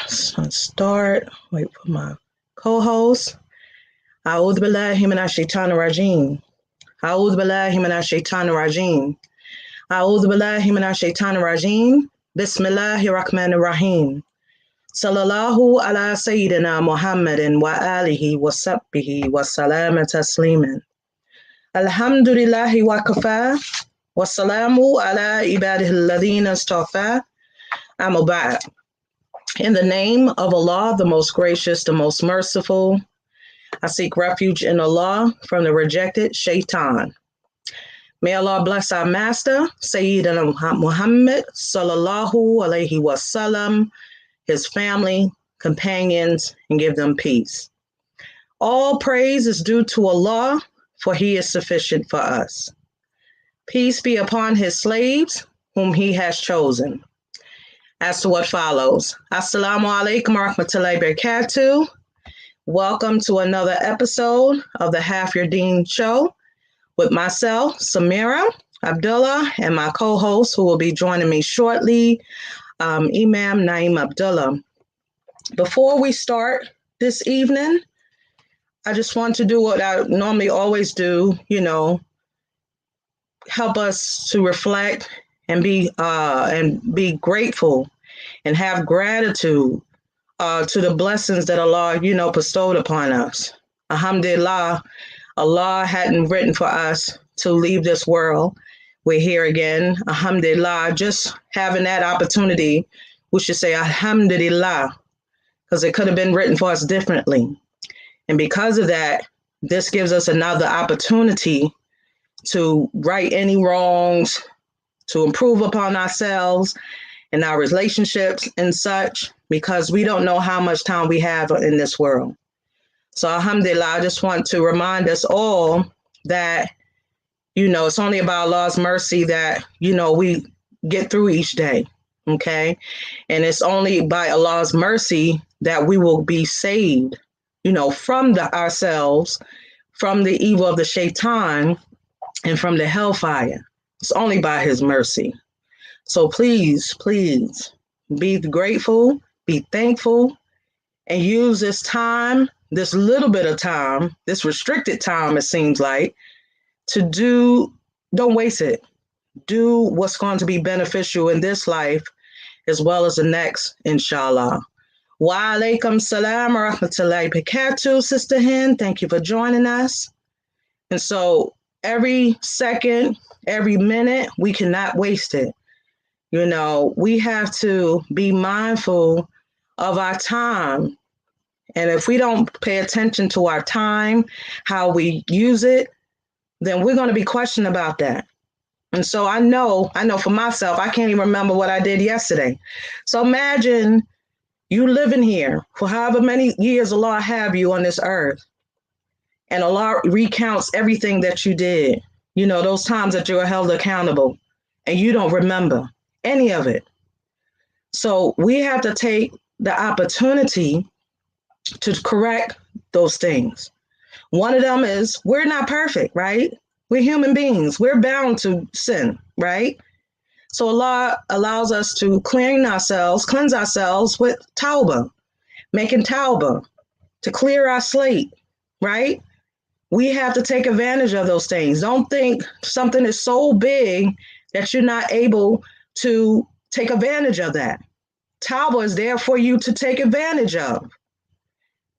So let's start. Wait for my co-host. أعوذ بالله من الشيطان الرجيم. أعوذ بالله من الشيطان الرجيم. أعوذ بالله من الشيطان الرجيم. بسم الله الرحمن الرحيم. صلى الله على سيدنا محمد وآله وصحبه وسلم تسليما. الحمد لله وكفى والسلام على عباده الذين اصطفى. أما بعد. In the name of Allah, the most gracious, the most merciful, I seek refuge in Allah from the rejected shaitan. May Allah bless our master, Sayyidina Muhammad, sallallahu alayhi wasallam, his family, companions, and give them peace. All praise is due to Allah, for he is sufficient for us. Peace be upon his slaves, whom he has chosen. As to what follows. Assalamu alaikum wa rahmatullahi wa barakatuh. Welcome to another episode of the Half Your Deen show with myself, Samira Abdullah, and my co-host who will be joining me shortly, Imam Naeem Abdullah. Before we start this evening, I just want to do what I normally always do, help us to reflect and be grateful and have gratitude to the blessings that Allah, bestowed upon us. Alhamdulillah, Allah hadn't written for us to leave this world. We're here again. Alhamdulillah, just having that opportunity, we should say Alhamdulillah, because it could have been written for us differently. And because of that, this gives us another opportunity to right any wrongs, to improve upon ourselves and our relationships and such, because we don't know how much time we have in this world. So alhamdulillah, I just want to remind us all that, it's only about Allah's mercy that, we get through each day, okay? And it's only by Allah's mercy that we will be saved, from ourselves, from the evil of the shaitan, and from the hellfire. It's only by his mercy. So please, please be grateful, be thankful, and use this time, this little bit of time, this restricted time, it seems like, don't waste it. Do what's going to be beneficial in this life as well as the next, inshallah. Wa alaikum salam wa rahmatullahi wa barakatuh, Sister Hind. Thank you for joining us. And so every second, every minute, we cannot waste it. We have to be mindful of our time. And if we don't pay attention to our time, how we use it, then we're going to be questioned about that. And so I know for myself, I can't even remember what I did yesterday. So imagine you living here for however many years Allah have you on this earth. And Allah recounts everything that you did, those times that you were held accountable, and you don't remember any of it. So we have to take the opportunity to correct those things. One of them is we're not perfect, right? We're human beings. We're bound to sin, right? So Allah allows us to cleanse ourselves with tawbah, making tawbah to clear our slate, right? We have to take advantage of those things. Don't think something is so big that you're not able to take advantage of that. Tawbah is there for you to take advantage of.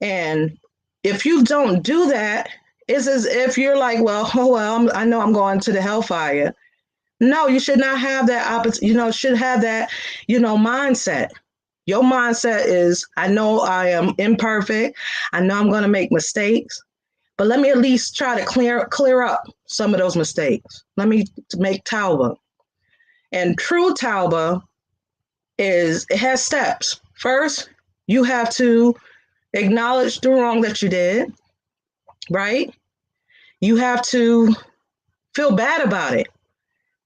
And if you don't do that, it's as if you're like, I know I'm going to the hellfire, No, you should not have that should have that, mindset. Your mindset is, I know I am imperfect. I know I'm going to make mistakes, but let me at least try to clear up some of those mistakes. Let me make tauba. And true tauba it has steps. First, you have to acknowledge the wrong that you did, right? You have to feel bad about it,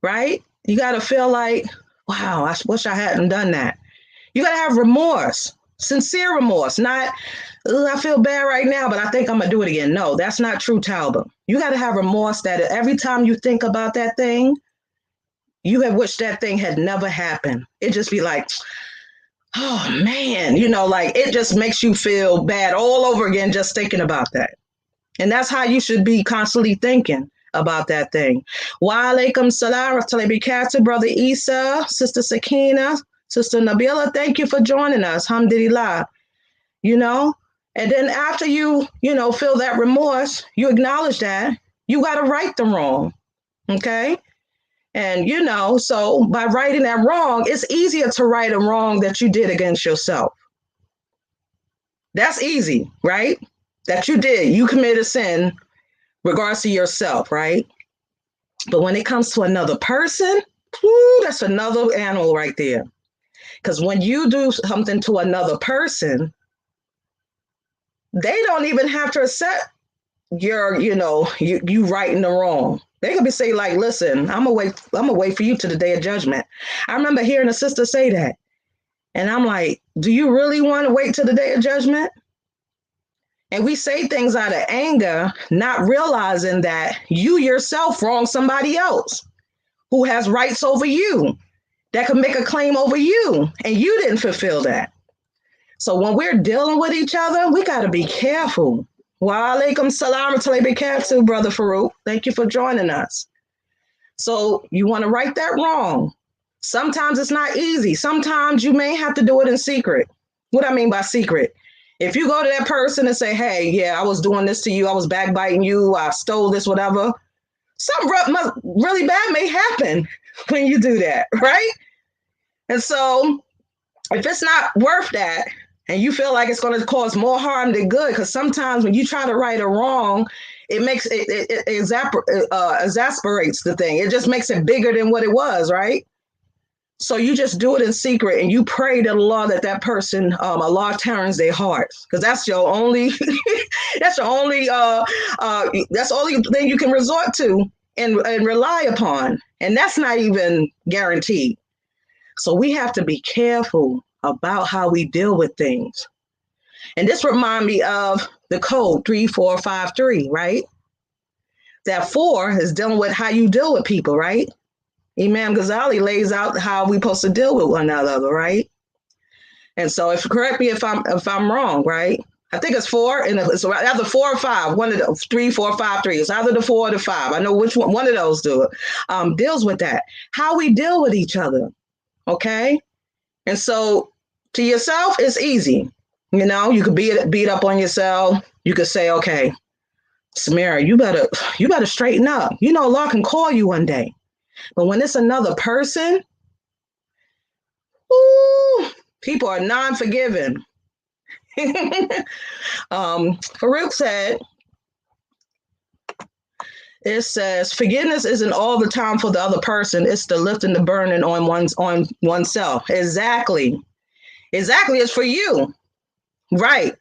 right? You got to feel like, wow, I wish I hadn't done that. You got to have remorse, sincere remorse, not, I feel bad right now, but I think I'm going to do it again. No, that's not true tauba. You got to have remorse that every time you think about that thing, you have wished that thing had never happened. It just be like, oh man, like it just makes you feel bad all over again just thinking about that. And that's how you should be constantly thinking about that thing. Wa alaikum salam, rahmatullahi, brother Isa, sister Sakina, sister Nabila, thank you for joining us. Alhamdulillah. You know, and then after you feel that remorse, you acknowledge that you got to right the wrong. Okay. And, so by righting that wrong, it's easier to right a wrong that you did against yourself. That's easy, right? That you did. You committed sin regards to yourself, right? But when it comes to another person, that's another animal right there. Because when you do something to another person, they don't even have to accept your, you righting the wrong. They could be saying like, listen, I'm gonna wait for you to the day of judgment. I remember hearing a sister say that. And I'm like, do you really want to wait till the day of judgment? And we say things out of anger, not realizing that you yourself wronged somebody else who has rights over you, that could make a claim over you, and you didn't fulfill that. So when we're dealing with each other, we got to be careful. Wa alaikum salam too, brother Farouk. Thank you for joining us. So you want to right that wrong. Sometimes it's not easy. Sometimes you may have to do it in secret. What I mean by secret, if you go to that person and say, hey, yeah, I was doing this to you, I was backbiting you, I stole this, whatever, something really bad may happen when you do that, right? And so if it's not worth that, and you feel like it's going to cause more harm than good, because sometimes when you try to right a wrong, it makes it exasperates the thing. It just makes it bigger than what it was, right? So you just do it in secret and you pray to Allah that person, Allah turns their hearts, because that's your only, that's the only thing you can resort to and rely upon, and that's not even guaranteed. So we have to be careful about how we deal with things. And this reminds me of the code 3453, right? That 4 is dealing with how you deal with people, right? Imam Ghazali lays out how we're supposed to deal with one another, right? And so, correct me if I'm wrong, right? I think it's 4, and it's either 4 or 5. One of the 3, 4, 5, 3. It's either the 4 or the 5. I know which one of those deals with that. How we deal with each other, okay? And so, to yourself, it's easy. You could beat up on yourself. You could say, okay, Samira, you better straighten up. Allah can call you one day. But when it's another person, people are non-forgiving. Farouk said, it says, forgiveness isn't all the time for the other person. It's the lifting the burden on oneself. Exactly. It's for you. Right.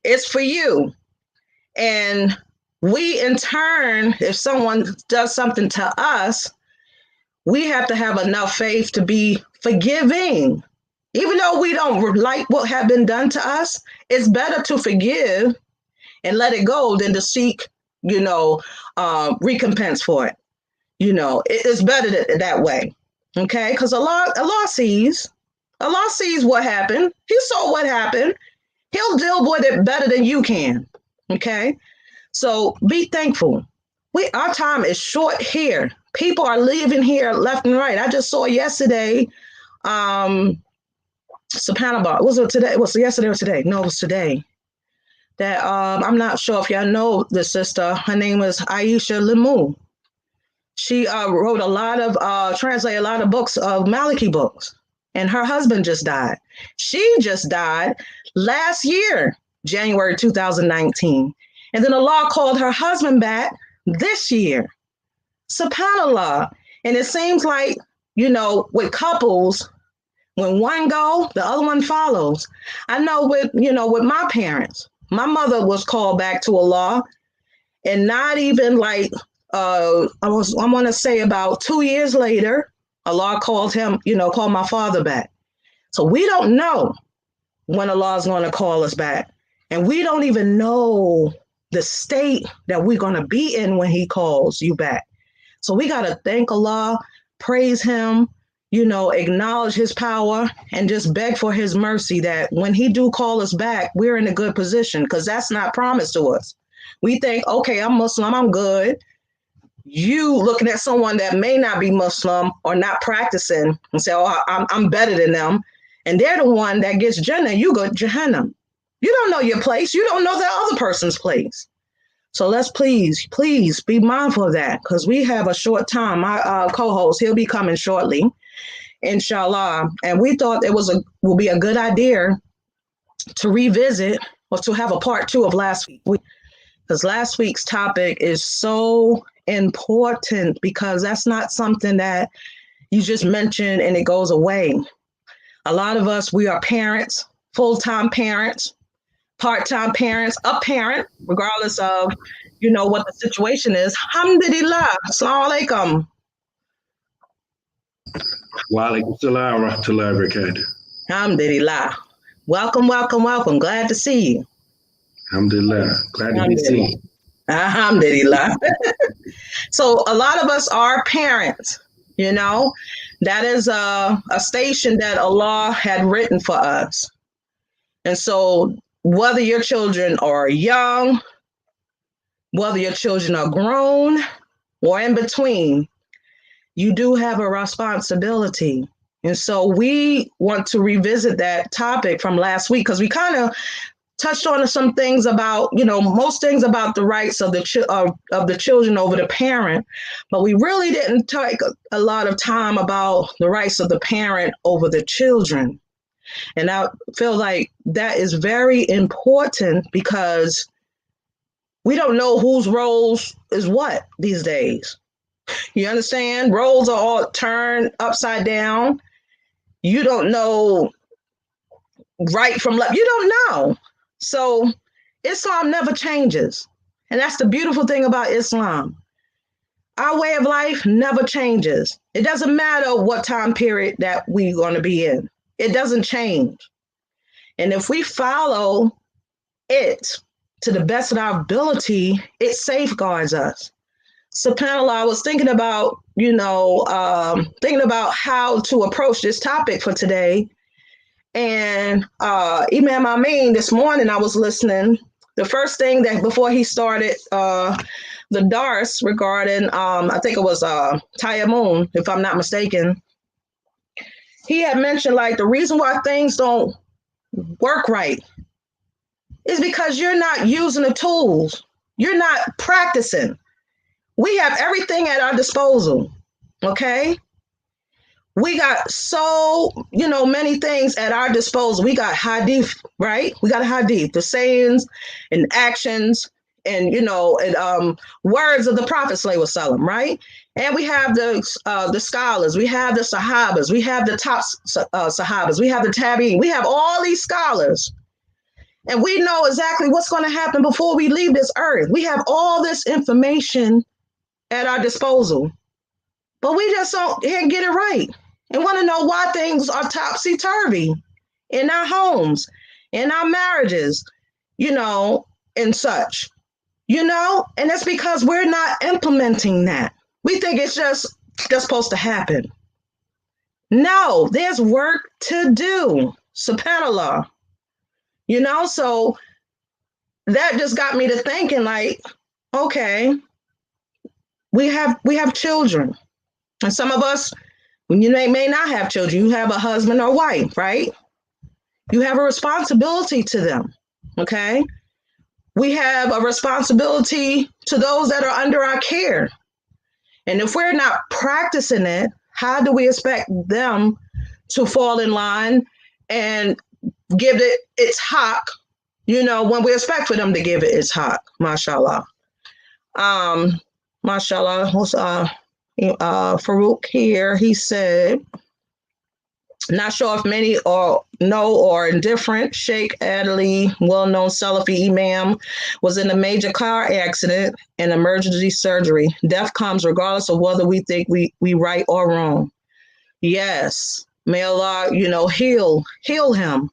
It's for you. And we, in turn, if someone does something to us, we have to have enough faith to be forgiving. Even though we don't like what have been done to us, it's better to forgive and let it go than to seek, recompense for it. It's better that way. Okay? Because Allah sees what happened. He saw what happened. He'll deal with it better than you can. Okay? So be thankful. Our time is short here. People are leaving here left and right. I just saw yesterday, subhanAllah, was it today? Was it yesterday or today? No, it was today. That I'm not sure if y'all know the sister. Her name is Aisha Limu. She wrote a lot of, translated a lot of books of Malachi books. And her husband just died. She just died last year, January 2019. And then Allah called her husband back this year. SubhanAllah. And it seems like, with couples, when one go, the other one follows. I know with my parents, my mother was called back to Allah, and not even like I want to say about 2 years later, Allah called my father back. So we don't know when Allah is going to call us back, and we don't even know the state that we're going to be in when He calls you back. So we got to thank Allah, praise Him, acknowledge His power, and just beg for His mercy that when He do call us back, we're in a good position, because that's not promised to us. We think, okay, I'm Muslim, I'm good. You looking at someone that may not be Muslim or not practicing and say, oh, I'm better than them. And they're the one that gets Jannah, you go Jahannam. You don't know your place. You don't know that other person's place. So let's please be mindful of that, because we have a short time. My co-host, he'll be coming shortly, inshallah. And we thought it will be a good idea to revisit or to have a part 2 of last week. Because last week's topic is so important, because that's not something that you just mention and it goes away. A lot of us, we are parents, full-time parents, part-time parents, a parent, regardless of, what the situation is. Alhamdulillah. Assalamu alaikum. Wa alaikum salam wa rahmatullahi wa barakatuh. Alhamdulillah. Welcome. Glad to see you. Alhamdulillah. Glad to be seen. Alhamdulillah. So a lot of us are parents, that is a station that Allah had written for us. And so whether your children are young, whether your children are grown or in between, you do have a responsibility. And so we want to revisit that topic from last week, because we kind of touched on some things about, most things about the rights of the children over the parent, but we really didn't take a lot of time about the rights of the parent over the children. And I feel like that is very important, because we don't know whose roles is what these days. You understand? Roles are all turned upside down. You don't know right from left. You don't know. So Islam never changes. And that's the beautiful thing about Islam. Our way of life never changes. It doesn't matter what time period that we're going to be in. It doesn't change. And if we follow it to the best of our ability, it safeguards us. SubhanAllah, I was thinking about, how to approach this topic for today. And Imam Amin, this morning I was listening. The first thing that before he started the dars regarding, I think it was Tayammum, if I'm not mistaken, he had mentioned like the reason why things don't work right is because you're not using the tools. You're not practicing. We have everything at our disposal, okay? We got so, many things at our disposal. We got hadith, right? We got a hadith, the sayings and actions and, words of the Prophet sallallahu alaihi wasallam, right? And we have the scholars. We have the sahabas. We have the top sahabas. We have the tabi'in. We have all these scholars. And we know exactly what's going to happen before we leave this earth. We have all this information at our disposal. But we just don't get it right. And want to know why things are topsy-turvy in our homes, in our marriages, and such, and it's because we're not implementing that. We think it's just supposed to happen. No, there's work to do, subhanAllah, so that just got me to thinking like, okay, we have children, and some of us, you may not have children. You have a husband or wife, right? You have a responsibility to them, okay? We have a responsibility to those that are under our care. And if we're not practicing it, how do we expect them to fall in line and give it its haq, when we expect for them to give it its haq, mashallah. Mashallah, who's Farouk here, he said, not sure if many or know or indifferent, Sheikh Adli, well-known Salafi Imam, was in a major car accident and emergency surgery. Death comes regardless of whether we think we right or wrong. Yes, may Allah, heal him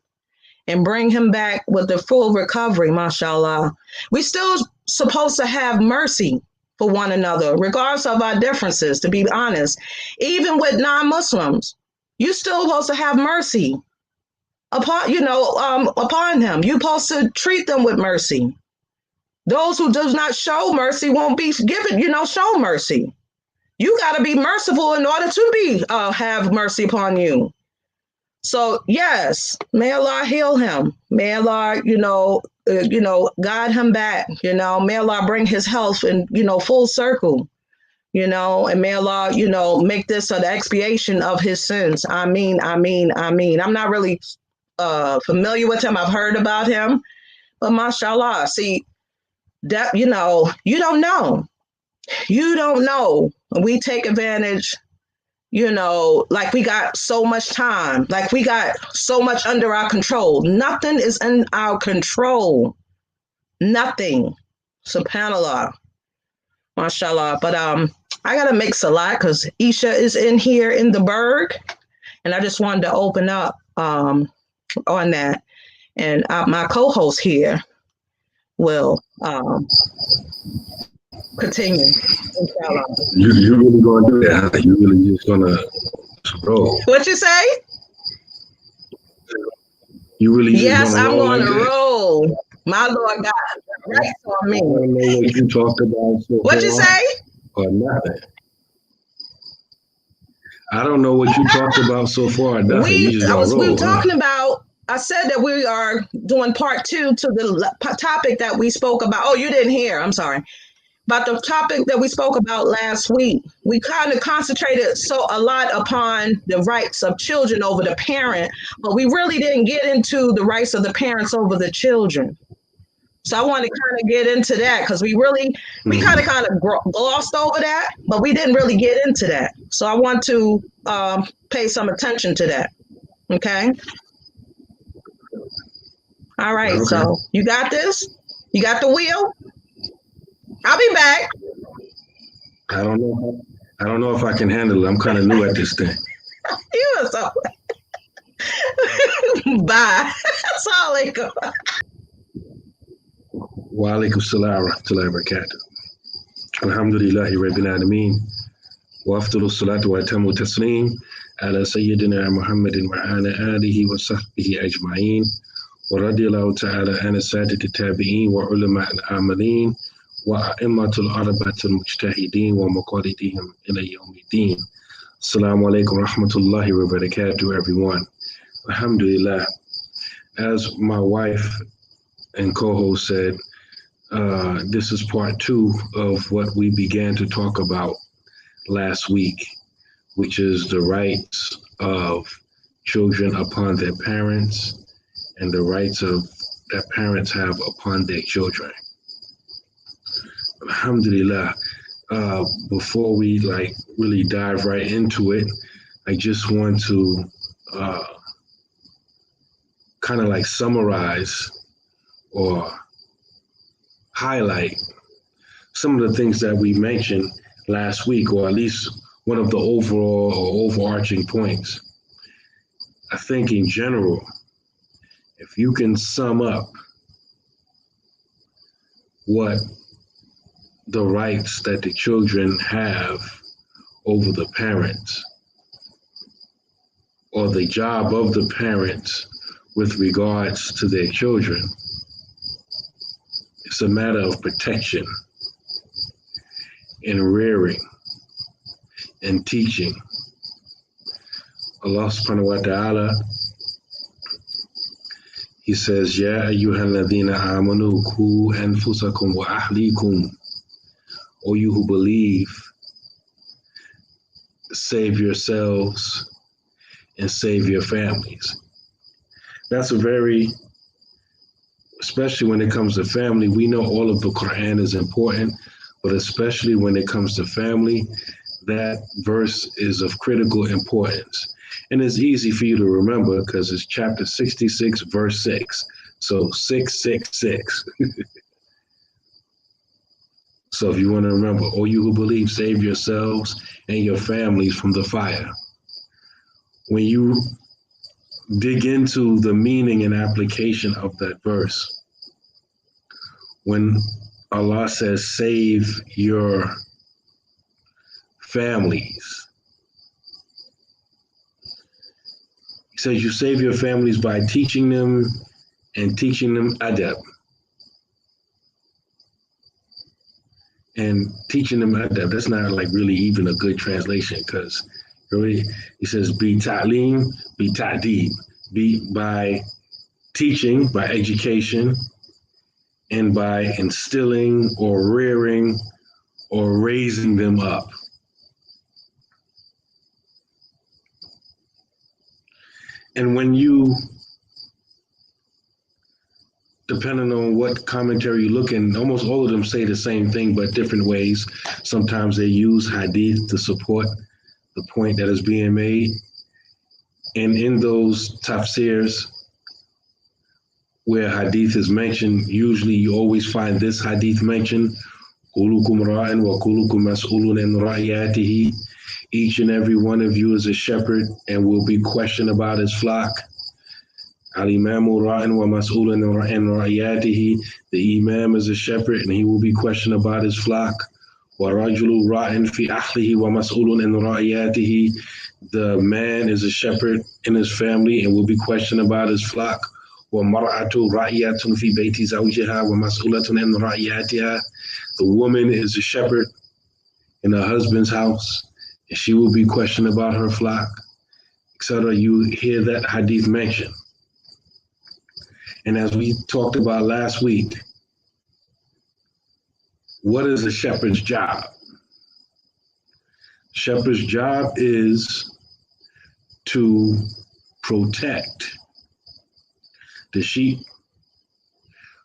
and bring him back with the full recovery, mashallah. We still supposed to have mercy for one another, regardless of our differences, to be honest. Even with non-Muslims, you still supposed to have mercy upon him. You're supposed to treat them with mercy. Those who does not show mercy won't be given, show mercy. You got to be merciful in order to have mercy upon you. So yes, may Allah heal him. May Allah, guide him back. May Allah bring his health in, full circle. And may Allah, make this an expiation of his sins. Ameen, ameen, ameen. I'm not really familiar with him. I've heard about him, but mashallah, see that, you don't know. You don't know. We take advantage, like we got so much time, like we got so much under our control. Nothing is in our control. Nothing. SubhanAllah. Mashallah. But I gotta make salat because Isha is in here in the Berg, and I just wanted to open up on that. And my co-host here will continue. Inshallah. You really gonna do that? You really just gonna roll? What you say? You really? Yes, I'm going to roll. My Lord God, right on me. I don't know what you talked about so What you say? Or nothing. I don't know what you talked about so far. Nothing. We were talking about. I said that we are doing part 2 to the topic that we spoke about. Oh, you didn't hear. I'm sorry. About the topic that we spoke about last week. We kind of concentrated a lot upon the rights of children over the parent, but we really didn't get into the rights of the parents over the children. So I want to kind of get into that because we kind of glossed over that, but we didn't really get into that. So I want to pay some attention to that. Okay. All right. Okay. So you got this? You got the wheel? I'll be back. I don't know if I can handle it. I'm kind of new at this thing. You are so. Bye. Assalamualaikum. Wa alaikum salam wa rahmatullahi wa barakatuh. Alhamdulillahi rabbil alameen. Wa afdalu salatu wa atamu taslim ala sayyidina Muhammadin wa ala alihi wa sahbihi ajma'in. Wa radiyallahu ta'ala an sadati tabi'in wa ulama al-amalin. وأئمة الأربعة المجتهدين ومقالدين إلى يوم الدين. Assalamu alaikum rahmatullahi wa barakatuh, everyone. Alhamdulillah. As my wife and co-host said, this is part 2 of what we began to talk about last week, which is the rights of children upon their parents and the rights that parents have upon their children. Alhamdulillah. Before we really dive right into it, I just want to kind of summarize or highlight some of the things that we mentioned last week, or at least one of the overall or overarching points. I think in general, if you can sum up what the rights that the children have over the parents, or the job of the parents with regards to their children, it's a matter of protection and rearing and teaching. Allah subhanahu wa ta'ala, He says, Ya ayyuhalladhina amanu ku anfusakum wa ahlikum. O you who believe, save yourselves and save your families. That's a very, especially when it comes to family, we know all of the Quran is important, but especially when it comes to family, that verse is of critical importance. And it's easy for you to remember because it's chapter 66, verse 6. So 666. So if you want to remember, O you who believe, save yourselves and your families from the fire. When you dig into the meaning and application of that verse, when Allah says, save your families, He says you save your families by teaching them adab. And teaching them adab, that's not like really even a good translation because really he says be ta'lim, be ta'deeb, be by teaching, by education, and by instilling or rearing or raising them up. And when you, depending on what commentary you look in, almost all of them say the same thing, but different ways. Sometimes they use hadith to support the point that is being made. And in those tafsirs where hadith is mentioned, usually you always find this hadith mentioned, Kulukum ra'in wa kulukum mas'ulun an ra'iyatihi. Each and every one of you is a shepherd and will be questioned about his flock. Al-imamu ra'in wa mas'ulun an ra'iyatihi. The imam is a shepherd and he will be questioned about his flock. Wa rajulu ra'in fi ahlihi wa mas'ulun an ra'iyatihi. The man is a shepherd in his family and will be questioned about his flock. Wa mar'atu ra'iyatun fi bayti zawjiha wa mas'ulatun an ra'iyatiha. The woman is a shepherd in her husband's house, and she will be questioned about her flock, etc. You hear that hadith mentioned. And as we talked about last week, what is a shepherd's job? Shepherd's job is to protect the sheep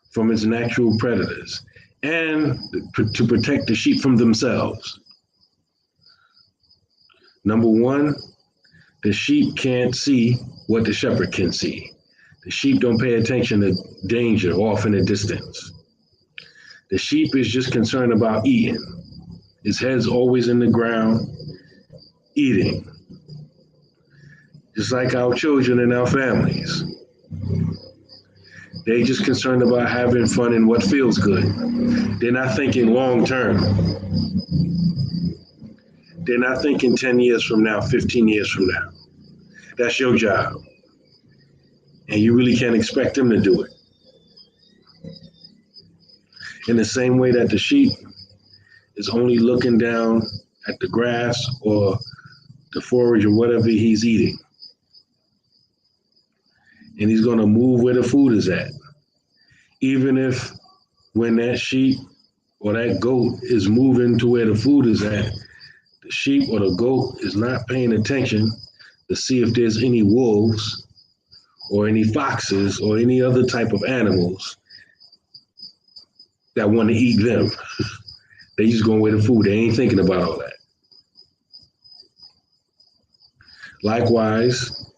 from its natural predators and to protect the sheep from themselves. Number one, the sheep can't see what the shepherd can see. The sheep don't pay attention to danger off in the distance. The sheep is just concerned about eating. His head's always in the ground, eating. Just like our children and our families. They just concerned about having fun and what feels good. They're not thinking long term. They're not thinking 10 years from now, 15 years from now. That's your job. And you really can't expect them to do it. In the same way that the sheep is only looking down at the grass or the forage or whatever he's eating. And he's going to move where the food is at. Even if when that sheep or that goat is moving to where the food is at, the sheep or the goat is not paying attention to see if there's any wolves or any foxes or any other type of animals that want to eat them. They just going where the food. They ain't thinking about all that. Likewise,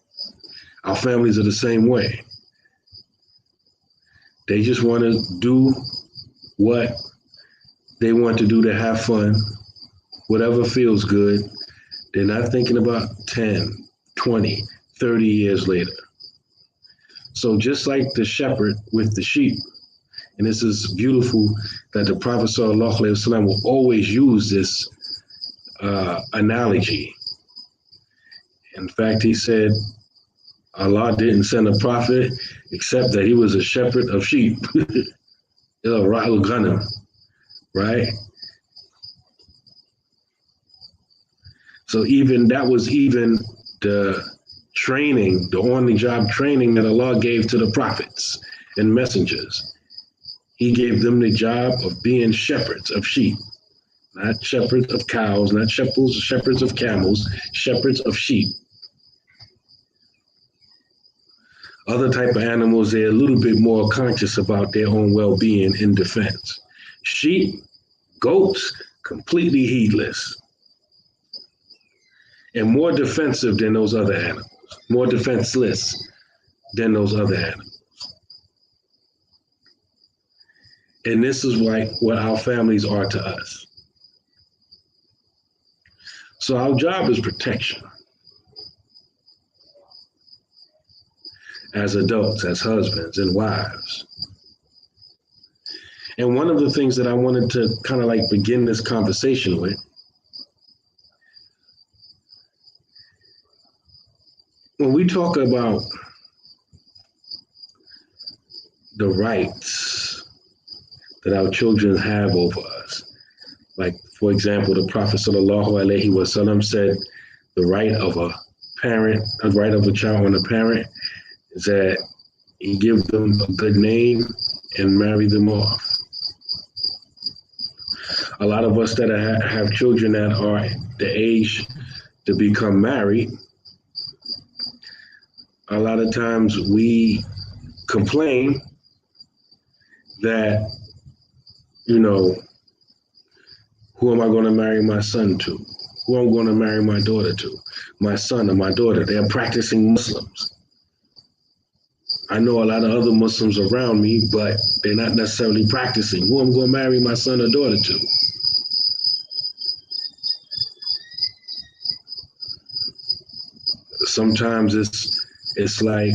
our families are the same way. They just want to do what they want to do to have fun, whatever feels good. They're not thinking about 10, 20, 30 years later. So just like the shepherd with the sheep, and this is beautiful that the Prophet ﷺ will always use this analogy. In fact, he said, Allah didn't send a prophet except that he was a shepherd of sheep. Ra'al Ghanam, right? So even that was even the training, the on-the-job training that Allah gave to the prophets and messengers. He gave them the job of being shepherds of sheep. not shepherds of cows, not shepherds of camels, shepherds of sheep. Other type of animals, they're a little bit more conscious about their own well-being in defense. Sheep, goats, completely heedless and more defensive than those other animals, more defenseless than those other animals. And this is like what our families are to us. So our job is protection. As adults, as husbands and wives. And one of the things that I wanted to kind of like begin this conversation with, when we talk about the rights that our children have over us, like for example, the Prophet sallallahu alaihi wasallam said, the right of a parent, the right of a child on a parent is that he give them a good name and marry them off. A lot of us that have children that are the age to become married, a lot of times we complain that, you know, who am I going to marry my son to? Who am I going to marry my daughter to? My son or my daughter, they're practicing Muslims. I know a lot of other Muslims around me, but they're not necessarily practicing. Who am I going to marry my son or daughter to? Sometimes it's like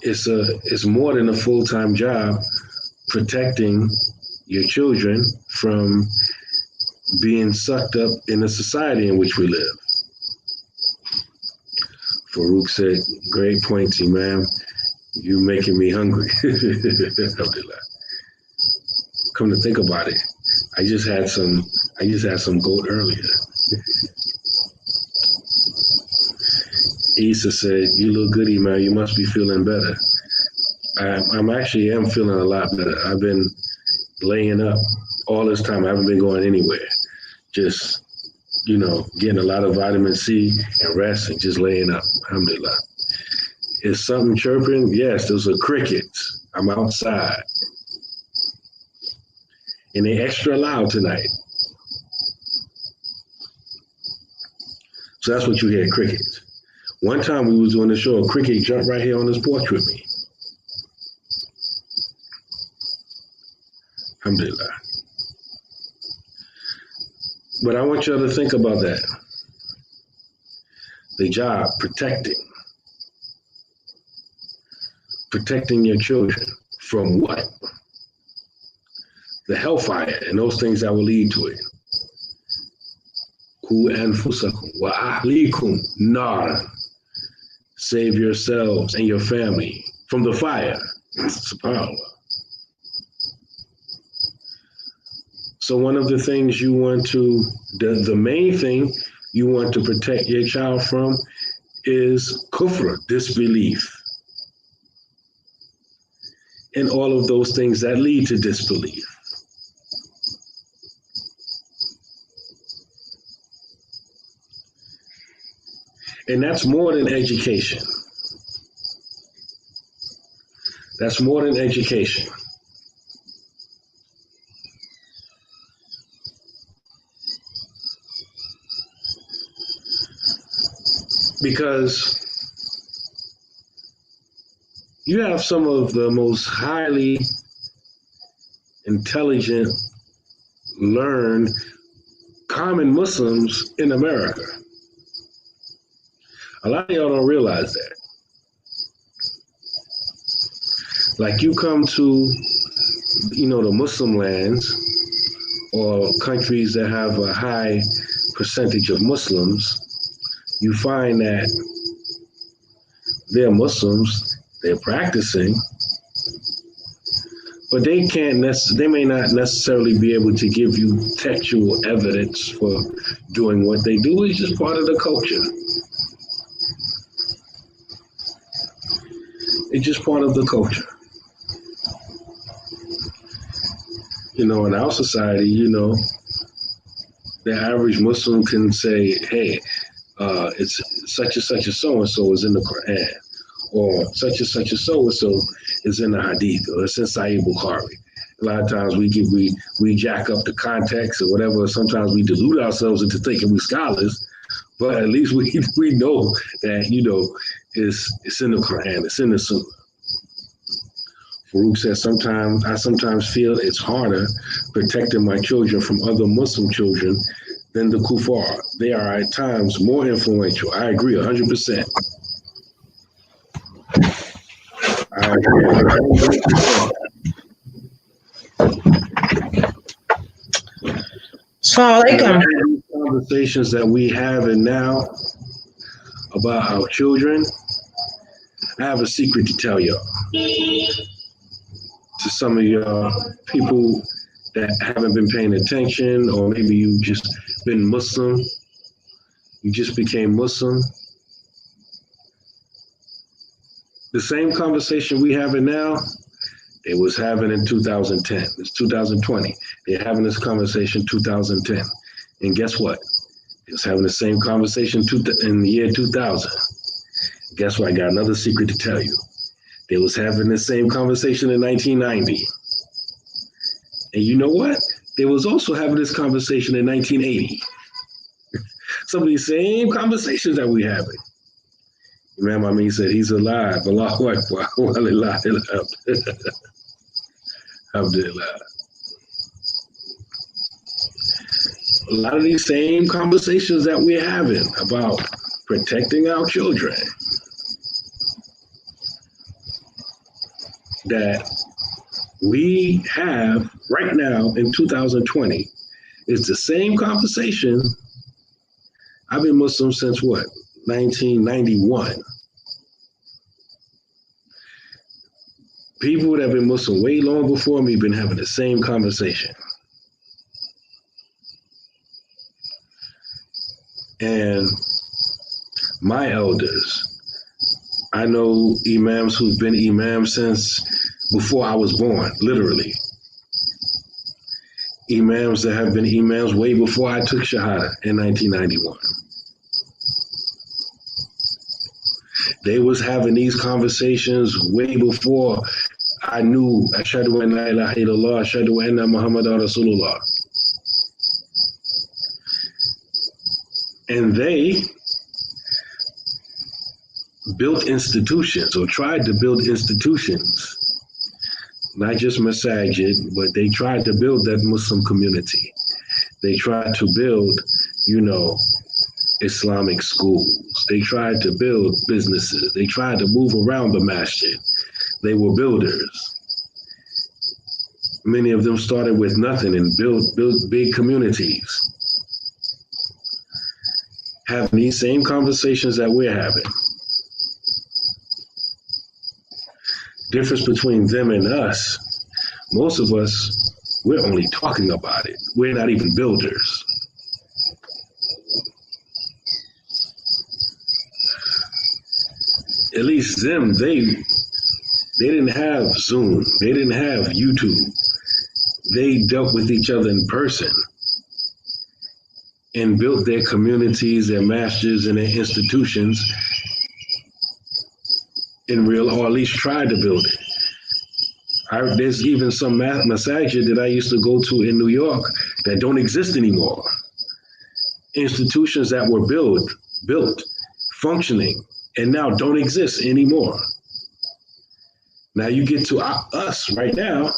it's more than a full-time job protecting your children from being sucked up in the society in which we live. Farouk said, great point, Imam. You making me hungry. Come to think about it, I just had some goat earlier. Issa said, you look good, man. You must be feeling better. I'm actually am feeling a lot better. I've been laying up all this time. I haven't been going anywhere. Just, you know, getting a lot of vitamin C and rest and just laying up. Alhamdulillah. Is something chirping? Yes, those are crickets. I'm outside. And they're extra loud tonight. So that's what you hear, crickets. One time we was doing the show, a cricket jumped right here on this porch with me. Alhamdulillah. But I want y'all to think about that. The job, protecting your children from what? The hellfire and those things that will lead to it. Ku anfusakum wa ahlikum nar. Save yourselves and your family from the fire. SubhanAllah. So one of the things you want to, the main thing you want to protect your child from is kufr, disbelief. And all of those things that lead to disbelief. And that's more than education. That's more than education. Because you have some of the most highly intelligent, learned, common Muslims in America. A lot of y'all don't realize that. Like you come to, you know, the Muslim lands or countries that have a high percentage of Muslims, you find that they're Muslims, they're practicing, but they may not necessarily be able to give you textual evidence for doing what they do. It's just part of the culture. It's just part of the culture. You know, in our society, you know, the average Muslim can say, hey, it's such and such a so and so is in the Quran, or such and such a so and so is in the Hadith, or it's in Sahih Bukhari. A lot of times we jack up the context or whatever. Sometimes we delude ourselves into thinking we're scholars, but at least we know that it's in the Quran, it's in the Sunnah. Farouk says, I sometimes feel it's harder protecting my children from other Muslim children than the kuffar. They are at times more influential. I agree 100%. I agree 100%. Assalamu alaikum. Conversations that we have and now about our children, I have a secret to tell y'all. To some of y'all people that haven't been paying attention, or maybe you just been Muslim, you just became Muslim. The same conversation we having now, they was having in 2010. It's 2020. They're having this conversation 2010. And guess what? They was having the same conversation in the year 2000. Guess what? I got another secret to tell you. They was having the same conversation in 1990. And you know what? They was also having this conversation in 1980. Some of these same conversations that we having. Imam Amin said, he's alive. Allahu Akbar. Alhamdulillah. A lot of these same conversations that we're having about protecting our children, that we have right now in 2020, is the same conversation. I've been Muslim since what? 1991. People that have been Muslim way long before me been having the same conversation. And my elders, I know imams who've been imams since before I was born, literally. Imams that have been imams way before I took Shahada in 1991. They was having these conversations way before I knew Ashhadu an la ilaha illallah, Ashhadu anna Muhammadan Rasulullah. And they built institutions, or tried to build institutions, not just masajid, but they tried to build that Muslim community. They tried to build, Islamic schools. They tried to build businesses. They tried to move around the masjid. They were builders. Many of them started with nothing and built big communities. Having these same conversations that we're having. Difference between them and us, most of us, we're only talking about it. We're not even builders. At least them, they didn't have Zoom. They didn't have YouTube. They dealt with each other in person and built their communities, their masjids, and their institutions in real, or at least tried to build it. There's even some masajid that I used to go to in New York that don't exist anymore. Institutions that were built, functioning, and now don't exist anymore. Now you get to us right now,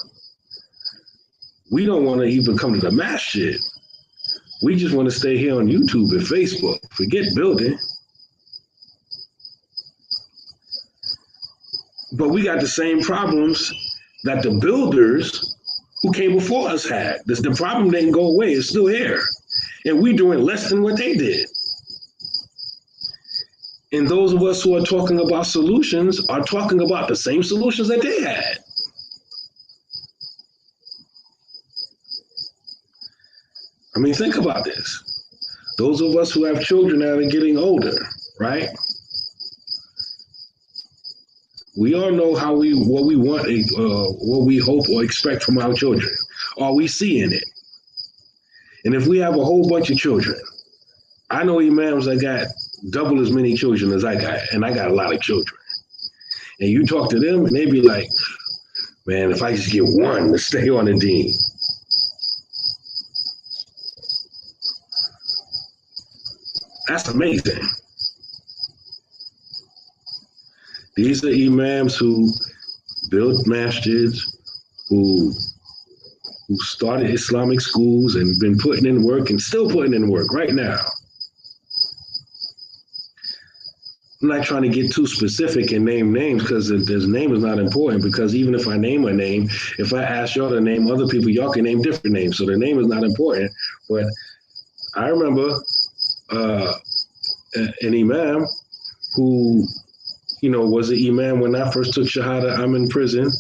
we don't want to even come to the masjid. We just want to stay here on YouTube and Facebook. Forget building. But we got the same problems that the builders who came before us had. The problem didn't go away, it's still here. And we're doing less than what they did. And those of us who are talking about solutions are talking about the same solutions that they had. I mean, think about this. Those of us who have children that are getting older, right? We all know what we want, what we hope or expect from our children. Are we seeing it? And if we have a whole bunch of children, I know imams that got double as many children as I got, and I got a lot of children. And you talk to them, and they be like, man, if I just get one to stay on the deen. That's amazing. These are imams who built masjids, who started Islamic schools and been putting in work and still putting in work right now. I'm not trying to get too specific and name names because this name is not important, because even if I name a name, if I ask y'all to name other people, y'all can name different names. So the name is not important. But I remember an imam who, was an imam when I first took Shahada. I'm in prison.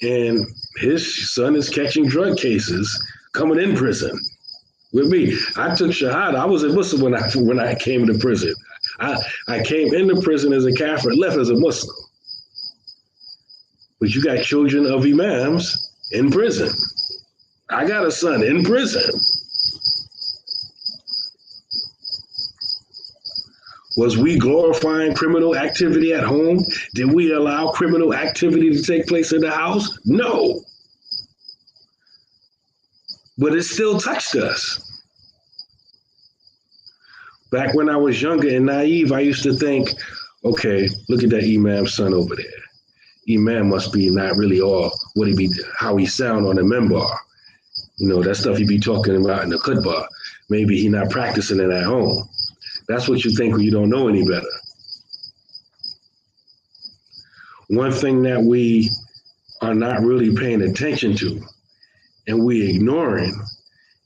And his son is catching drug cases coming in prison with me. I took Shahada. I was a Muslim when I came to prison. I came into prison as a Kafir, left as a Muslim. But you got children of imams in prison. I got a son in prison. Was we glorifying criminal activity at home? Did we allow criminal activity to take place in the house? No. But it still touched us. Back when I was younger and naive, I used to think, okay, look at that imam's son over there. Imam must be not really all how he sound on the minbar. That stuff he be talking about in the khutbah. Maybe he not practicing it at home. That's what you think when you don't know any better. One thing that we are not really paying attention to and we ignoring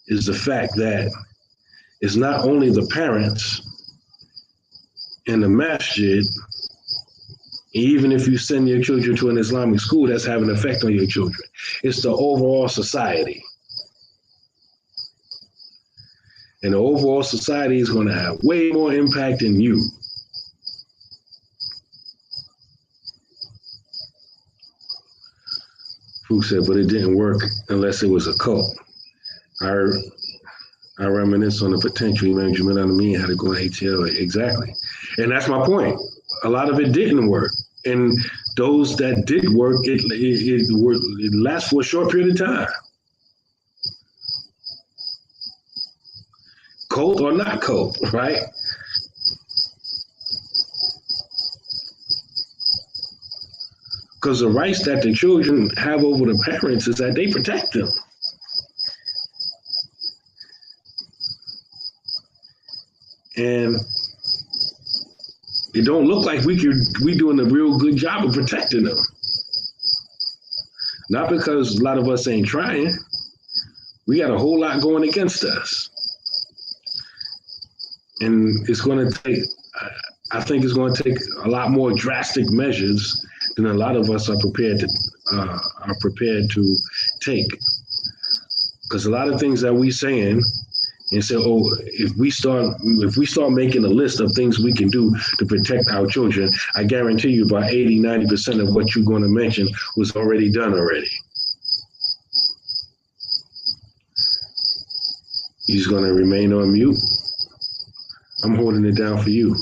is the fact that it's not only the parents in the masjid, even if you send your children to an Islamic school, that's having an effect on your children. It's the overall society. And the overall society is going to have way more impact than you. Who said, but it didn't work unless it was a cult. I reminisce on the potential Imam Jamil Amin had to go in ATL. Exactly. And that's my point. A lot of it didn't work. And those that did work, it lasts for a short period of time. Cult or not cult, right? Because the rights that the children have over the parents is that they protect them. And it don't look like we doing a real good job of protecting them. Not because a lot of us ain't trying. We got a whole lot going against us. And it's going to take, I think it's going to take a lot more drastic measures than a lot of us are prepared to take. Because a lot of things that we saying and say, oh, if we start making a list of things we can do to protect our children, I guarantee you about 80-90% of what you're going to mention was already done already. He's going to remain on mute. I'm holding it down for you.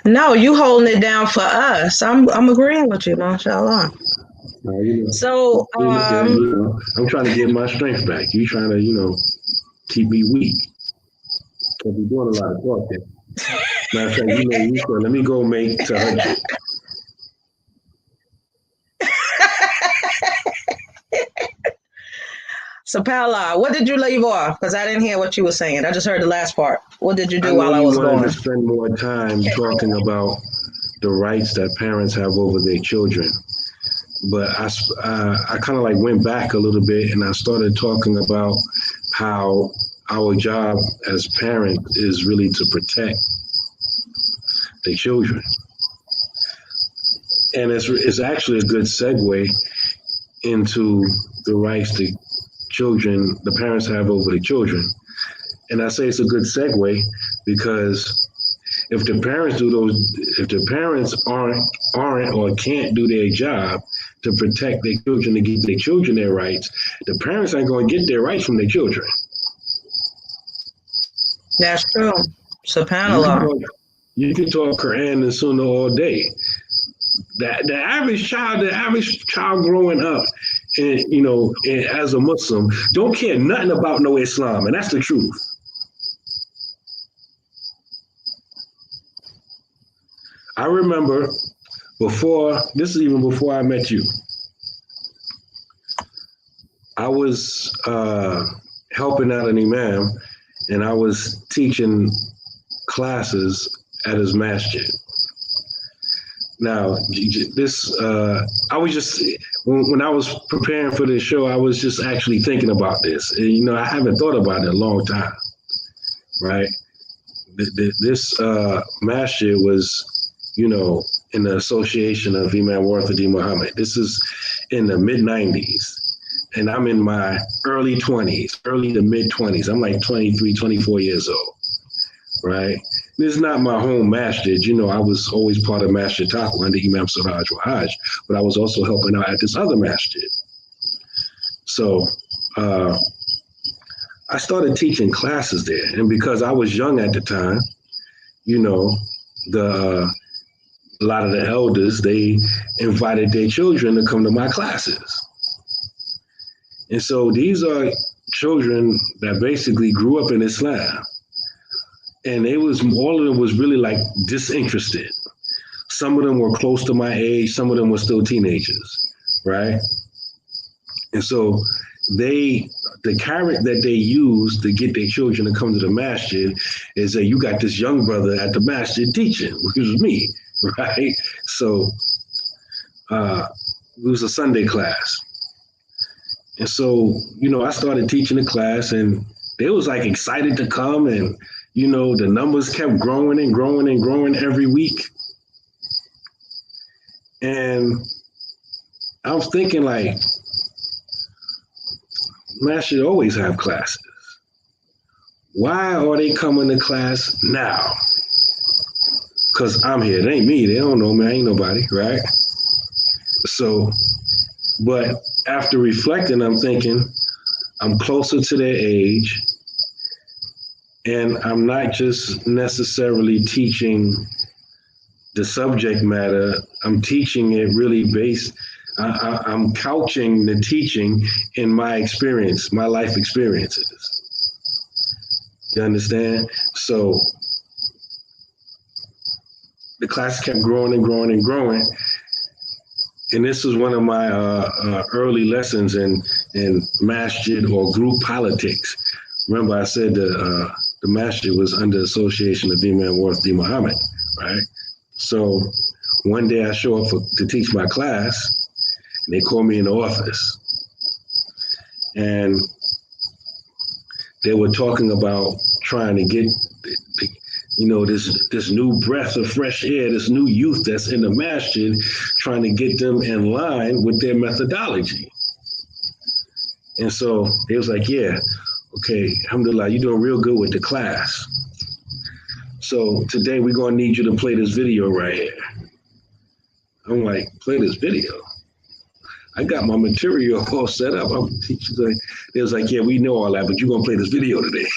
No, you holding it down for us. I'm agreeing with you, mashallah. So I'm trying to get my strength back. You trying to, keep me weak. Because we're doing a lot of talking. Matter of fact, you said, let me go make tahajjud. So, Paula, what did you leave off? Because I didn't hear what you were saying. I just heard the last part. What did you do while I was going? I wanted to spend more time talking about the rights that parents have over their children. But I kind of like went back a little bit and I started talking about how our job as parents is really to protect the children. And it's actually a good segue into the rights the parents have over the children. And I say it's a good segue because if the parents aren't or can't do their job, to protect their children, to give their children their rights, the parents aren't going to get their rights from their children. That's true. You SubhanAllah. you can talk Quran and Sunnah all day. The average child growing up, and as a Muslim, don't care nothing about no Islam, and that's the truth. I remember even before I met you, I was helping out an imam, and I was teaching classes at his masjid. Now, I was just, when I was preparing for this show, I was just actually thinking about this. And, I haven't thought about it in a long time, right? This masjid was, in the association of Imam Warthadi Muhammad. This is in the mid-90s. And I'm in my early to mid-20s. I'm like 23, 24 years old, right? This is not my home masjid. I was always part of Masjid Taqwa under Imam Siraj Wahaj, but I was also helping out at this other masjid. So I started teaching classes there. And because I was young at the time, a lot of the elders, they invited their children to come to my classes. And so these are children that basically grew up in Islam. And all of them was really like disinterested. Some of them were close to my age, some of them were still teenagers, right? And so the carrot that they used to get their children to come to the masjid is that you got this young brother at the masjid teaching, which was me, right? So it was a Sunday class. And so, I started teaching the class, and they was like excited to come, and the numbers kept growing and growing and growing every week. And I was thinking, like, man, I should always have classes. Why are they coming to class now? Because I'm here. It ain't me. They don't know me. I ain't nobody, right? So, but after reflecting, I'm thinking I'm closer to their age. And I'm not just necessarily teaching the subject matter. I'm teaching it really I'm couching the teaching in my experience, my life experiences. You understand? So the class kept growing and growing and growing. And this was one of my early lessons in masjid or group politics. Remember, I said the masjid was under association of Imam Warthadi Muhammad, right? So one day I show up to teach my class, and they call me in the office. And they were talking about trying to get, this new breath of fresh air, this new youth that's in the masjid, trying to get them in line with their methodology. And so it was like, yeah, okay, alhamdulillah, you're doing real good with the class. So today we're going to need you to play this video right here. I'm like, play this video? I got my material all set up. They was like, yeah, we know all that, but you're going to play this video today.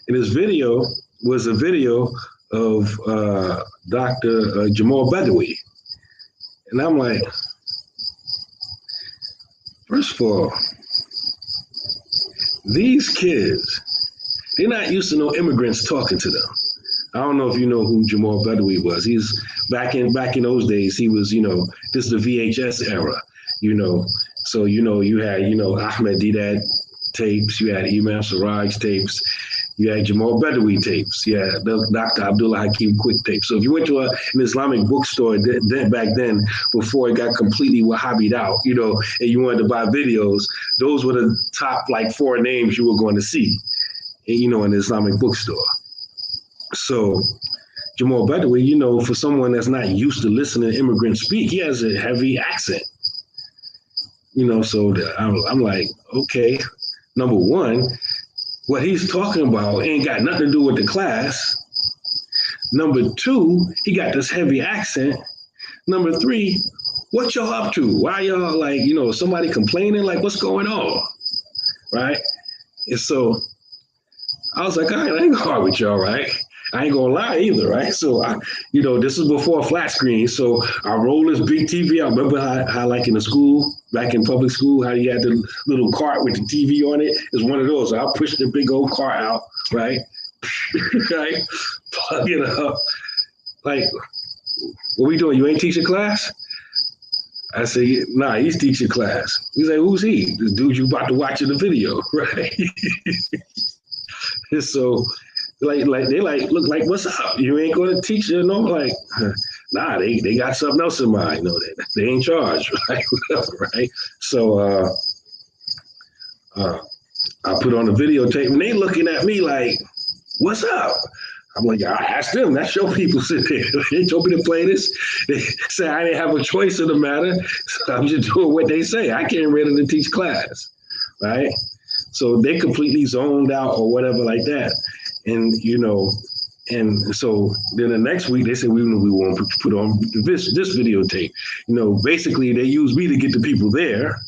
And this video was a video of Dr. Jamal Badawi. And I'm like, first of all, these kids, they're not used to no immigrants talking to them. I don't know if you know who Jamal Badawi was. He's back in those days, he was, this is the VHS era, So, you had, Ahmed Deedat tapes, you had Imam Siraj tapes, you had Jamal Badawi tapes, you had Dr. Abdullah Hakim Quick tapes. So if you went to an Islamic bookstore back then, before it got completely Wahhabied out, and you wanted to buy videos, those were the top like 4 names you were going to see, in an Islamic bookstore. So Jamal Badawi, for someone that's not used to listening to immigrants speak, he has a heavy accent. So I'm like, okay, number one, what he's talking about ain't got nothing to do with the class. Number two, he got this heavy accent. Number three, what y'all up to? Why y'all like, somebody complaining? Like, what's going on? Right? And so I was like, all right, I ain't gonna argue with y'all, right? I ain't gonna lie either, right? So this is before flat screen. So I roll this big TV out. Remember how like in the school, back in public school, how you had the little cart with the TV on it? It's one of those. So I pushed the big old cart out, right? Right? Plug it up. Like, what we doing? You ain't teaching class? I say, nah, he's teaching class. He's like, who's he? The dude you about to watch in the video, right? And so they look like, what's up? You ain't gonna teach it, no? Like, nah, they got something else in mind, they ain't charged, right? Whatever, right? So I put on the videotape and they looking at me like, what's up? I'm like, I asked them, that's your people sit there. They told me to play this. They said I didn't have a choice in the matter. So I'm just doing what they say. I came ready to teach class, right? So they completely zoned out or whatever like that. And, and so then the next week they said, we want to put on this videotape. Basically they used me to get the people there.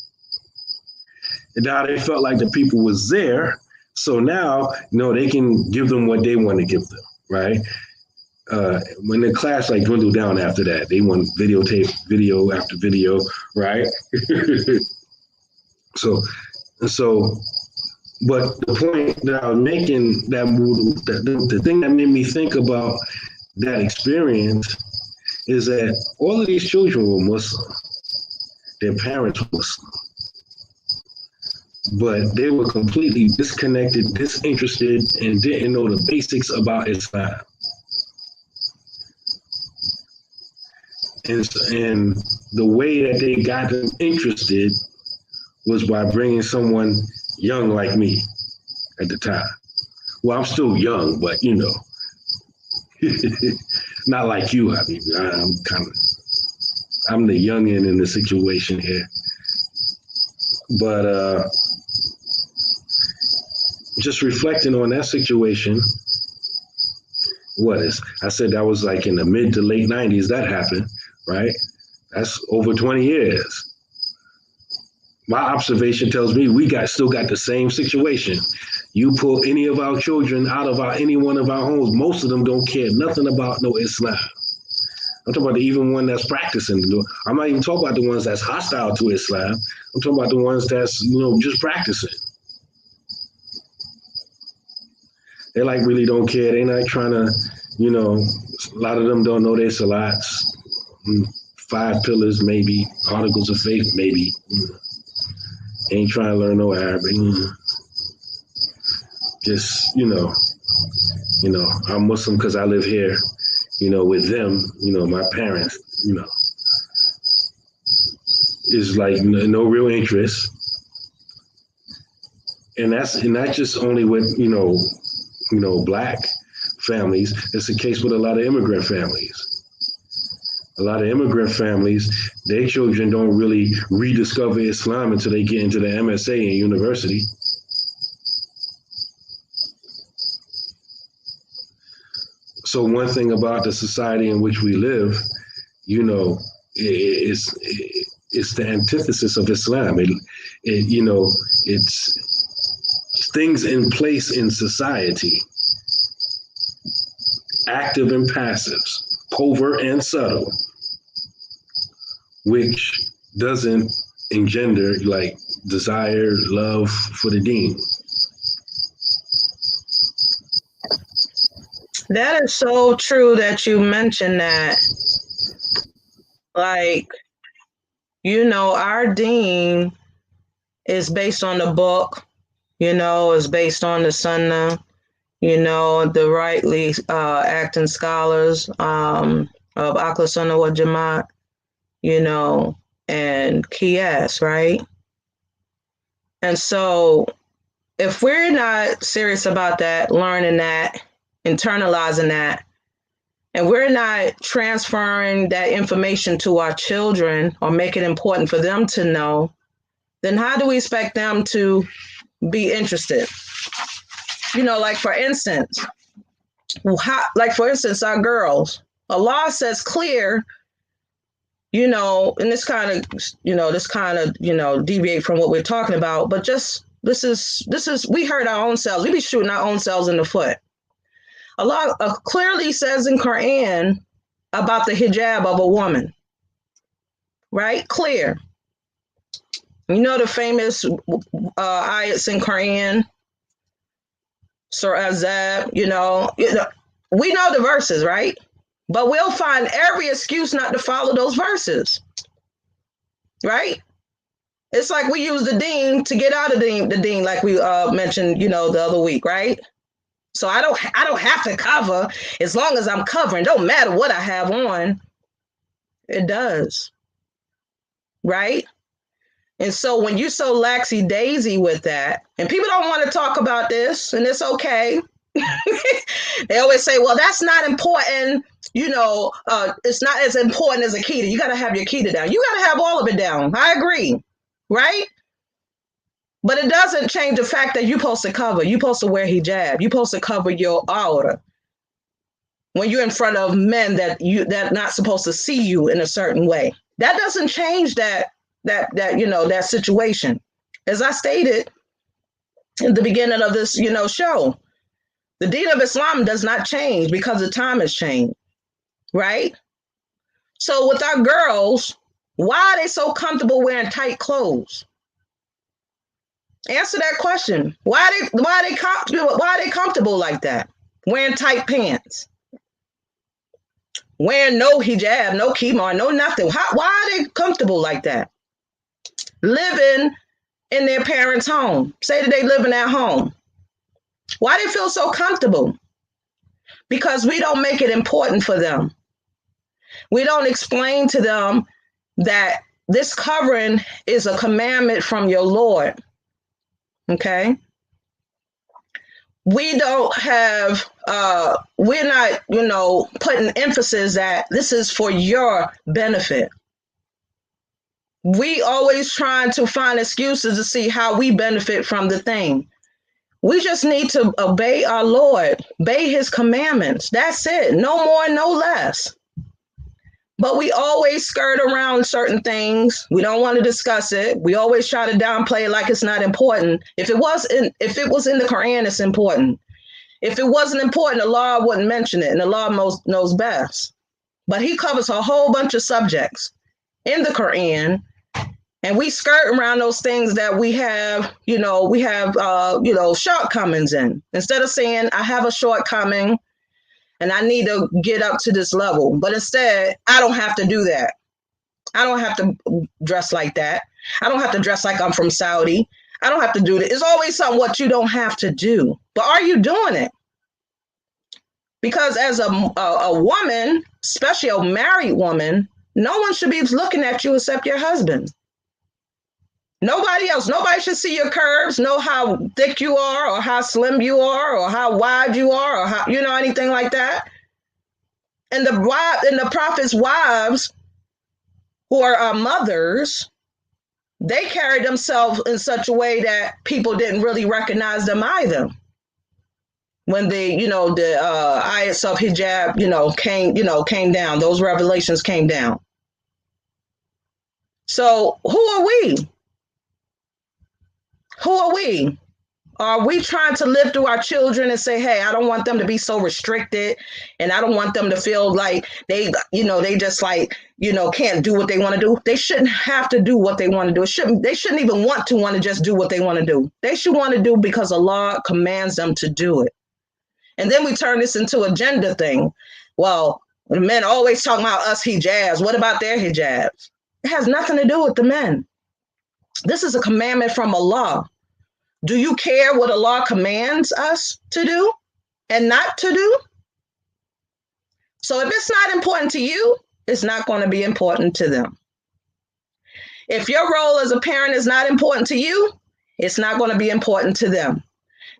And now they felt like the people was there. So now, they can give them what they want to give them, right? When the class like dwindled down after that, they want videotape, video after video, right? So, but the point that I was making, the thing that made me think about that experience is that all of these children were Muslim. Their parents were Muslim. But they were completely disconnected, disinterested, and didn't know the basics about Islam. And the way that they got them interested was by bringing someone young like me at the time. Well, I'm still young, but not like you, Habib. I'm the youngin' in the situation here. But just reflecting on that situation, I said that was like in the mid to late 90s that happened, right? That's over 20 years. My observation tells me we still got the same situation. You pull any of our children out of any one of our homes, most of them don't care nothing about no Islam. I'm talking about the even one that's practicing. I'm not even talking about the ones that's hostile to Islam. I'm talking about the ones that's, just practicing. They like really don't care. They not trying to, a lot of them don't know their salats, 5 pillars maybe, articles of faith maybe. Ain't trying to learn no Arabic. Just, I'm Muslim because I live here, with them, my parents, is like no real interest. And that's not just only with, Black families. It's the case with a lot of immigrant families. A lot of immigrant families, their children don't really rediscover Islam until they get into the MSA in university. So one thing about the society in which we live, it's the antithesis of Islam. It's things in place in society, active and passives, covert and subtle, which doesn't engender like desire, love for the deen. That is so true that you mentioned that. Like, our deen is based on the book, is based on the sunnah, the rightly acting scholars of Ahl Sunnah wal Jamaat, and Qiyas, right? And so if we're not serious about that, learning that, internalizing that, and we're not transferring that information to our children or make it important for them to know, then how do we expect them to be interested? Like for instance, our girls, Allah says clear and this kind of deviate from what we're talking about, but just this is we hurt our own selves. We be shooting our own selves in the foot. Allah clearly says in Quran about the hijab of a woman, right? Clear. The famous ayats in Quran, Surah Azab, we know the verses, right? But we'll find every excuse not to follow those verses, right? It's like we use the deen to get out of the deen, like we mentioned, the other week, right? So I don't have to cover as long as I'm covering. Don't matter what I have on. It does, right? And so when you're so laxy-daisy with that, and people don't want to talk about this, and it's okay. They always say, well, that's not important. It's not as important as a keta. You got to have your keta down. You got to have all of it down. I agree, right? But it doesn't change the fact that you're supposed to cover. You're supposed to wear hijab. You're supposed to cover your aura when you're in front of men that not supposed to see you in a certain way. That doesn't change that situation. As I stated in the beginning of this, show, the deen of Islam does not change because the time has changed, right? So with our girls, why are they so comfortable wearing tight clothes? Answer that question. Why are they comfortable like that? Wearing tight pants, wearing no hijab, no khimar, no nothing. Why are they comfortable like that? Living in their parents' home. Say that they living at home. Why they feel so comfortable? Because we don't make it important for them. We don't explain to them that this covering is a commandment from your Lord. Okay? We don't have, we're not, putting emphasis that this is for your benefit. We always trying to find excuses to see how we benefit from the thing. We just need to obey our Lord, obey his commandments. That's it. No more, no less. But we always skirt around certain things. We don't want to discuss it. We always try to downplay it like it's not important. If it was in the Quran, it's important. If it wasn't important, Allah wouldn't mention it, and Allah knows best. But he covers a whole bunch of subjects in the Quran, and we skirt around those things that we have shortcomings in. Instead of saying, I have a shortcoming and I need to get up to this level. But instead, I don't have to do that. I don't have to dress like that. I don't have to dress like I'm from Saudi. I don't have to do that. It's always something what you don't have to do. But are you doing it? Because as a woman, especially a married woman, no one should be looking at you except your husband. Nobody else. Nobody should see your curves, know how thick you are or how slim you are or how wide you are or how, anything like that. And the Prophet's wives, who are our mothers, they carried themselves in such a way that people didn't really recognize them either. When the ayats of hijab, came down, those revelations came down. So who are we? Who are we? Are we trying to live through our children and say, hey, I don't want them to be so restricted and I don't want them to feel like they just can't do what they want to do. They shouldn't have to do what they want to do. They shouldn't even want to just do what they want to do. They should want to do because Allah commands them to do it. And then we turn this into a gender thing. Well, the men always talking about us hijabs. What about their hijabs? It has nothing to do with the men. This is a commandment from Allah. Do you care what Allah commands us to do and not to do? So if it's not important to you, it's not going to be important to them. If your role as a parent is not important to you, it's not going to be important to them.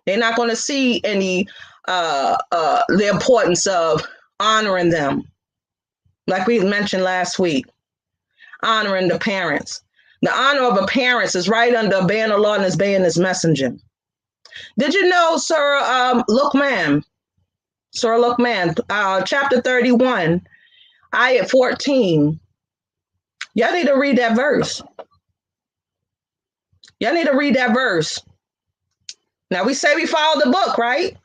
They're not going to see any the importance of honoring them. Like we mentioned last week, honoring the parents. The honor of a parent is right under obeying Allah and obeying his messenger. Did you know Surah Luqman, chapter 31, ayat 14, Y'all need to read that verse. Y'all need to read that verse. Now we say we follow the book, right?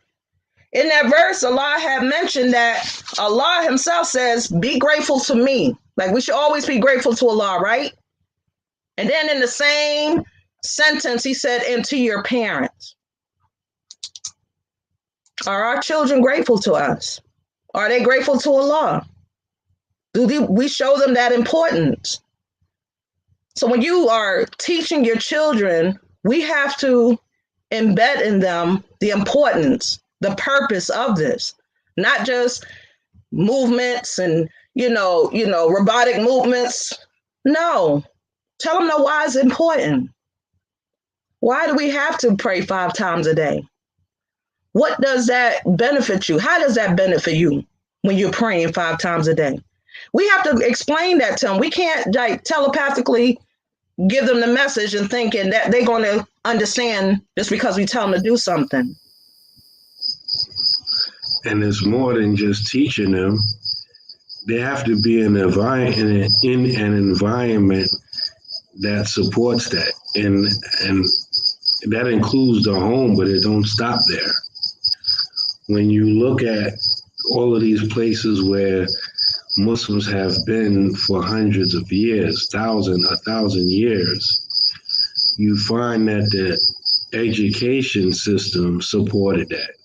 In that verse, Allah had mentioned that Allah himself says, be grateful to me. Like we should always be grateful to Allah, right? And then in the same sentence, he said, and to your parents. Are our children grateful to us? Are they grateful to Allah? Do we show them that importance? So when you are teaching your children, we have to embed in them the importance, the purpose of this, not just movements and, robotic movements. No, tell them why it's important. Why do we have to pray 5 times a day? What does that benefit you? How does that benefit you when you're praying 5 times a day? We have to explain that to them. We can't telepathically give them the message and thinking that they're going to understand just because we tell them to do something. And it's more than just teaching them. They have to be in an environment that supports that. And that includes the home, but it don't stop there. When you look at all of these places where Muslims have been for hundreds of years, 1,000 years, you find that the education system supported that.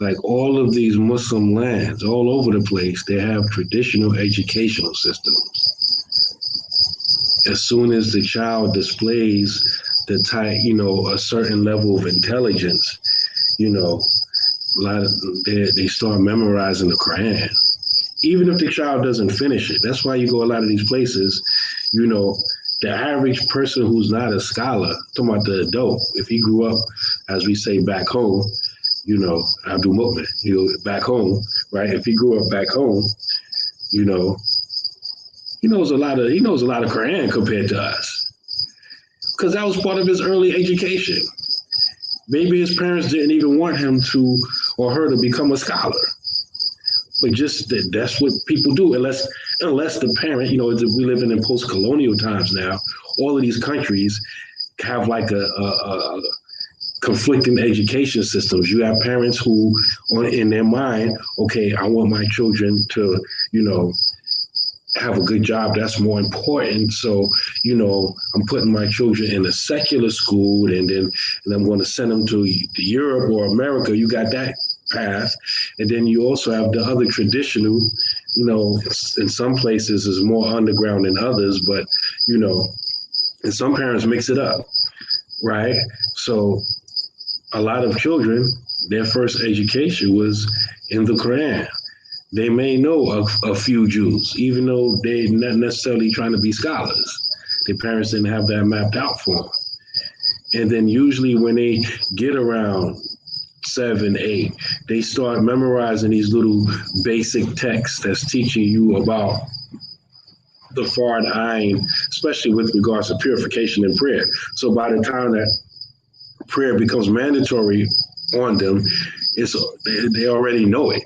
Like all of these Muslim lands all over the place, they have traditional educational systems. As soon as the child displays the type, a certain level of intelligence, they start memorizing the Quran. Even if the child doesn't finish it. That's why you go a lot of these places, the average person who's not a scholar, talking about the adult, if he grew up, as we say back home, Abdul Mu'min, back home, right? If he grew up back home, he knows a lot of Quran compared to us. Because that was part of his early education. Maybe his parents didn't even want him to or her to become a scholar. But just that's what people do, unless the parent, we live in post-colonial times now. All of these countries have like a conflicting education systems. You have parents who, in their mind, okay, I want my children to, have a good job. That's more important. So, I'm putting my children in a secular school, and I'm going to send them to Europe or America. You got that path. And then you also have the other traditional, in some places is more underground than others, but, and some parents mix it up, right? So a lot of children, their first education was in the Quran. They may know a few Jews, even though they're not necessarily trying to be scholars. Their parents didn't have that mapped out for them. And then usually when they get around 7, 8, they start memorizing these little basic texts that's teaching you about the Fard Ayn, especially with regards to purification and prayer. So by the time that prayer becomes mandatory on them, they already know it.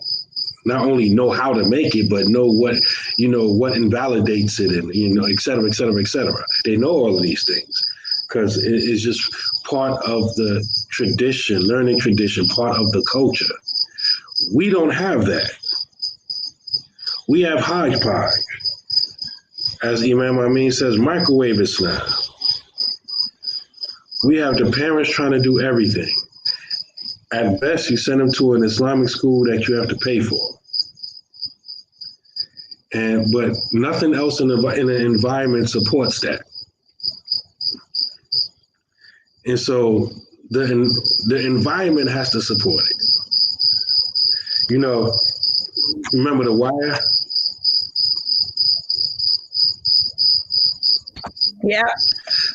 Not only know how to make it, but know what invalidates it, and et cetera, et cetera, et cetera. They know all of these things because it is just part of the tradition, learning tradition, part of the culture. We don't have that. We have hodgepodge. As Imam Amin says, microwave Islam. We have the parents trying to do everything. At best, you send them to an Islamic school that you have to pay for. But nothing else in the environment supports that. And so the environment has to support it. Remember The Wire? Yeah.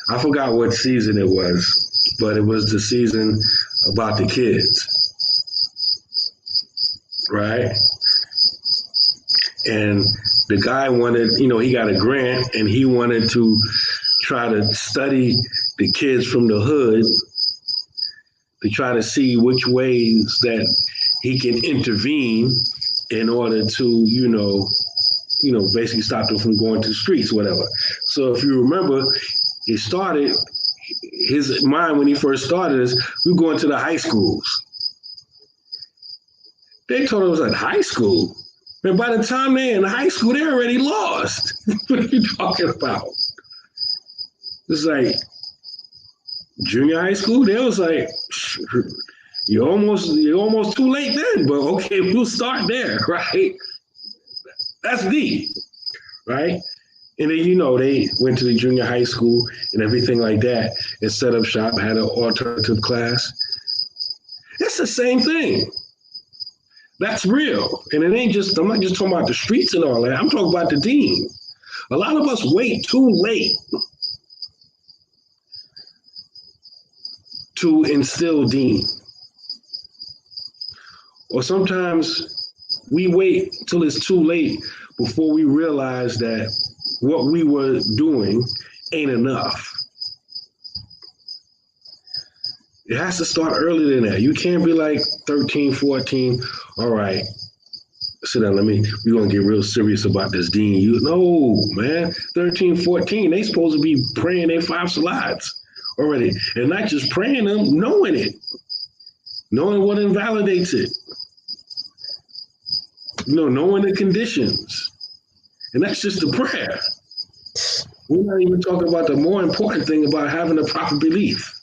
I forgot what season it was, but it was the season about the kids, right? And the guy wanted, he got a grant and he wanted to try to study the kids from the hood to try to see which ways that he can intervene in order to, basically stopped him from going to the streets, whatever. So if you remember, it started, his mind when he first started is, we're going to the high schools. They told him it was at high school. And by the time they're in high school, they're already lost. What are you talking about? It's like junior high school, they was like, you're almost too late then, but okay, we'll start there, right? That's deep, right? And then, they went to the junior high school and everything like that and set up shop, had an alternative class. It's the same thing. That's real. And it ain't just, I'm not just talking about the streets and all that. I'm talking about the deen. A lot of us wait too late to instill deen. Or sometimes we wait till it's too late before we realize that what we were doing ain't enough. It has to start earlier than that. You can't be like 13, 14, all right, sit down, we're going to get real serious about this deen. No, man, 13, 14, they supposed to be praying their 5 salats already. And not just praying them, knowing it. Knowing what invalidates it. Knowing the conditions. And that's just the prayer. We're not even talking about the more important thing about having a proper belief.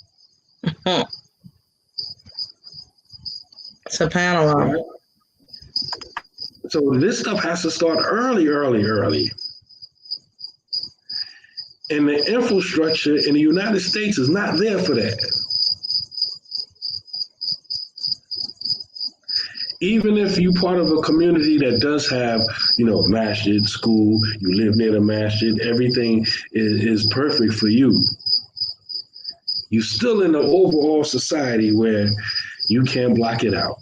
SubhanAllah. Right? So this stuff has to start early. And the infrastructure in the United States is not there for that. Even if you're part of a community that does have, masjid, school, you live near the masjid, everything is perfect for you. You're still in the overall society where you can't block it out.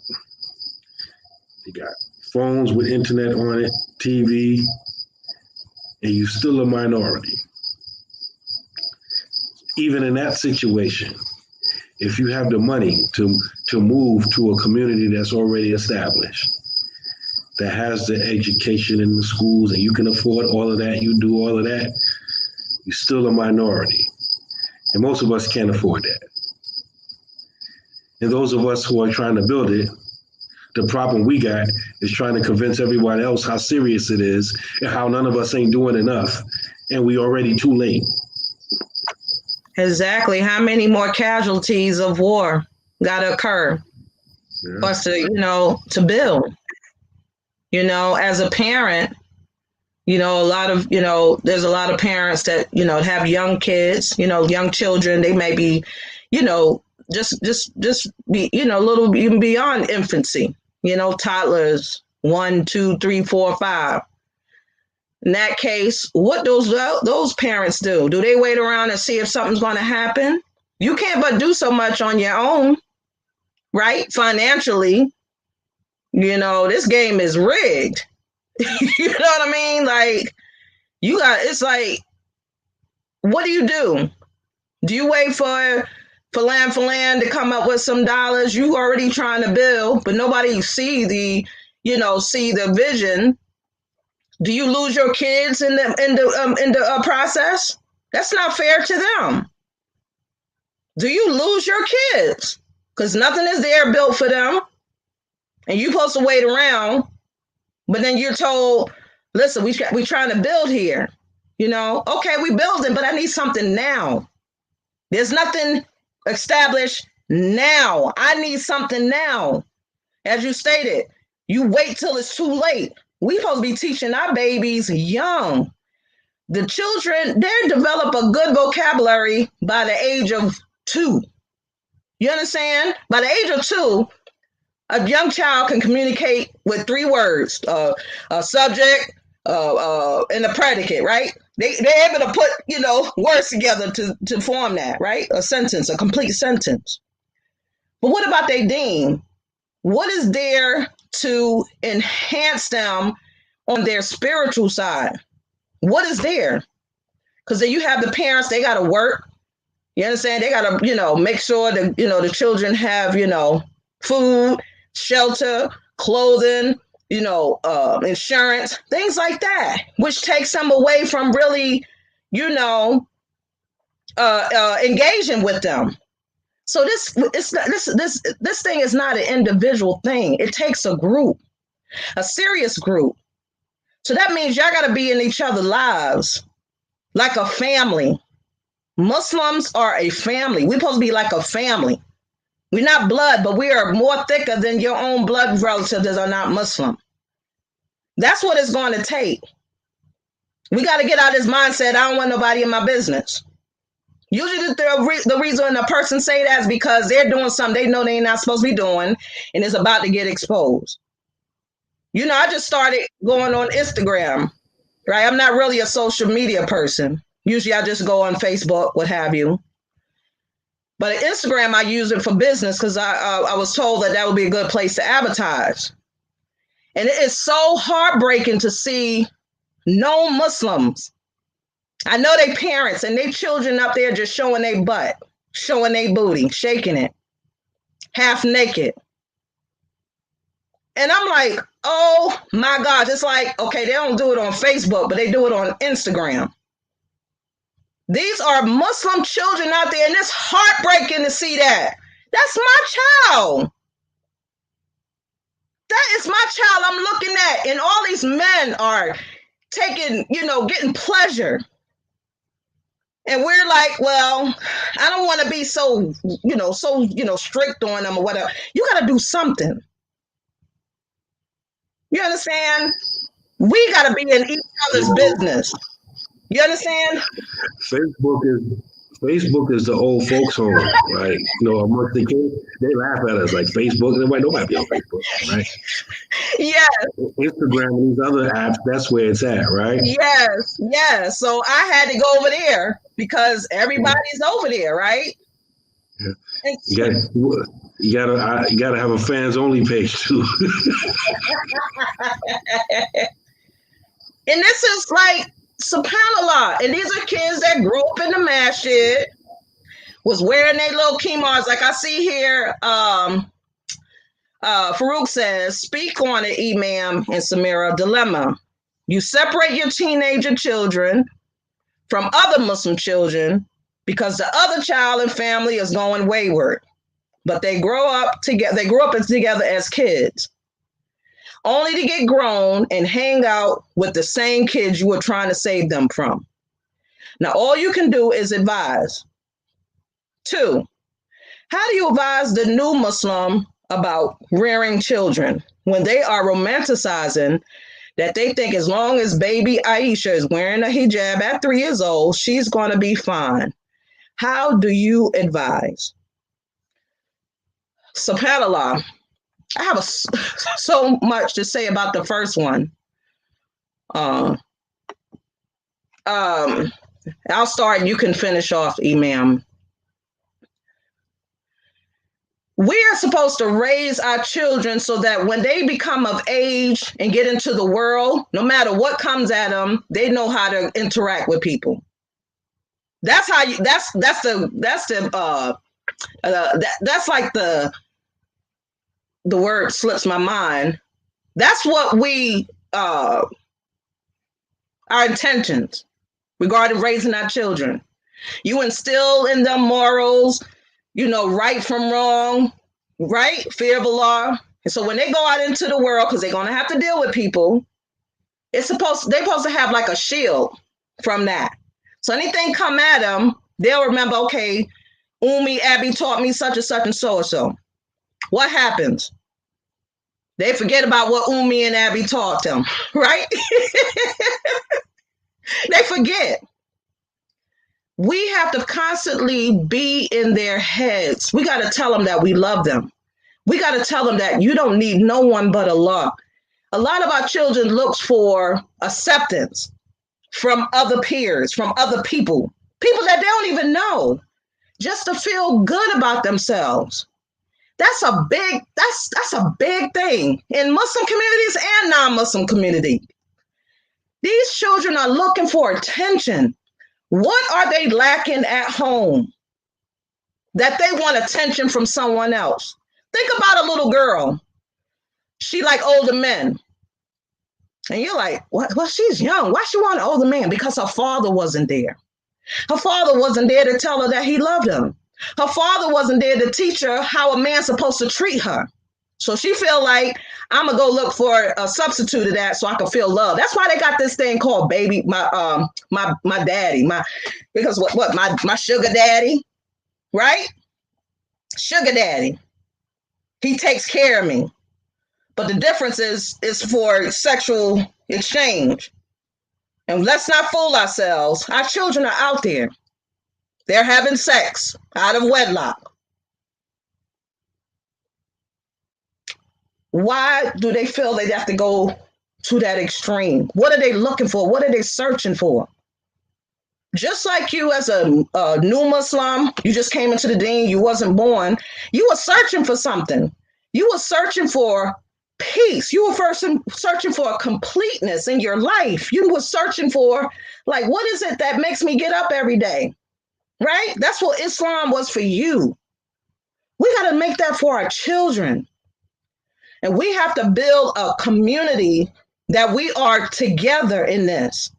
You got phones with internet on it, TV, and you're still a minority. Even in that situation, if you have the money to move to a community that's already established, that has the education in the schools, and you can afford all of that, you do all of that, you're still a minority. And most of us can't afford that. And those of us who are trying to build it, the problem we got is trying to convince everyone else how serious it is and how none of us ain't doing enough, and we already too late. Exactly. How many more casualties of war got to occur for us to build? As a parent, a lot of, there's a lot of parents that, have young kids, young children. They may be, just be, little even beyond infancy, toddlers, 1, 2, 3, 4, 5. In that case, what those parents do? Do they wait around and see if something's going to happen? You can't but do so much on your own, right? Financially, this game is rigged. You know what I mean? Like, it's like, what do? Do you wait for land to come up with some dollars? You already trying to build, but nobody see the vision. Do you lose your kids in the process? That's not fair to them. Do you lose your kids? Because nothing is there built for them. And you're supposed to wait around, but then you're told, listen, we trying to build here. Okay, we building, but I need something now. There's nothing established now. I need something now. As you stated, you wait till it's too late. We supposed to be teaching our babies young. The children, they develop a good vocabulary by the age of 2. You understand? By the age of 2, a young child can communicate with 3 words, a subject, and a predicate, right? They're able to put, words together to form that, right? A sentence, a complete sentence. But what about their deen? What is there to enhance them on their spiritual side? What is there? Because then you have the parents, they got to work. You understand? They got to, make sure that, the children have, food, shelter, clothing, insurance, things like that, which takes them away from really, engaging with them. So this thing is not an individual thing. It takes a group, a serious group. So that means y'all got to be in each other's lives like a family. Muslims are a family. We're supposed to be like a family. We're not blood, but we are more thicker than your own blood relatives that are not Muslim. That's what it's going to take. We got to get out of this mindset. I don't want nobody in my business. Usually the reason a person say that is because they're doing something they know they're not supposed to be doing and it's about to get exposed. I just started going on Instagram, right? I'm not really a social media person. Usually I just go on Facebook, what have you. But Instagram, I use it for business because I was told that would be a good place to advertise. And it is so heartbreaking to see no Muslims. I know they parents and they children up there just showing their butt, showing their booty, shaking it, half naked. And I'm like, oh my gosh, it's like, okay, they don't do it on Facebook, but they do it on Instagram. These are Muslim children out there, and it's heartbreaking to see that. That's my child. That is my child I'm looking at. And all these men are taking, getting pleasure. And we're like, well, I don't want to be so strict on them or whatever. You got to do something. You understand? We got to be in each other's business. You understand? Facebook is the old folks home, right? Amongst the kids, they laugh at us like Facebook. Nobody be on Facebook, right? Yes. Instagram and these other apps, that's where it's at, right? Yes. So I had to go over there because everybody's over there, right? Yeah. You gotta have a fans only page too. And this is like, subhanAllah, and these are kids that grew up in the masjid, was wearing their little kimars, like I see here. Farouk says, speak on it, Imam and Samira. Dilemma: you separate your teenager children from other Muslim children because the other child and family is going wayward, but they grew up together as kids, only to get grown and hang out with the same kids you were trying to save them from. Now, all you can do is advise. 2, how do you advise the new Muslim about rearing children when they are romanticizing that they think as long as baby Aisha is wearing a hijab at 3 years old, she's going to be fine? How do you advise? SubhanAllah, I have so much to say about the first one. I'll start and you can finish off, Imam. We are supposed to raise our children so that when they become of age and get into the world, no matter what comes at them, they know how to interact with people. That's how you. That's like the word slips my mind. That's what we our intentions regarding raising our children. You instill in them morals, right from wrong, right? Fear of Allah. And so when they go out into the world, because they're going to have to deal with people, they're supposed to have like a shield from that. So anything come at them, they'll remember, okay, Abby taught me such and such and so and so. What happens? They forget about what and Abby taught them, right? They forget. We have to constantly be in their heads. We got to tell them that we love them. We got to tell them that you don't need no one but Allah. A lot of our children look for acceptance from other peers, from other people that they don't even know, just to feel good about themselves. That's a big thing in Muslim communities and non-Muslim community. These children are looking for attention. What are they lacking at home that they want attention from someone else? Think about a little girl. She like older men. And you're like, what? Well, she's young. Why she want an older man? Because her father wasn't there. Her father wasn't there to tell her that he loved her. Her father wasn't there to teach her how a man's supposed to treat her. So she feel like I'm gonna go look for a substitute of that so I can feel love. That's why they got this thing called baby, my daddy, because what my sugar daddy, right? Sugar daddy. He takes care of me. But the difference is for sexual exchange. And let's not fool ourselves. Our children are out there. They're having sex out of wedlock. Why do they feel they have to go to that extreme? What are they looking for? What are they searching for? Just like you as a new Muslim, you just came into the deen, you wasn't born, you were searching for something. You were searching for peace. You were first searching for a completeness in your life. You were searching for, like, what is it that makes me get up every day? Right? That's what Islam was for you. We got to make that for our children. And we have to build a community that we are together in this.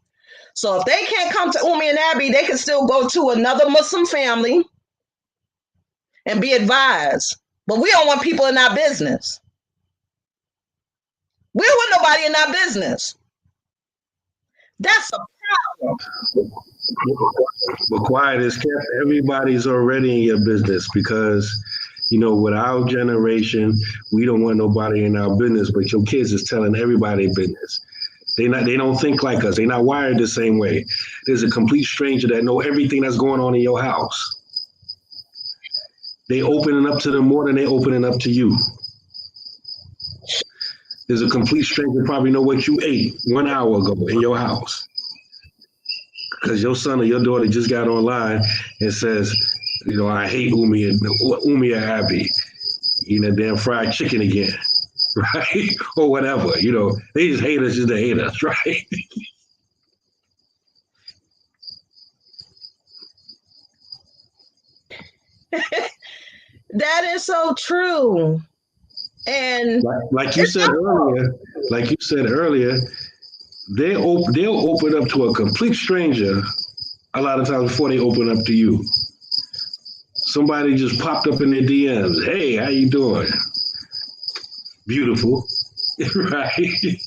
So if they can't come to Umi and Abby, they can still go to another Muslim family and be advised. But we don't want people in our business. We don't want nobody in our business. That's a problem. But quiet is kept. Everybody's already in your business because, with our generation, we don't want nobody in our business. But your kids is telling everybody business. They don't think like us. They're not wired the same way. There's a complete stranger that know everything that's going on in your house. They opening up to them more than they opening up to you. There's a complete stranger probably know what you ate 1 hour ago in your house. Because your son or your daughter just got online and says, I hate Umi and Abby. Damn fried chicken again. Right? Or whatever. They just hate us just to hate us, right? That is so true. And like you said earlier, they'll open up to a complete stranger a lot of times before they open up to you. Somebody just popped up in their DMs. Hey, how you doing? Beautiful, right?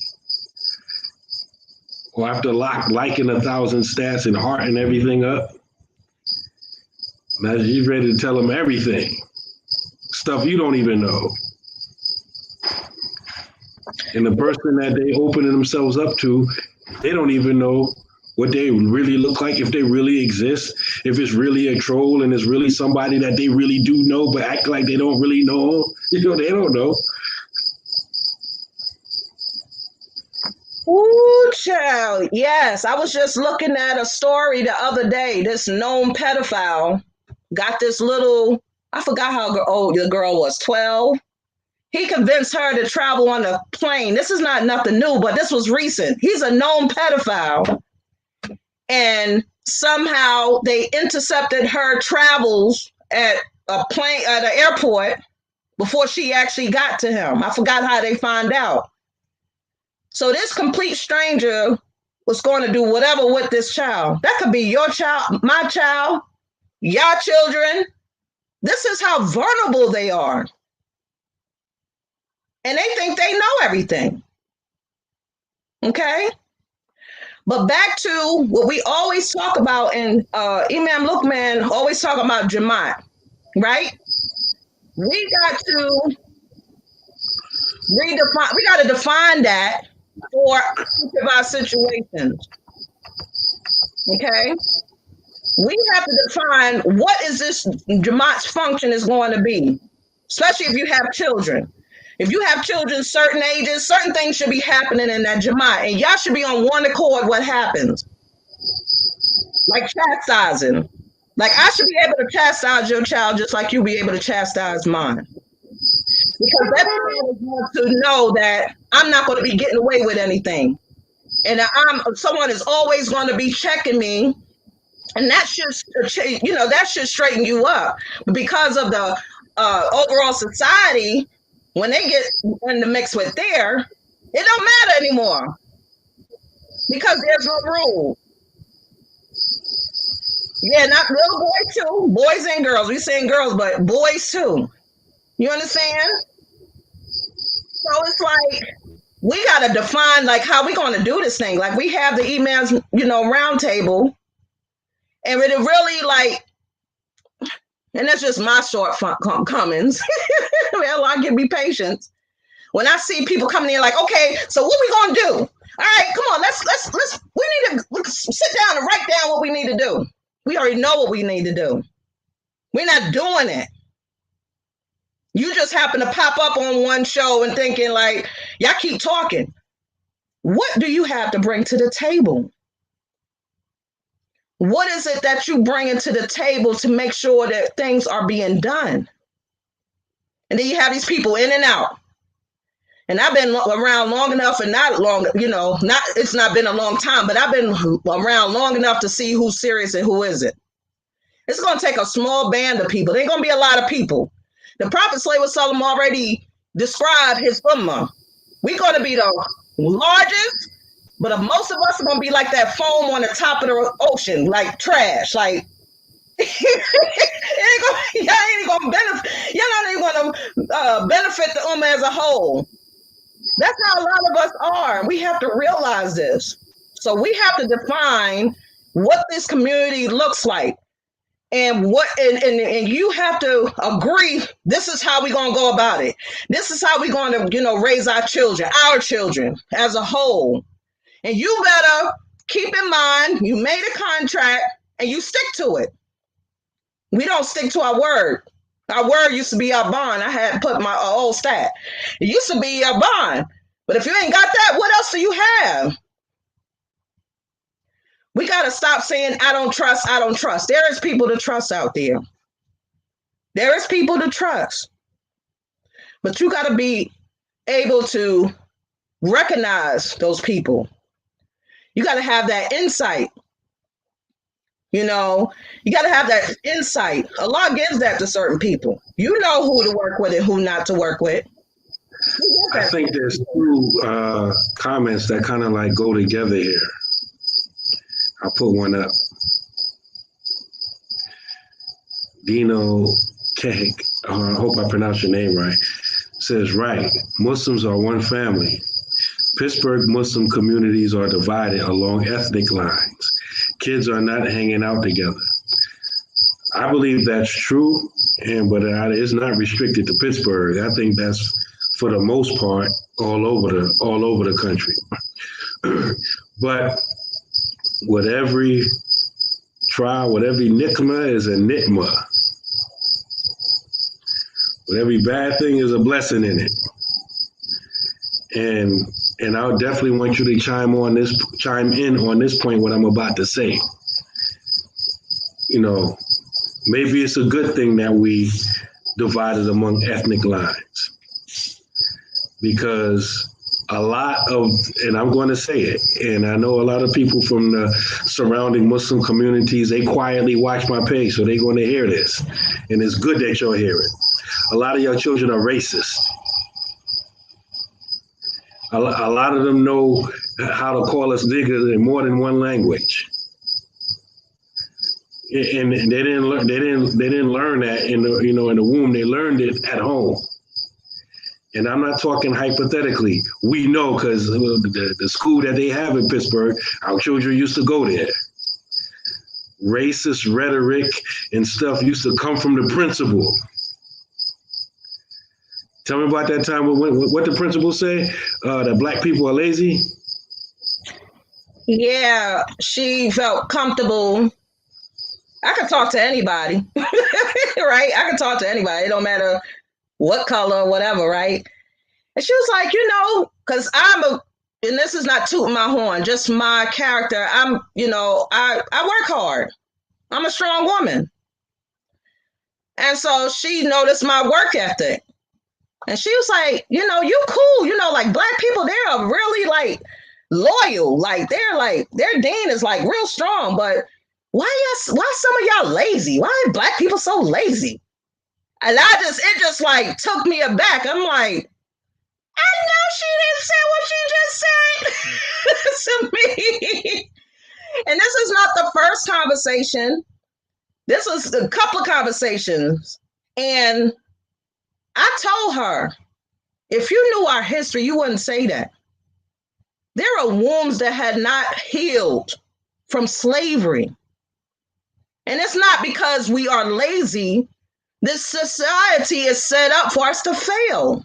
Or after liking 1,000 stats and hearting everything up, now you're ready to tell them everything, stuff you don't even know. And the person that they opening themselves up to, they don't even know what they really look like, if they really exist, if it's really a troll and it's really somebody that they really do know, but act like they don't really know. They don't know. Ooh, child. Yes, I was just looking at a story the other day. This known pedophile got this little, I forgot how old the girl was, 12. He convinced her to travel on a plane. This is not nothing new, but this was recent. He's a known pedophile. And somehow they intercepted her travels at an airport before she actually got to him. I forgot how they found out. So this complete stranger was going to do whatever with this child. That could be your child, my child, your children. This is how vulnerable they are. And they think they know everything. Okay? But back to what we always talk about, and Imam Luqman always talk about Jamaat, right? We got to redefine, we got to define that for each of our situations. Okay? We have to define what is this Jamaat's function is going to be, especially if you have children. If you have children certain ages, certain things should be happening in that Jamaat, and y'all should be on one accord what happens. Like chastising. Like I should be able to chastise your child just like you be able to chastise mine. Because that child is going to know that I'm not going to be getting away with anything. And someone is always going to be checking me. And that should, that should straighten you up. But because of the overall society, when they get in the mix with it don't matter anymore. because there's no rule. Yeah, not little boys too. Boys and girls. We saying girls, but boys too. You understand? So it's like we gotta define like how we gonna do this thing. Like we have the emails, round table, and it really like, and that's just my shortcomings. Well, I give me patience. When I see people coming in like, okay, so what we gonna do? All right, come on, let's we need to sit down and write down what we need to do. We already know what we need to do. We're not doing it. You just happen to pop up on one show and thinking like, y'all keep talking. What do you have to bring to the table? What is it that you bring into the table to make sure that things are being done? And then you have these people in and out. And I've been around long enough, and not long, not it's not been a long time, but I've been around long enough to see who's serious and who isn't. It's going to take a small band of people. There ain't going to be a lot of people. The Prophet ﷺ already described his ummah. We're going to be the largest, but most of us are going to be like that foam on the top of the ocean, like trash, like y'all ain't gonna benefit. Y'all not even gonna benefit the ummah as a whole. That's how a lot of us are. We have to realize this. So we have to define what this community looks like, and and you have to agree. This is how we're gonna go about it. This is how we're going to raise our children as a whole. And you better keep in mind you made a contract and you stick to it. We don't stick to our word. Our word used to be our bond. I had put my old stat. It used to be your bond. But if you ain't got that, what else do you have? We got to stop saying, I don't trust, I don't trust. There is people to trust out there. There is people to trust. But you got to be able to recognize those people. You got to have that insight. You got to have that insight. Allah gives that to certain people. You know who to work with and who not to work with. I think there's two comments that kind of like go together here. I'll put one up. Dino Kehik, I hope I pronounced your name right, says, right, Muslims are one family. Pittsburgh Muslim communities are divided along ethnic lines. Kids are not hanging out together. I believe that's true, but it's not restricted to Pittsburgh. I think that's for the most part all over the country. But with every trial, with every nikmah is a nitmah. With every bad thing is a blessing in it. And I would definitely want you to chime in on this point, what I'm about to say. Maybe it's a good thing that we divided among ethnic lines, because a lot of, and I'm going to say it, and I know a lot of people from the surrounding Muslim communities, they quietly watch my page, so they're going to hear this. And it's good that you'll hear it. A lot of your children are racist. A lot of them know how to call us niggas in more than one language. And they didn't learn that in the womb. They learned it at home. And I'm not talking hypothetically. We know, because the school that they have in Pittsburgh, our children used to go there. Racist rhetoric and stuff used to come from the principal. Tell me about that time what the principal say, that black people are lazy. Yeah, she felt comfortable. I could talk to anybody, right? I could talk to anybody. It don't matter what color, whatever, right? And she was like, because and this is not tooting my horn, just my character. I work hard. I'm a strong woman. And so she noticed my work ethic. And she was like, you cool. Like black people, they're really like loyal. Like their dean is like real strong. But why some of y'all lazy? Why are black people so lazy? And it just like took me aback. I'm like, I know she didn't say what she just said. to me. And this is not the first conversation. This was a couple of conversations. And I told her, if you knew our history, you wouldn't say that. There are wounds that had not healed from slavery. And it's not because we are lazy. This society is set up for us to fail.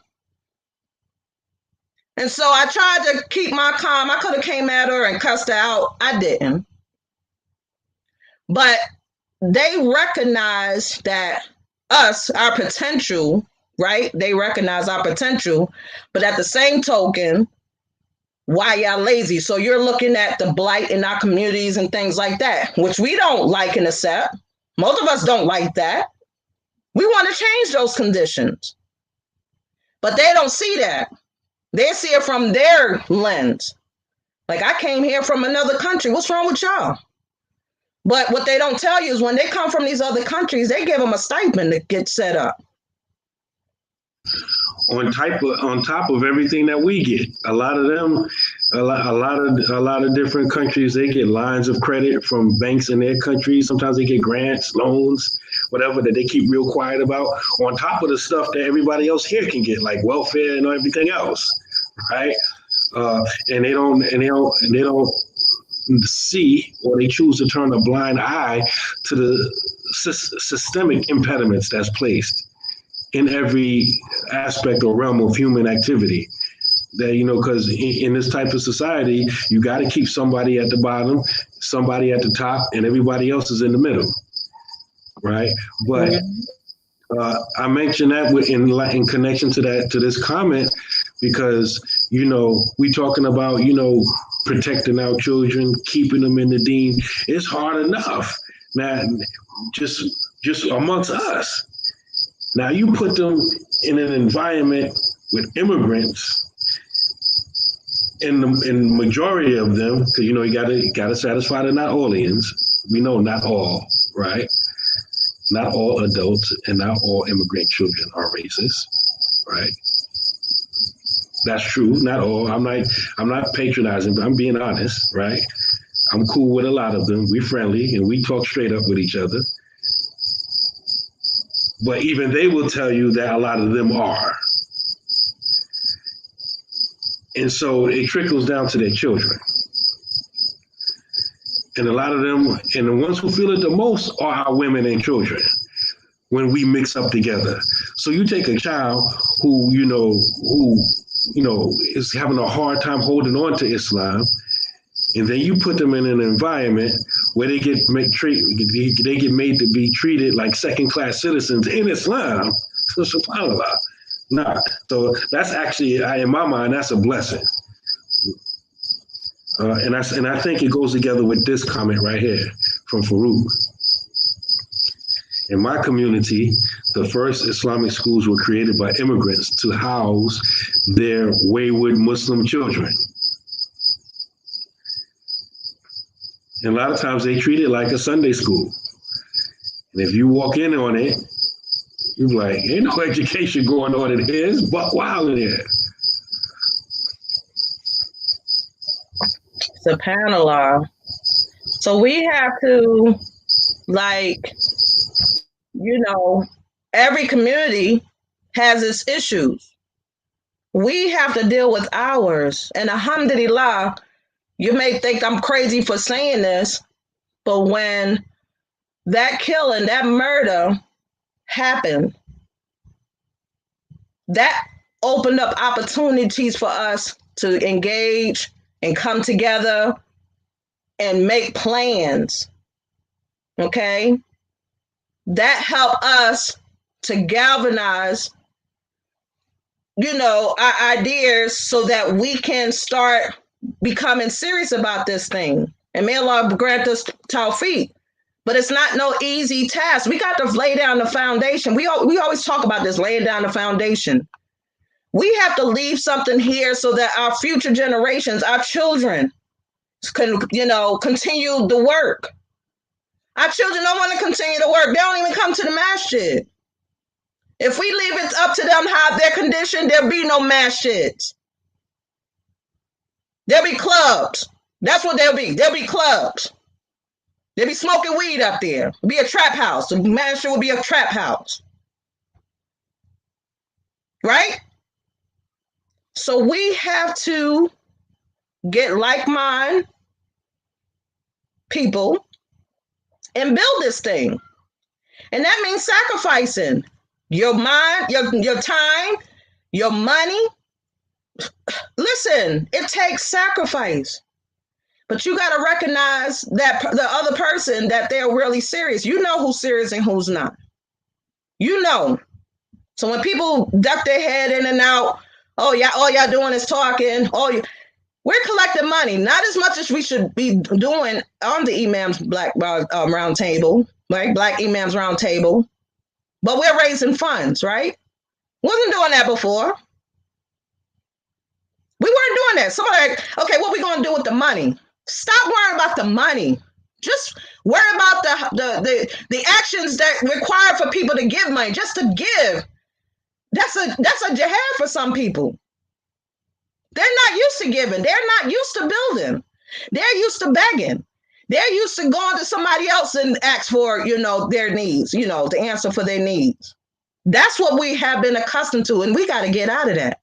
And so I tried to keep my calm. I could have came at her and cussed her out. I didn't. But they recognize that us, our potential, right? They recognize our potential. But at the same token, why y'all lazy? So you're looking at the blight in our communities and things like that, which we don't like and accept. Most of us don't like that. We want to change those conditions. But they don't see that. They see it from their lens. Like, I came here from another country. What's wrong with y'all? But what they don't tell you is when they come from these other countries, they give them a stipend to get set up. On top of everything that we get, a lot of them, a lot of different countries, they get lines of credit from banks in their countries. Sometimes they get grants, loans, whatever that they keep real quiet about. On top of the stuff that everybody else here can get, like welfare and everything else, right? And they don't see, or they choose to turn a blind eye to the systemic impediments that's placed in every aspect or realm of human activity. That, because in this type of society, you got to keep somebody at the bottom, somebody at the top, and everybody else is in the middle, right? But I mentioned that in connection to this comment, because we talking about protecting our children, keeping them in the deen. It's hard enough now, just amongst us. Now you put them in an environment with immigrants, and the majority of them, because you gotta satisfy the not Orleans. We know not all, right? Not all adults and not all immigrant children are racist, right? That's true. Not all. I'm not patronizing, but I'm being honest, right? I'm cool with a lot of them. We friendly and we talk straight up with each other. But even they will tell you that a lot of them are. And so it trickles down to their children. And a lot of them, and the ones who feel it the most are our women and children when we mix up together. So you take a child who is having a hard time holding on to Islam, and then you put them in an environment where they get made to be treated like second-class citizens in Islam. So subhanAllah. Nah. So that's actually, in my mind, that's a blessing. And I think it goes together with this comment right here from Farouk. In my community, the first Islamic schools were created by immigrants to house their wayward Muslim children. And a lot of times they treat it like a Sunday school. And if you walk in on it, you're like, ain't no education going on in here. It's buck wild in here. SubhanAllah. So we have to, every community has its issues. We have to deal with ours. And alhamdulillah, you may think I'm crazy for saying this, but when that killing, that murder happened, that opened up opportunities for us to engage and come together and make plans. Okay? That helped us to galvanize, our ideas so that we can start becoming serious about this thing. And may Allah grant us tawfiq. But it's not no easy task. We got to lay down the foundation. We always talk about this, laying down the foundation. We have to leave something here so that our future generations, our children, can, continue the work. Our children don't want to continue the work. They don't even come to the masjid. If we leave it up to them how they're conditioned, there'll be no masjids. There'll be clubs. That's what there'll be. There'll be clubs. They'll be smoking weed up there. It'll be a trap house. The mansion will be a trap house. Right? So we have to get like-minded people and build this thing. And that means sacrificing your mind, your time, your money. Listen, it takes sacrifice. But you got to recognize that the other person, that they're really serious. You know who's serious and who's not. You know. So when people duck their head in and out, oh yeah, all y'all doing is talking. We're collecting money, not as much as we should be doing on the Imams Black Round Table, right? Black Imams Round Table. But we're raising funds, right? Wasn't doing that before. We weren't doing that. Somebody like, okay, what are we going to do with the money? Stop worrying about the money. Just worry about the actions that require for people to give money, just to give. That's a jihad for some people. They're not used to giving. They're not used to building. They're used to begging. They're used to going to somebody else and ask for, their needs, to answer for their needs. That's what we have been accustomed to, and we got to get out of that.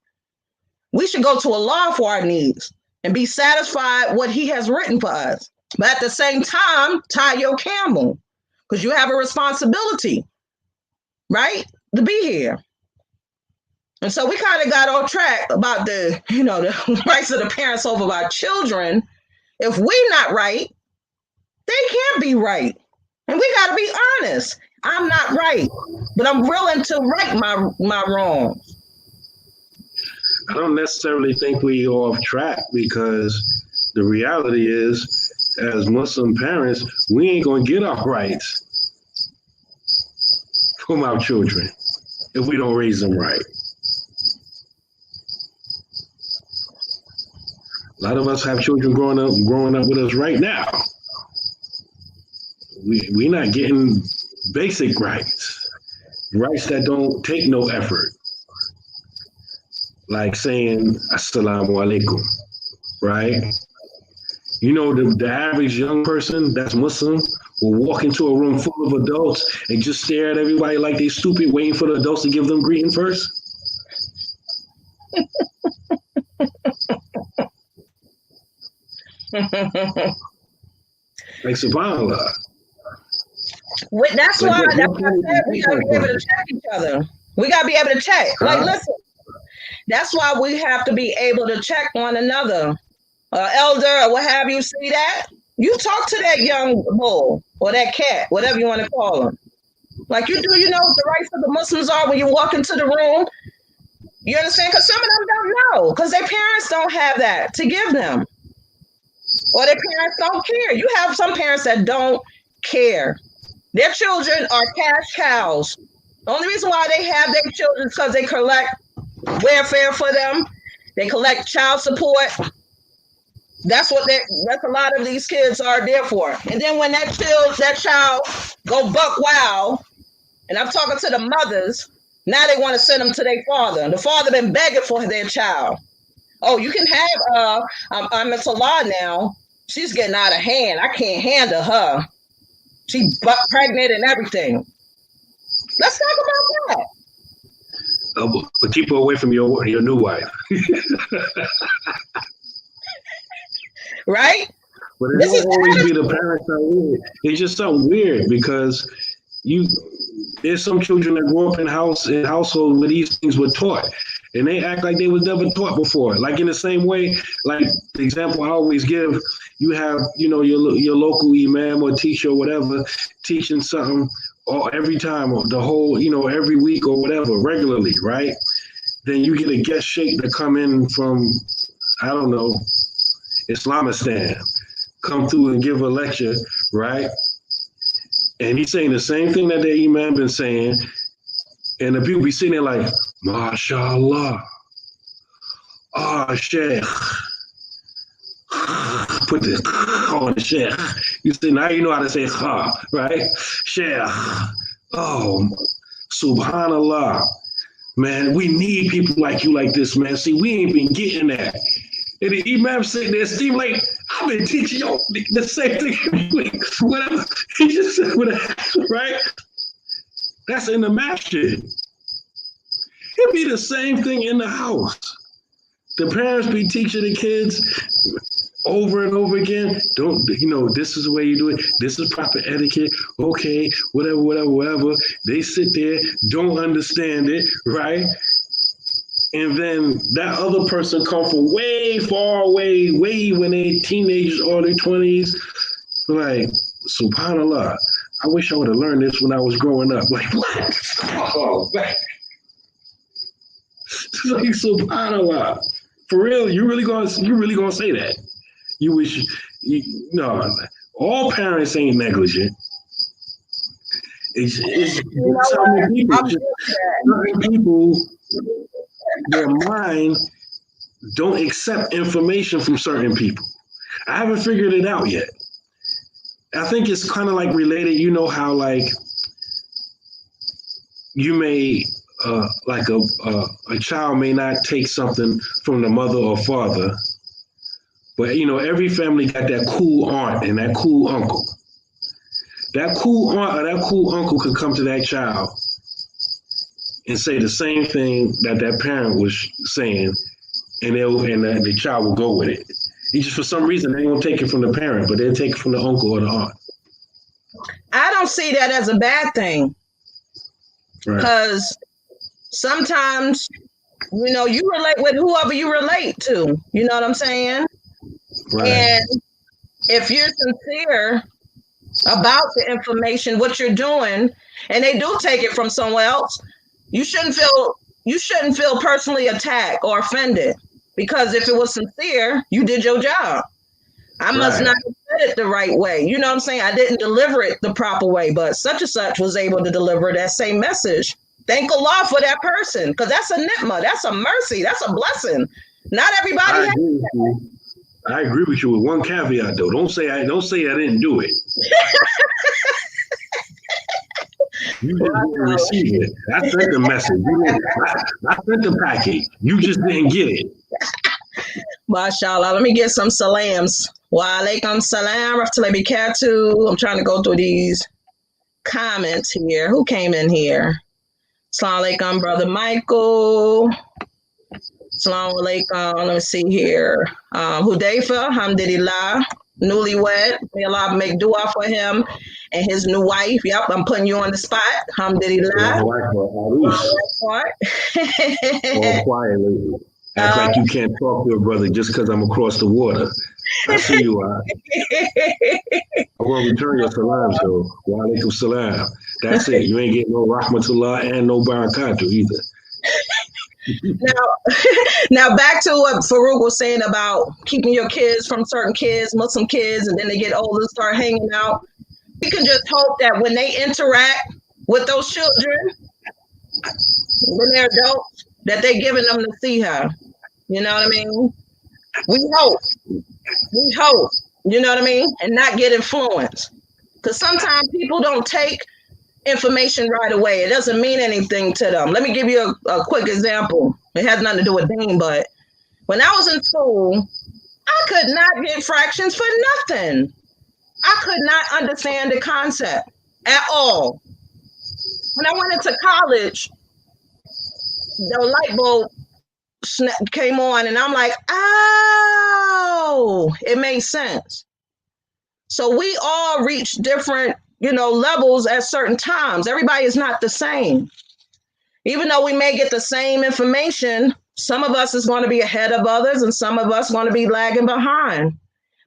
We should go to Allah for our needs and be satisfied what he has written for us. But at the same time, tie your camel, because you have a responsibility, right, to be here. And so we kind of got off track about the rights of the parents over our children. If we're not right, they can't be right. And we got to be honest. I'm not right, but I'm willing to right my wrongs. I don't necessarily think we are off track, because the reality is, as Muslim parents, we ain't going to get our rights from our children if we don't raise them right. A lot of us have children growing up with us right now. We're not getting basic rights that don't take no effort. Like saying assalamu alaikum, right? The average young person that's Muslim will walk into a room full of adults and just stare at everybody like they stupid, waiting for the adults to give them greeting first. Like subhanAllah. That's why I said we gotta be able to check each other. We gotta be able to check. Like, listen, that's why we have to be able to check one another. Elder or what have you, see that? You talk to that young bull or that cat, whatever you want to call them. Like you do, what the rights of the Muslims are when you walk into the room. You understand? Because some of them don't know, because their parents don't have that to give them. Or their parents don't care. You have some parents that don't care. Their children are cash cows. The only reason why they have their children is because they collect welfare for them. They collect child support. That's a lot of these kids are there for. And then when that child go buck wild, and I'm talking to the mothers, now they want to send them to their father. The father been begging for their child. Oh, you can have I'm at Salah now. She's getting out of hand. I can't handle her. She's pregnant and everything. Let's talk about that. But keep her away from your new wife. Right? But it won't always be the parents that are weird. It's just something weird, because there's some children that grew up in households where these things were taught, and they act like they was never taught before. Like in the same way, like the example I always give, you have your local imam or teacher or whatever teaching something every time, or the whole every week or whatever, regularly, right? Then you get a guest sheikh to come in from, I don't know, Islamistan, come through and give a lecture, right? And he's saying the same thing that the imam been saying, and the people be sitting there like, MashaAllah, Sheikh. Put the on the Sheikh. You see, now you know how to say right? Sheikh. Oh, Subhanallah. Man, we need people like you like this, man. See, we ain't been getting that. And the imam sitting there, Steve, like, I've been teaching you the same thing. Like, whatever. He just said, whatever, right? That's in the masjid. It'd be the same thing in the house. The parents be teaching the kids over and over again. Don't, this is the way you do it. This is proper etiquette. Okay, whatever. They sit there, don't understand it, right? And then that other person come from way far away, way when they teenagers, early 20s, like, subhanallah, I wish I would have learned this when I was growing up. Like, what? Oh, man. Like, subhanallah. For real, you really gonna say that? You wish, no, all parents ain't negligent. It's certain people, their mind don't accept information from certain people. I haven't figured it out yet. I think it's kind of like related. You know how like you may like a child may not take something from the mother or father, but every family got that cool aunt and that cool uncle. That cool aunt or that cool uncle could come to that child and say the same thing that parent was saying, and the child will go with it. It's just for some reason they won't take it from the parent, but they'll take it from the uncle or the aunt. I don't see that as a bad thing, because sometimes you relate with whoever you relate to. You know what I'm saying? Right. And if you're sincere about the information, what you're doing, and they do take it from somewhere else, you shouldn't feel personally attacked or offended, because if it was sincere, you did your job. I must not have said it the right way. You know what I'm saying? I didn't deliver it the proper way, but such and such was able to deliver that same message. Thank Allah for that person, because that's a ni'mah, that's a mercy, that's a blessing. Not everybody has that. I agree with you with one caveat though. Don't say I didn't do it. You just didn't receive it. I sent the message. I sent the packet. You just didn't get it. MashaAllah. Let me get some salams. Wa alaikum salam rahmatullahi barakatuh. I'm trying to go through these comments here. Who came in here? Assalamu alaikum, Brother Michael. Assalamu alaikum. Let me see here. Hudayfa, alhamdulillah, newlywed. May Allah make dua for him and his new wife. Yep, I'm putting you on the spot. Alhamdulillah. All quietly. Act like you can't talk to a brother just because I'm across the water. I see you are. I want to return your salams though. Wa alaikum salam. That's it. You ain't getting no rahmatullah and no barakatuh either. Now back to what Farouk was saying about keeping your kids from certain kids, Muslim kids, and then they get older, start hanging out. We can just hope that when they interact with those children, when they're adults, that they're giving them the nasiha. You know what I mean? We hope, you know what I mean? And not get influenced. Because sometimes people don't take information right away. It doesn't mean anything to them. Let me give you a quick example. It has nothing to do with Dean, but when I was in school, I could not get fractions for nothing. I could not understand the concept at all. When I went into college, the light bulb came on and I'm like, oh, it makes sense. So we all reach different, levels at certain times. Everybody is not the same. Even though we may get the same information, some of us is going to be ahead of others and some of us going to be lagging behind.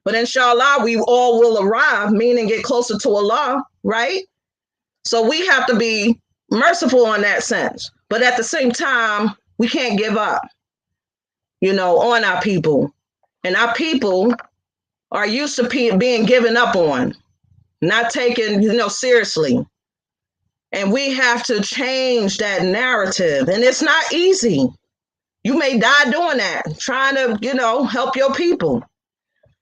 But inshallah, we all will arrive, meaning get closer to Allah, right? So we have to be merciful in that sense. But at the same time, we can't give up, on our people. And our people are used to being given up on, not taken, seriously. And we have to change that narrative. And it's not easy. You may die doing that, trying to, help your people.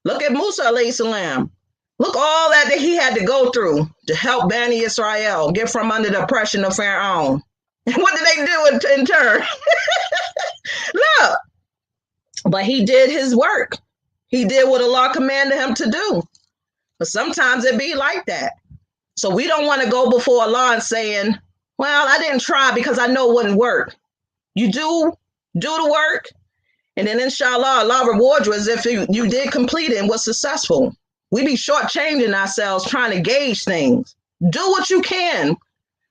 Look at Musa alayhi salam. Look all that he had to go through to help Bani Israel get from under the oppression of Pharaoh. And what did they do in turn? Look, But he did his work. He did what Allah commanded him to do. But sometimes it be like that. So we don't want to go before Allah and saying, well, I didn't try because I know it wouldn't work. You do the work, and then inshallah, Allah rewards you as if you did complete it and was successful. We be shortchanging ourselves trying to gauge things. Do what you can.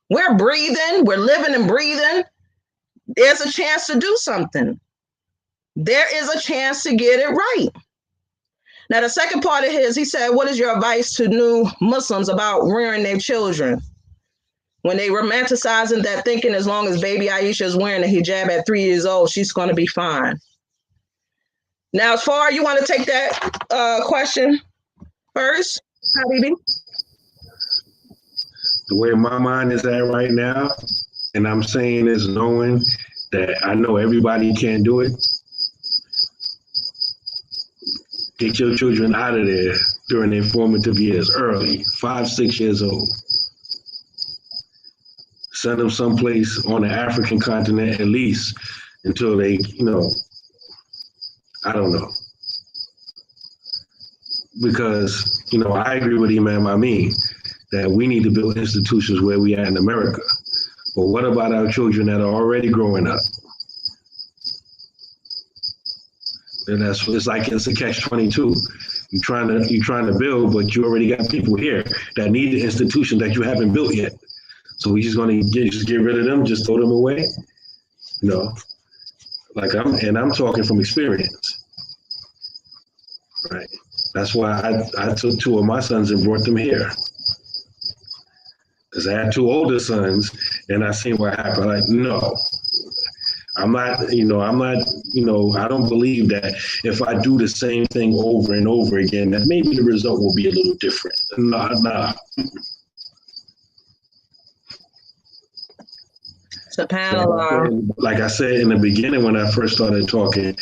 We're breathing, we're living and breathing. There's a chance to do something. There is a chance to get it right. Now, the second part of he said, what is your advice to new Muslims about rearing their children? When they romanticizing that, thinking as long as baby Aisha is wearing a hijab at 3 years old, she's going to be fine. Now, as far as you want to take that question first, Habibi? The way my mind is at right now, and I'm saying is knowing that I know everybody can't do it. Get your children out of there during their formative years, early, 5, 6 years old. Send them someplace on the African continent at least until they, I don't know. Because, I agree with Imam Amin that we need to build institutions where we are in America. But what about our children that are already growing up? And it's like it's a catch-22. You're trying to build, but you already got people here that need the institution that you haven't built yet. So we just going to get rid of them, just throw them away? Like I'm talking from experience, right? That's why I took 2 of my sons and brought them here. Because I had 2 older sons, and I seen what happened. Like, no, I'm not, I don't believe that if I do the same thing over and over again, that maybe the result will be a little different. Nah. SubhanAllah. Like I said in the beginning when I first started talking,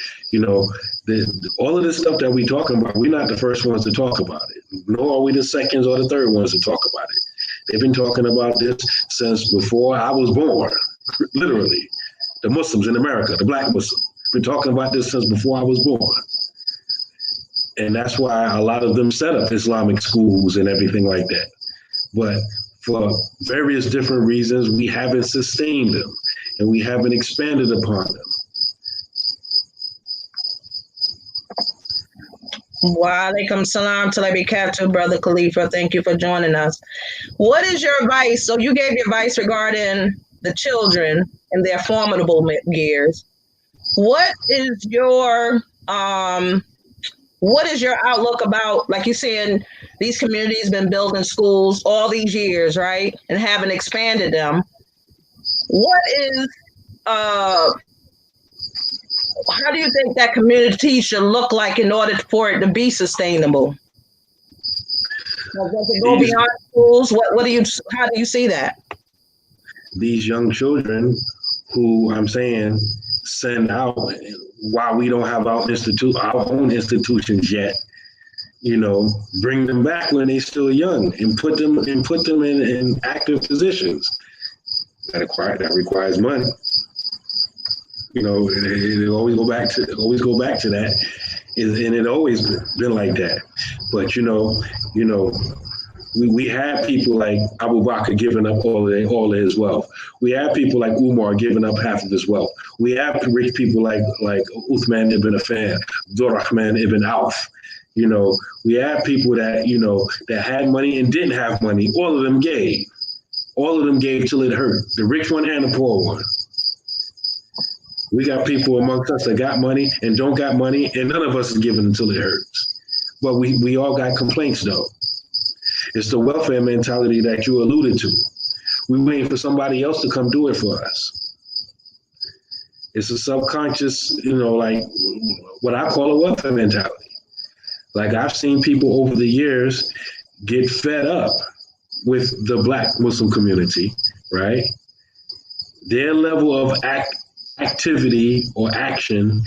all of this stuff that we talking about, we're not the first ones to talk about it, nor are we the second or the third ones to talk about it. They've been talking about this since before I was born, literally. The Muslims in America, the black Muslims, been talking about this since before I was born. And that's why a lot of them set up Islamic schools and everything like that. But for various different reasons, we haven't sustained them and we haven't expanded upon them. Wa alaikum salam to barakatuh, Brother Khalifa. Thank you for joining us. What is your advice? So you gave your advice regarding the children in their formidable years. What is your outlook about, like you said, these communities been building schools all these years, right? And haven't expanded them. What is how do you think that community should look like in order for it to be sustainable? Does it go beyond schools? How do you see that? These young children who I'm saying send out while we don't have our own institutions yet, bring them back when they're still young and put them in active positions. That requires money. It always go back to that, and it always been like that. But we had people like Abu Bakr giving up all of his wealth. We have people like Umar giving up half of his wealth. We have rich people like Uthman ibn Affan, Abdurrahman ibn Auf. We have people that that had money and didn't have money. All of them gave. All of them gave till it hurt. The rich one and the poor one. We got people amongst us that got money and don't got money, and none of us is giving until it hurts. But we all got complaints though. It's the welfare mentality that you alluded to. We're waiting for somebody else to come do it for us. It's a subconscious, like what I call a welfare mentality. Like I've seen people over the years get fed up with the black Muslim community, right? Their level of activity or action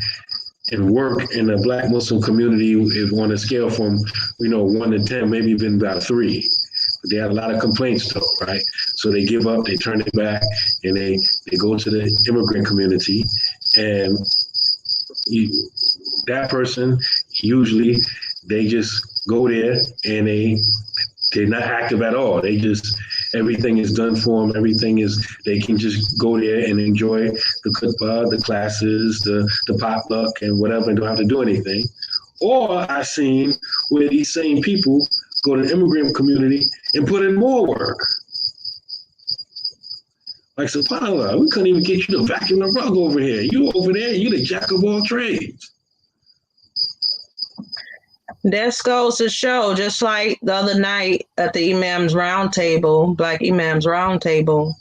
and work in the black Muslim community is on a scale from 1 to 10, maybe even about 3. But they had a lot of complaints though, right? So they give up, they turn it back, and they go to the immigrant community. And that person, usually they just go there and they're not active at all. They just, everything is done for them. Everything is, they can just go there and enjoy the khutbah, the classes, the potluck and whatever, and don't have to do anything. Or I seen where these same people go to the immigrant community and put in more work. Like, subhanAllah, we couldn't even get you to vacuum the rug over here. You over there, you the jack of all trades. This goes to show, just like the other night at the Imam's Roundtable, Black Imam's Roundtable,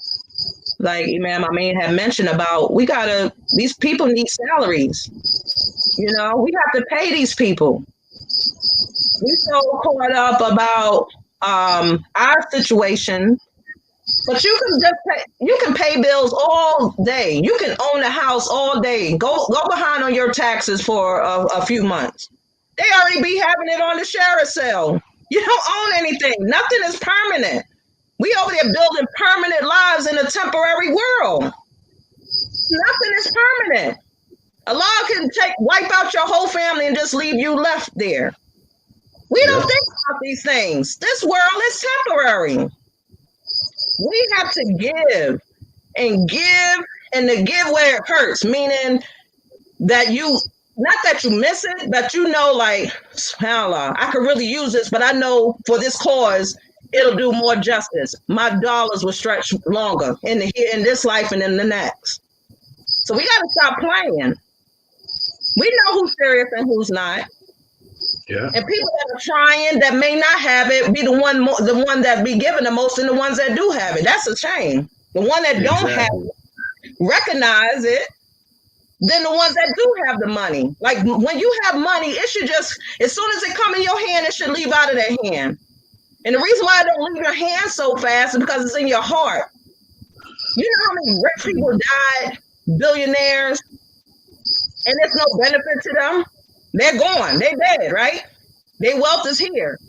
like Imam Amin had mentioned about, these people need salaries. You know, we have to pay these people. We so caught up about our situation, but you can pay bills all day. You can own a house all day. Go behind on your taxes for a few months. They already be having it on the share sale. You don't own anything. Nothing is permanent. We over there building permanent lives in a temporary world. Nothing is permanent. Allah can wipe out your whole family and just leave you left there. We don't think about these things. This world is temporary. We have to give and to give where it hurts, meaning that not that you miss it, but you know, like, subhanAllah, I could really use this, but I know for this cause, it'll do more justice. My dollars will stretch longer in this life and in the next. So we got to stop playing. We know who's serious and who's not. Yeah. And people that are trying, that may not have it, be the one that be given the most, and the ones that do have it. That's a shame. The one that don't have it, recognize it. Then the ones that do have the money. Like, when you have money, it should just, as soon as it come in your hand, it should leave out of their hand. And the reason why it don't leave your hand so fast is because it's in your heart. You know how many rich people died, billionaires, and there's no benefit to them? They're gone. They're dead, right? Their wealth is here.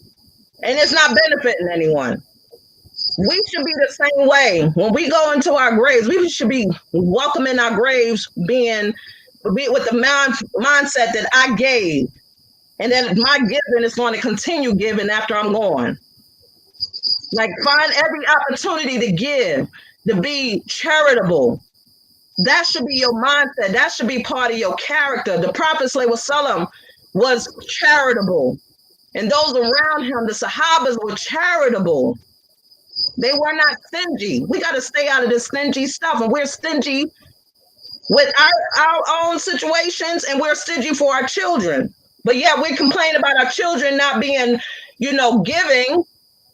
And it's not benefiting anyone. We should be the same way. When we go into our graves, we should be welcoming our graves, be with the mindset that I gave, and that my giving is going to continue giving after I'm gone. Like, find every opportunity to give, to be charitable. That should be your mindset. That should be part of your character. The Prophet ﷺ was charitable, and those around him, the Sahabas, were charitable. They were not stingy. We got to stay out of this stingy stuff. And we're stingy with our own situations, and we're stingy for our children. But yeah, we complain about our children not being, giving.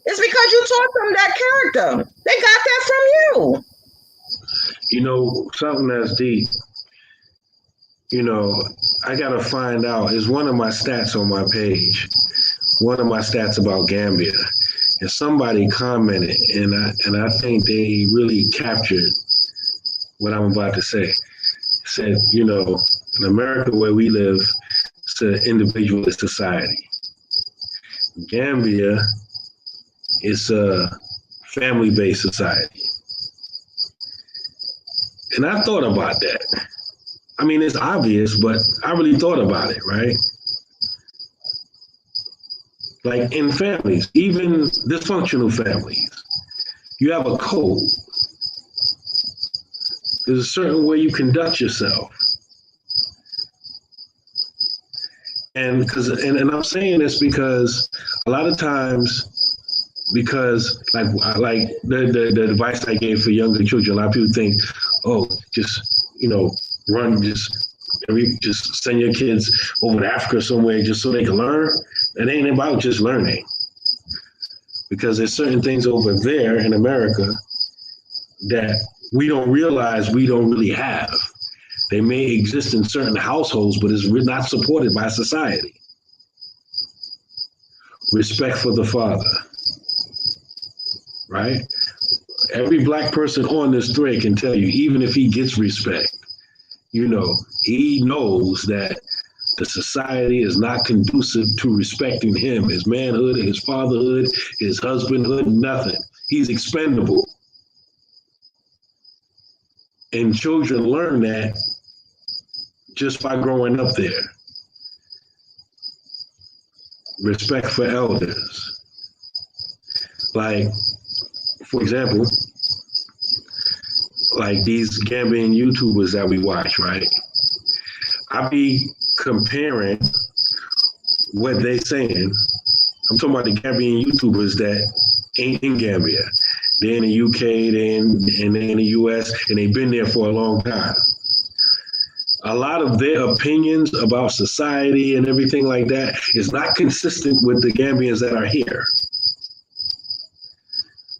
It's because you taught them that character. They got that from you. Something that's deep, I got to find out, is one of my stats on my page, one of my stats about Gambia. And somebody commented, and I think they really captured what I'm about to say. Said, in America where we live, it's an individualist society. Gambia is a family-based society. And I thought about that. I mean, it's obvious, but I really thought about it, right? Like, in families, even dysfunctional families, you have a code. There's a certain way you conduct yourself. And I'm saying this because a lot of times, because like the advice I gave for younger children, a lot of people think, just just send your kids over to Africa somewhere just so they can learn. It ain't about just learning, because there's certain things over there in America that we don't realize we don't really have. They may exist in certain households, but it's not supported by society. Respect for the father, right? Every Black person on this thread can tell you, even if he gets respect, he knows that the society is not conducive to respecting him, his manhood, his fatherhood, his husbandhood, nothing. He's expendable. And children learn that just by growing up there. respect for elders. Like, for example, like these Gambian YouTubers that we watch, right? I be comparing what they saying. I'm talking about the Gambian YouTubers that ain't in Gambia. They're in the UK, they're in the US, and they've been there for a long time. A lot of their opinions about society and everything like that is not consistent with the Gambians that are here.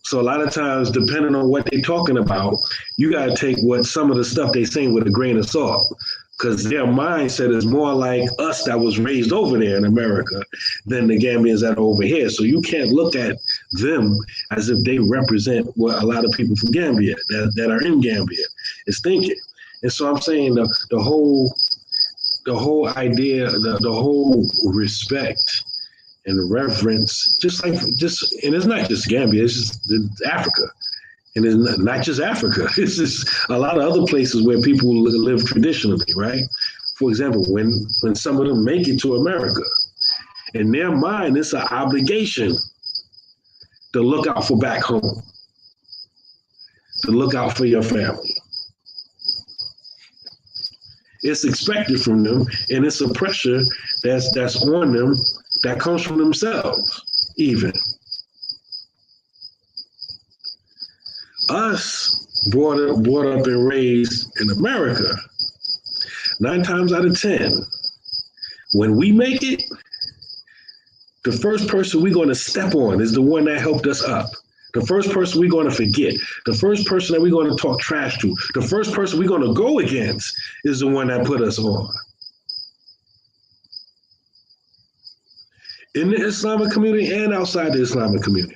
So a lot of times, depending on what they're talking about, you got to take what some of the stuff they're saying with a grain of salt, because their mindset is more like us that was raised over there in America than the Gambians that are over here. So you can't look at them as if they represent what a lot of people from Gambia that are in Gambia is thinking. And so I'm saying the whole idea, the whole respect and reverence, and it's not just Gambia, it's Africa. And it's not just Africa, it's just a lot of other places where people live traditionally, right? For example, when some of them make it to America, in their mind, it's an obligation to look out for back home, to look out for your family. It's expected from them, and it's a pressure that's on them that comes from themselves, even. Us, brought up and raised in America, 9 times out of 10, when we make it, the first person we're going to step on is the one that helped us up. The first person we're going to forget, the first person that we're going to talk trash to, the first person we're going to go against is the one that put us on. In the Islamic community and outside the Islamic community.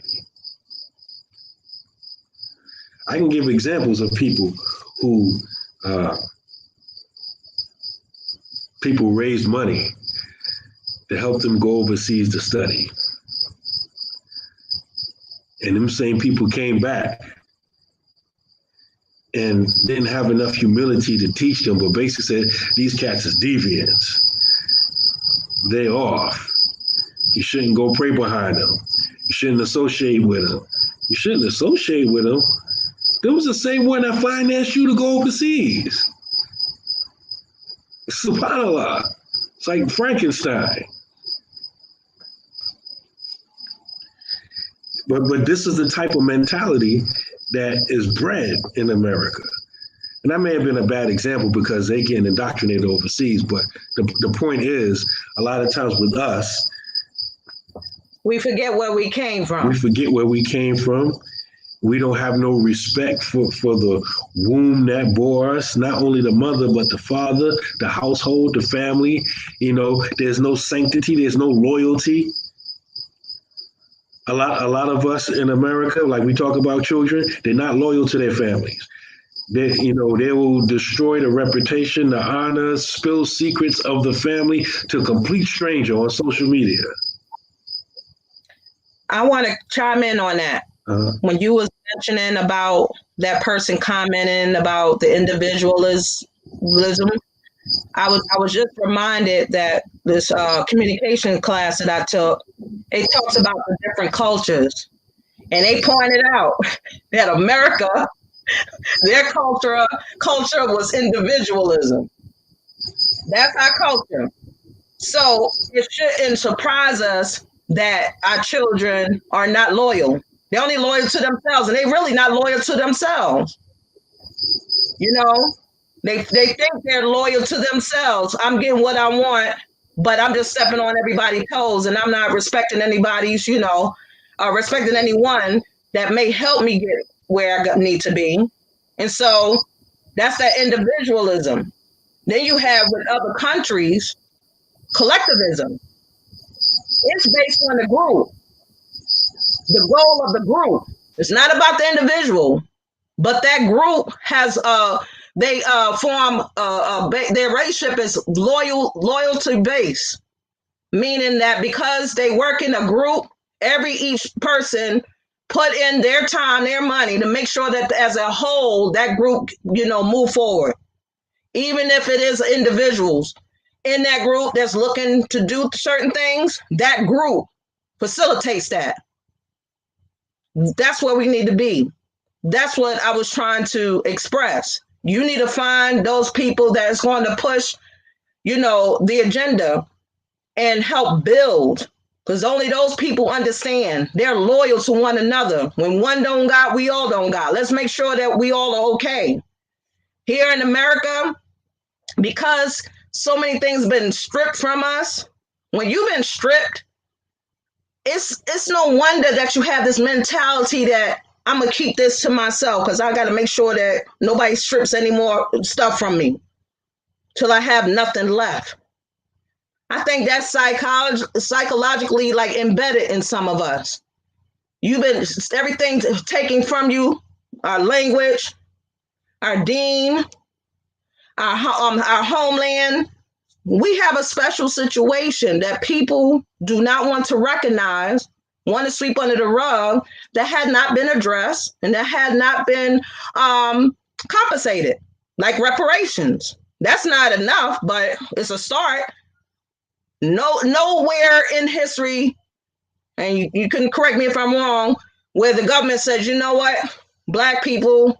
I can give examples of people who people raised money to help them go overseas to study. And them same people came back and didn't have enough humility to teach them, but basically said, these cats is deviants. They off. You shouldn't go pray behind them. You shouldn't associate with them. You shouldn't associate with them. Them was the same one that financed you to go overseas. SubhanAllah. It's like Frankenstein. But this is the type of mentality that is bred in America. And that may have been a bad example because they get indoctrinated overseas. But the point is, a lot of times with us, we forget where we came from. We don't have no respect for the womb that bore us, not only the mother, but the father, the household, the family. You know, there's no sanctity, there's no loyalty. A lot of us in America, like we talk about children, they're not loyal to their families. They will destroy the reputation, the honor, spill secrets of the family to a complete stranger on social media. I want to chime in on that. When you was mentioning about that person commenting about the individualism, I was just reminded that this communication class that I took, it talks about the different cultures, and they pointed out that America, their culture was individualism. That's our culture. So it shouldn't surprise us that our children are not loyal. They're only loyal to themselves, and they're really not loyal to themselves. You know, they think they're loyal to themselves. I'm getting what I want, but I'm just stepping on everybody's toes, and I'm not respecting anybody's, respecting anyone that may help me get where I need to be. And so that's that individualism. Then you have with other countries, collectivism. It's based on the group. The goal of the group. It's not about the individual, but that group has they form their relationship is loyalty based, meaning that because they work in a group, each person put in their time, their money to make sure that as a whole that group move forward, even if it is individuals. in that group that's looking to do certain things, that group facilitates that. That's where we need to be. That's what I was trying to express. You need to find those people that's going to push, the agenda and help build. Because only those people understand. They're loyal to one another. When one don't got, we all don't got. Let's make sure that we all are okay. Here in America, because so many things have been stripped from us, when you've been stripped, it's no wonder that you have this mentality that I'm going to keep this to myself because I got to make sure that nobody strips any more stuff from me till I have nothing left. I think that's psychologically like embedded in some of us. You've been everything taken from you, our language, our deen, our homeland. We have a special situation that people do not want to recognize, want to sweep under the rug, that had not been addressed and that had not been compensated, like reparations. That's not enough, but it's a start. Nowhere in history, and you can correct me if I'm wrong, where the government says, you know what, Black people,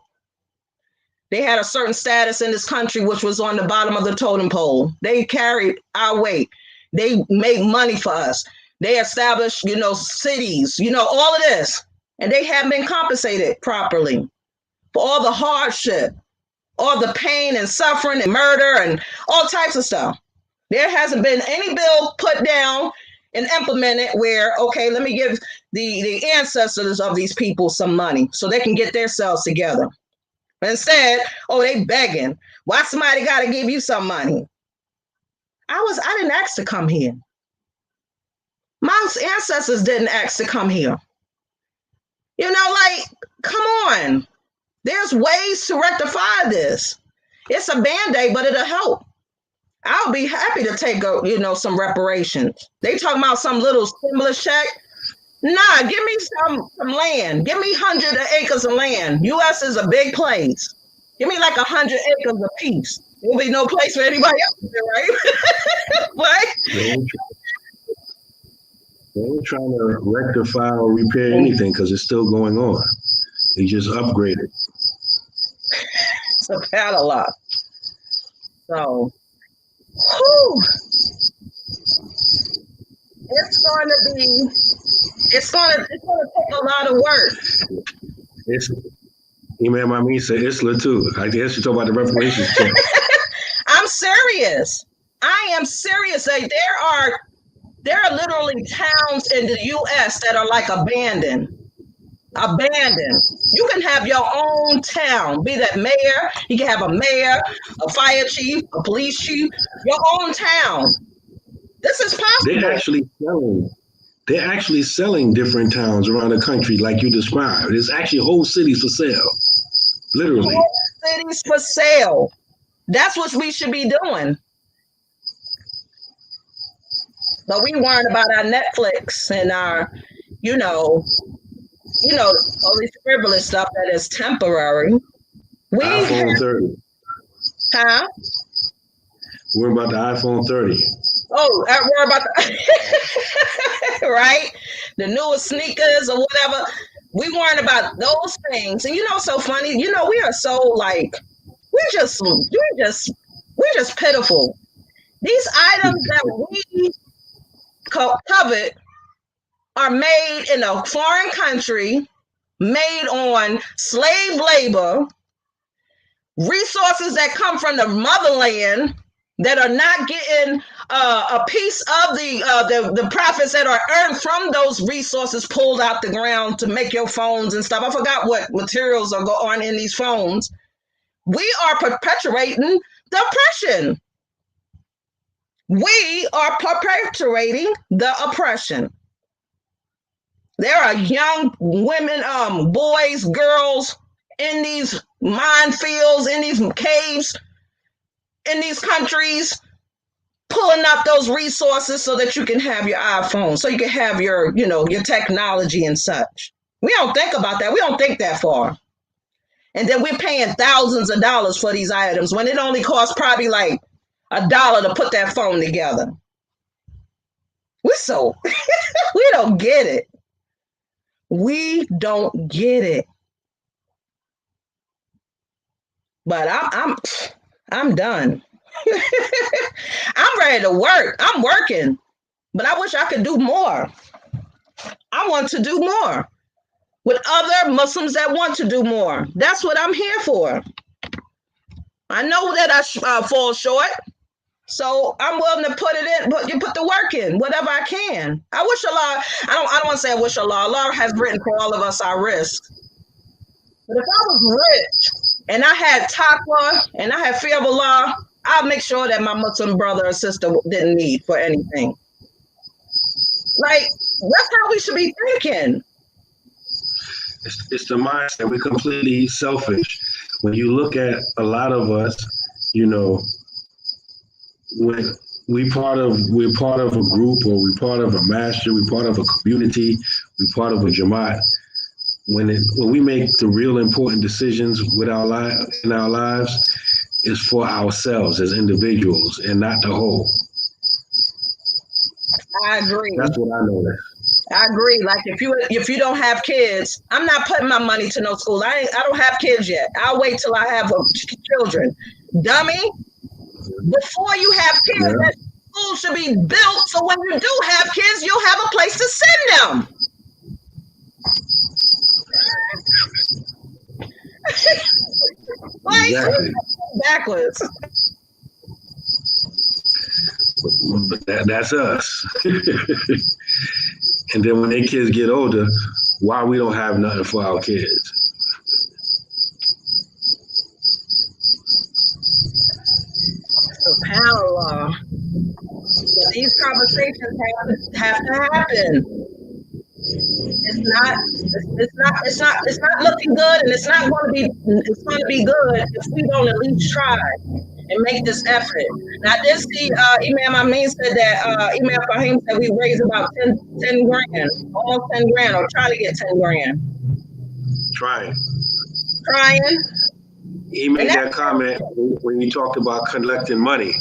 they had a certain status in this country which was on the bottom of the totem pole. They carried our weight. They made money for us. They established, cities, all of this. And they haven't been compensated properly for all the hardship, all the pain and suffering and murder and all types of stuff. There hasn't been any bill put down and implemented where, okay, let me give the ancestors of these people some money so they can get themselves together. Instead, they begging. Why somebody got to give you some money? I didn't ask to come here. My ancestors didn't ask to come here. Come on. There's ways to rectify this. It's a Band-Aid, but it'll help. I'll be happy to take some reparations. They talking about some little stimulus check. Nah, give me some land. Give me 100 acres of land. U.S. is a big place. Give me like 100 acres apiece. There'll be no place for anybody else, right? Right? They ain't trying to rectify or repair anything because it's still going on. They just upgraded. It's a catalog. So, it's going to take a lot of work. Imam Amin said Isla too. I guess you talk about the reparations check. I'm serious. I am serious. Like there are literally towns in the U.S. that are like abandoned. You can have your own town, be that mayor. You can have a mayor, a fire chief, a police chief, your own town. This is possible. They're actually selling different towns around the country like you described. There's actually whole cities for sale. Literally. Whole cities for sale. That's what we should be doing. But we worrying about our Netflix and our, all these frivolous stuff that is temporary. iPhone 30. Huh? We're about the iPhone 30. Oh, we're about the right? The newest sneakers or whatever. We weren't about those things. And so funny, we are so like, we're just pitiful. These items that we covet are made in a foreign country, made on slave labor, resources that come from the motherland that are not getting a piece of the profits that are earned from those resources pulled out the ground to make your phones and stuff. I forgot what materials are going on in these phones. We are perpetuating the oppression. We are perpetuating the oppression. There are young women, boys, girls in these minefields, in these caves, in these countries, pulling up those resources so that you can have your iPhone, so you can have your technology and such. We don't think about that. We don't think that far. And then we're paying thousands of dollars for these items when it only costs probably like $1 to put that phone together. We don't get it. We don't get it. But I'm done. I'm ready to work. I'm working, but I wish I could do more. I want to do more with other Muslims that want to do more. That's what I'm here for. I know that I fall short, so I'm willing to put it in. Put the work in, whatever I can. I wish Allah. I don't want to say I wish Allah. Allah has written for all of us our risks. But if I was rich and I had taqwa and I had fear of Allah, I'll make sure that my Muslim brother or sister didn't need for anything. Like, that's how we should be thinking. It's the mindset. We're completely selfish. When you look at a lot of us, you know, when we're part of a group, or we're part of a master, we're part of a community, we're part of a jamaat. When we make the real important decisions with in our lives, is for ourselves as individuals and not the whole. I agree. That's what I know. I agree. Like if you don't have kids, I'm not putting my money to no school. I don't have kids yet. I'll wait till I have children. Dummy. Before you have kids, that school should be built so when you do have kids, you'll have a place to send them. Like, exactly. Backwards. But that's us. And then when their kids get older, why we don't have nothing for our kids? SubhanAllah. But these conversations have to happen. It's not looking good, and it's going to be good if we don't at least try and make this effort. Now, I did see Imam Amin said that Imam Fahim said we raised about 10 grand, almost 10 grand, or try to get 10 grand. Trying. He made that comment when you talked about collecting money.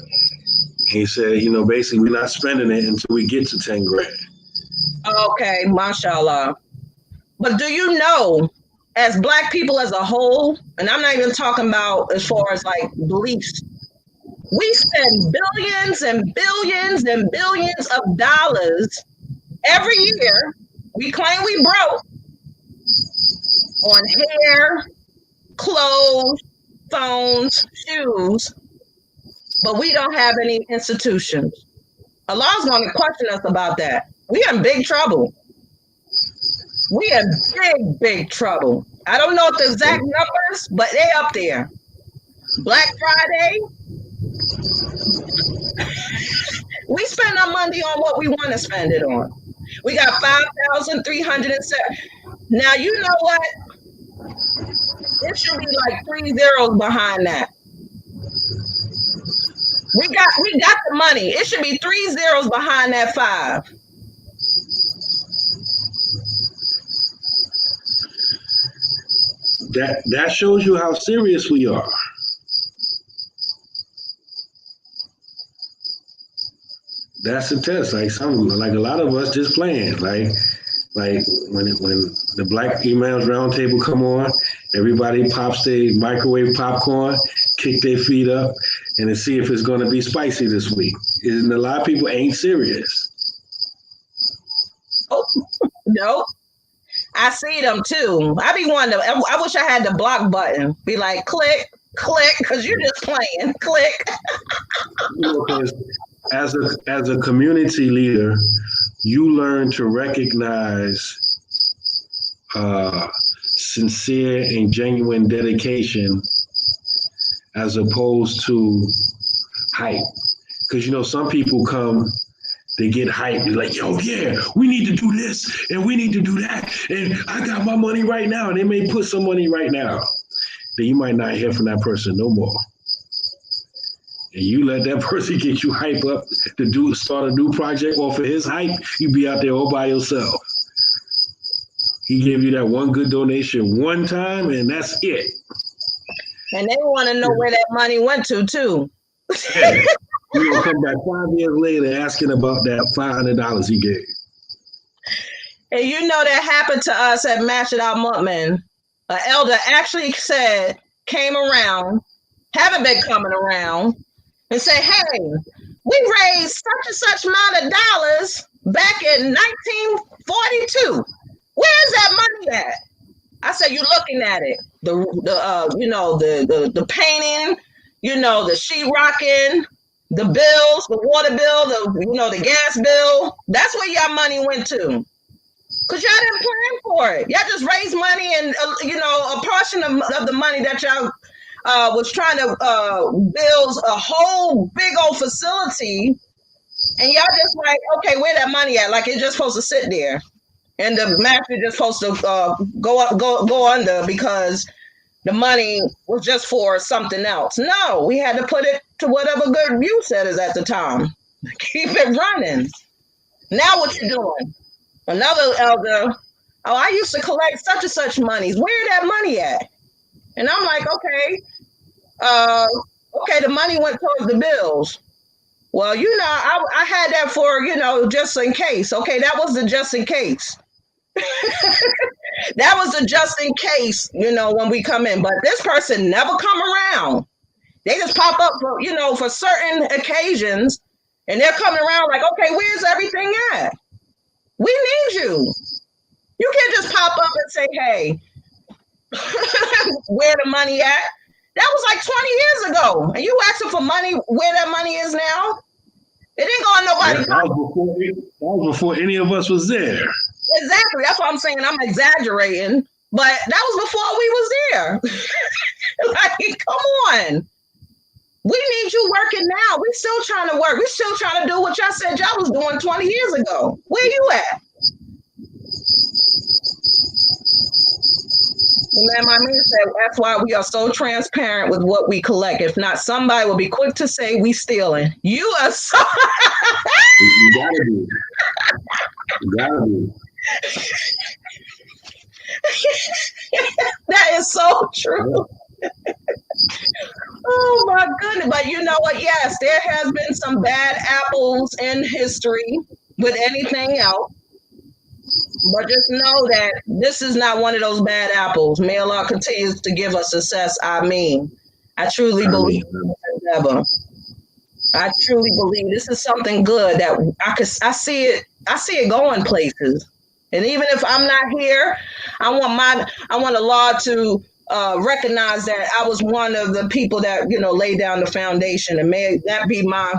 He said, you know, basically we're not spending it until we get to 10 grand. Okay, mashallah. But do you know, as Black people as a whole, and I'm not even talking about as far as like beliefs, we spend billions and billions and billions of dollars every year. We claim we broke on hair, clothes, phones, shoes, but we don't have any institutions. Allah's going to question us about that. We are in big trouble. We are in big trouble. I don't know the exact numbers, but they up there. Black Friday, we spend our money on what we want to spend it on. We got 5,307. Now, you know what? It should be like 3 zeros behind that. We got the money. It should be 3 zeros behind that 5. That shows you how serious we are. That's a test. Like a lot of us just playing. Like when the Black Emails Roundtable come on, everybody pops their microwave popcorn, kick their feet up, and to see if it's going to be spicy this week. And a lot of people ain't serious. Oh, no. I see them too. I be wanting to, I wish I had the block button. Be like, click, because you're just playing. Click. Because as a community leader, you learn to recognize sincere and genuine dedication as opposed to hype. Because, you know, some people come, they get hyped. They're like, yo, yeah, we need to do this and we need to do that. And I got my money right now. And they may put some money right now. Then you might not hear from that person no more. And you let that person get you hype up to start a new project off of his hype, you be out there all by yourself. He gave you that one good donation one time, and that's it. And they want to know where that money went to, too. Yeah. You're going to come back 5 years later asking about that $500 he gave. And you know that happened to us at Masjid al-Mu'min. An elder actually came around, haven't been coming around, and say, hey, we raised such and such amount of dollars back in 1942. Where's that money at? I said, you're looking at it. The painting, the sheetrocking, the bills, the water bill, the gas bill. That's where your money went to. Because y'all didn't plan for it. Y'all just raised money and, a portion of the money that y'all was trying to build a whole big old facility. And y'all just like, okay, where that money at? Like it's just supposed to sit there. And the master just supposed to go under because the money was just for something else. No, we had to put it to whatever good use it is at the time. Keep it running. Now what you doing? Another elder, oh, I used to collect such and such monies. Where that money at? And I'm like, okay, the money went towards the bills. Well, I had that for, just in case. Okay, that was the just in case. That was the just in case, when we come in. But this person never come around. They just pop up for certain occasions, and they're coming around like, okay, where's everything at? We need you. You can't just pop up and say, hey, where the money at? That was like 20 years ago. And you asking for money where that money is now? It didn't go on nobody's That was before any of us was there. Exactly. That's what I'm saying. I'm exaggerating. But that was before we was there. Like, come on. We need you working now. We still trying to work. We still trying to do what y'all said y'all was doing 20 years ago. Where you at? Man, my man said that's why we are so transparent with what we collect. If not, somebody will be quick to say we stealing. You are so You gotta be. You gotta be. That is so true. Oh my goodness. But you know what? Yes, there has been some bad apples in history with anything else. But just know that this is not one of those bad apples. May Allah continues to give us success. I truly believe in this endeavor. I truly believe this is something good that I see it going places. And even if I'm not here, I want Allah to recognize that I was one of the people that laid down the foundation, and may that be my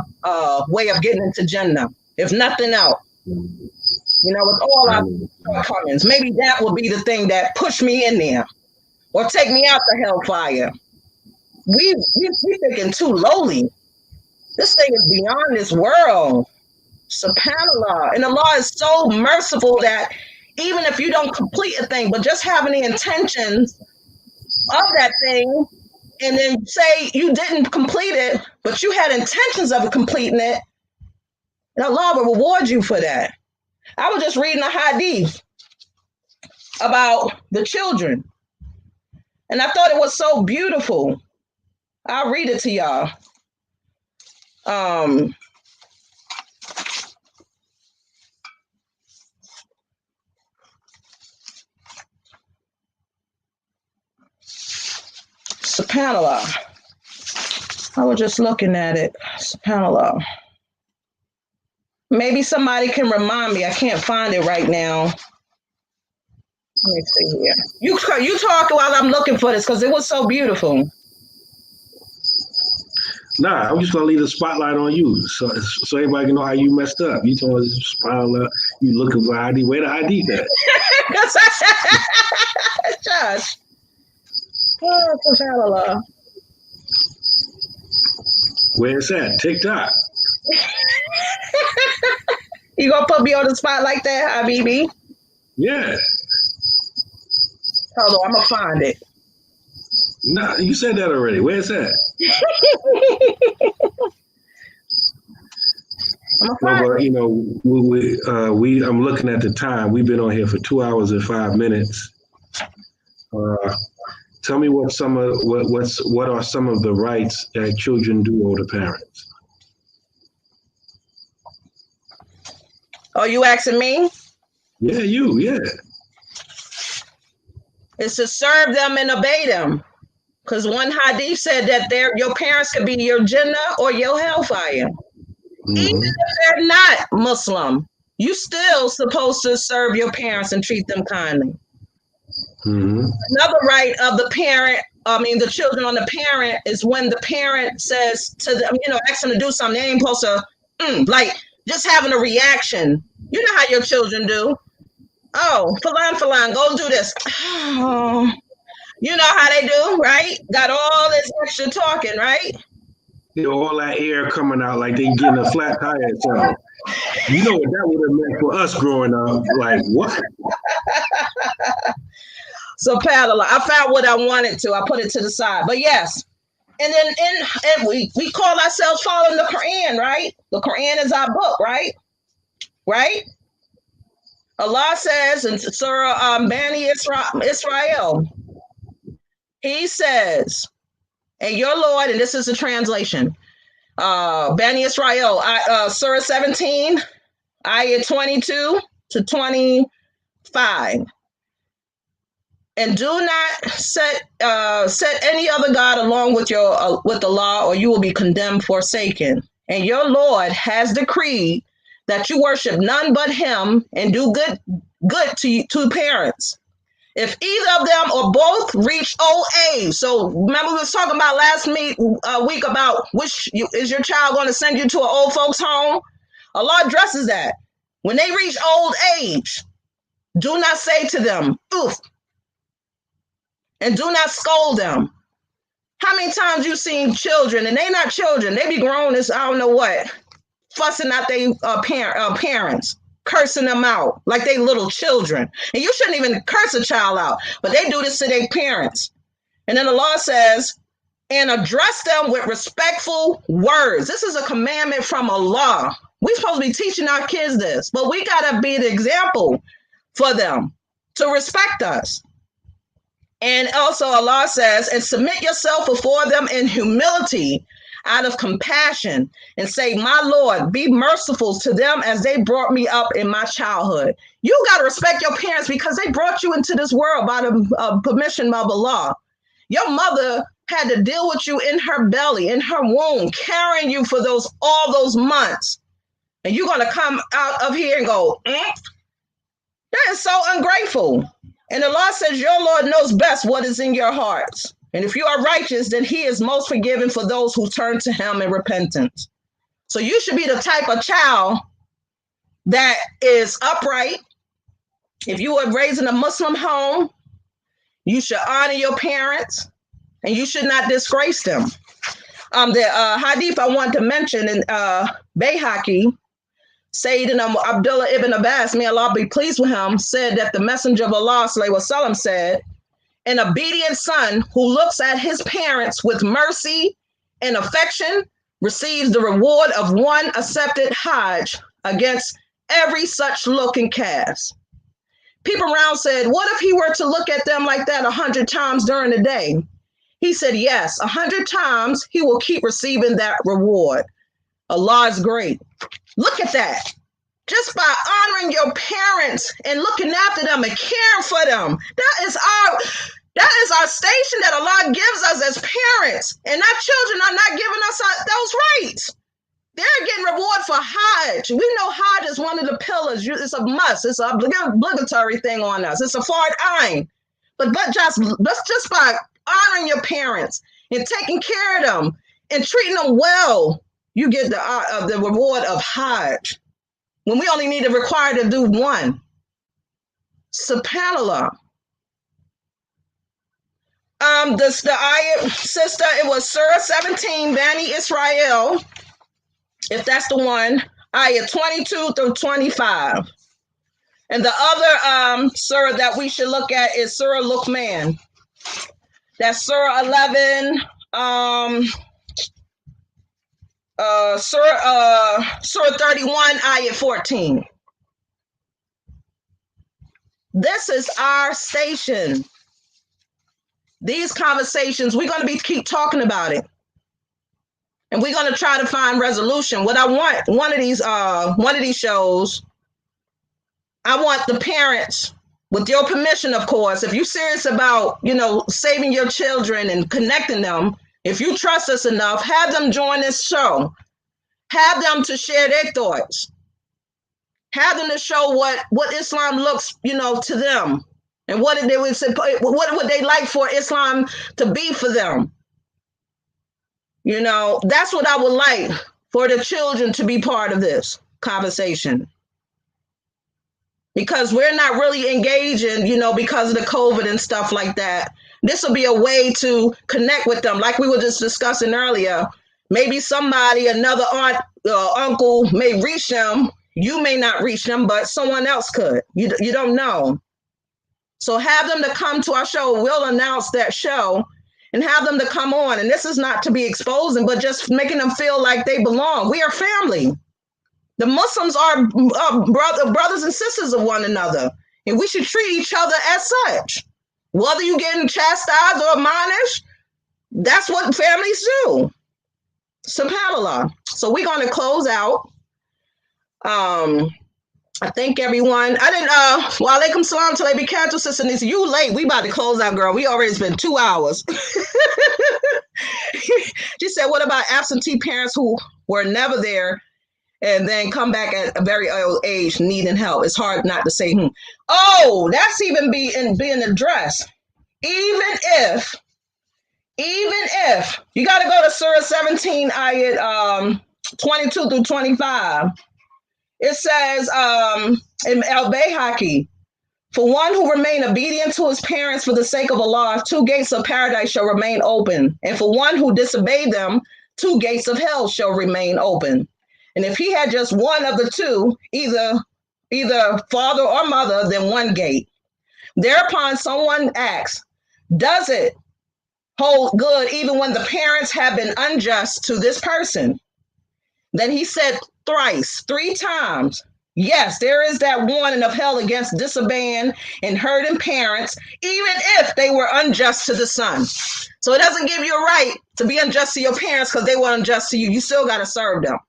way of getting into Jannah, if nothing else. With all our shortcomings, maybe that will be the thing that push me in there, or take me out the hellfire. We thinking too lowly. This thing is beyond this world. SubhanAllah. And Allah is so merciful that even if you don't complete a thing, but just having the intentions of that thing, and then say you didn't complete it, but you had intentions of completing it, and Allah will reward you for that. I was just reading a hadith about the children, and I thought it was so beautiful. I'll read it to y'all. SubhanAllah. I was just looking at it. SubhanAllah. Maybe somebody can remind me. I can't find it right now. Let me see here. You talk while I'm looking for this because it was so beautiful. Nah, I'm just gonna leave the spotlight on you, so everybody can know how you messed up. You told us, SubhanAllah, you looking for ID. Where the ID at? Josh. Oh, SubhanAllah. Where it's at? TikTok. You gonna put me on the spot like that, Habibi? Yeah. Hold on, I'm gonna find it. Nah, you said that already. Where it's at? I'm looking at the time. We've been on here for 2 hours and 5 minutes. Tell me what are some of the rights that children do owe the parents? Oh, you asking me? Yeah, you, yeah. It's to serve them and obey them. Because one hadith said that your parents could be your Jannah or your hellfire. Even Mm-hmm. if they're not Muslim, you still supposed to serve your parents and treat them kindly. Mm-hmm. Another right of the parent, the children on the parent is when the parent says to them, asks them to do something, they ain't supposed to, like just having a reaction. You know how your children do. Oh, Falan, go do this. Oh, you know how they do, right? Got all this extra talking, right? Yeah, all that air coming out like they getting a flat tire. So you know what that would have meant for us growing up. Like what? So, Padilla, I found what I wanted to. I put it to the side. But yes, and then and we call ourselves following the Quran, right? The Quran is our book, right? Right? Allah says in Surah Bani Israel, He says, and your Lord, and this is the translation, Bani Israel, Surah 17, ayah 22 to 25. And do not set any other god along with with Allah, or you will be condemned, forsaken. And your Lord has decreed that you worship none but Him and do good to parents. If either of them or both reach old age, so remember we was talking about last week about is your child going to send you to an old folks home? Allah addresses that. When they reach old age, do not say to them, oof, and do not scold them. How many times you seen children, and they not children, they be grown as I don't know what, fussing at their parents, cursing them out like they little children. And you shouldn't even curse a child out, but they do this to their parents. And then the law says, and address them with respectful words. This is a commandment from Allah. We're supposed to be teaching our kids this, but we got to be the example for them to respect us. And also Allah says, and submit yourself before them in humility out of compassion and say, my Lord, be merciful to them as they brought me up in my childhood. You got to respect your parents because they brought you into this world by the permission of Allah. Your mother had to deal with you in her belly, in her womb, carrying you for all those months. And you're going to come out of here and go, that is so ungrateful. And the law says your Lord knows best what is in your hearts. And if you are righteous, then He is most forgiving for those who turn to Him in repentance. So you should be the type of child that is upright. If you were raised in a Muslim home, you should honor your parents and you should not disgrace them. The hadith I want to mention in Bayhaqi, Sayyidina Abdullah ibn Abbas, may Allah be pleased with him, said that the Messenger of Allah ﷺ said, an obedient son who looks at his parents with mercy and affection receives the reward of one accepted Hajj against every such look and cast. People around said, what if he were to look at them like that 100 times during the day? He said, yes, 100 times he will keep receiving that reward. Allah is great. Look at that. Just by honoring your parents and looking after them and caring for them. That is our station that Allah gives us as parents. And our children are not giving us those rights. They're getting reward for Hajj. We know Hajj is one of the pillars. It's a must. It's an obligatory thing on us. It's a fard ayn. But just by honoring your parents and taking care of them and treating them well, you get the reward of Hajj. When we only need to require to do one. SubhanAllah. The ayah, sister, it was Surah 17, Bani Israel, if that's the one, ayah 22 through 25. And the other surah that we should look at is Surah Luqman. That's Surah 11, Surah 31, ayah 14. This is our station. These conversations, we're going to keep talking about it. And we're going to try to find resolution. What I want, one of these shows, I want the parents, with your permission, of course, if you're serious about, saving your children and connecting them, if you trust us enough, have them join this show. Have them to share their thoughts. Have them to show what Islam looks, to them, and what would they like for Islam to be for them. That's what I would like for the children to be part of this conversation. Because we're not really engaging, because of the COVID and stuff like that. This will be a way to connect with them, like we were just discussing earlier. Maybe somebody, another aunt, uncle may reach them. You may not reach them, but someone else could. You don't know. So have them to come to our show. We'll announce that show and have them to come on. And this is not to be exposing, but just making them feel like they belong. We are family. The Muslims are brothers and sisters of one another, and we should treat each other as such. Whether you're getting chastised or admonished, that's what families do. SubhanAllah. So we're going to close out. I thank everyone. I didn't, wa alaikum salam to Lady Cantor, Sister Nisa. You late. We about to close out, girl. We already spent 2 hours. She said, what about absentee parents who were never there and then come back at a very old age needing help? It's hard not to say, Oh, that's even being addressed. Even if you got to go to Surah 17, ayat 22 through 25. It says in Al-Bayhaqi, for one who remain obedient to his parents for the sake of Allah, 2 gates of paradise shall remain open. And for one who disobeyed them, 2 gates of hell shall remain open. And if he had just one of the two, either father or mother, then 1 gate. Thereupon someone asks, does it hold good even when the parents have been unjust to this person? Then he said thrice, 3 times, yes, there is that warning of hell against disobeying and hurting parents, even if they were unjust to the son. So it doesn't give you a right to be unjust to your parents because they were unjust to you. You still got to serve them.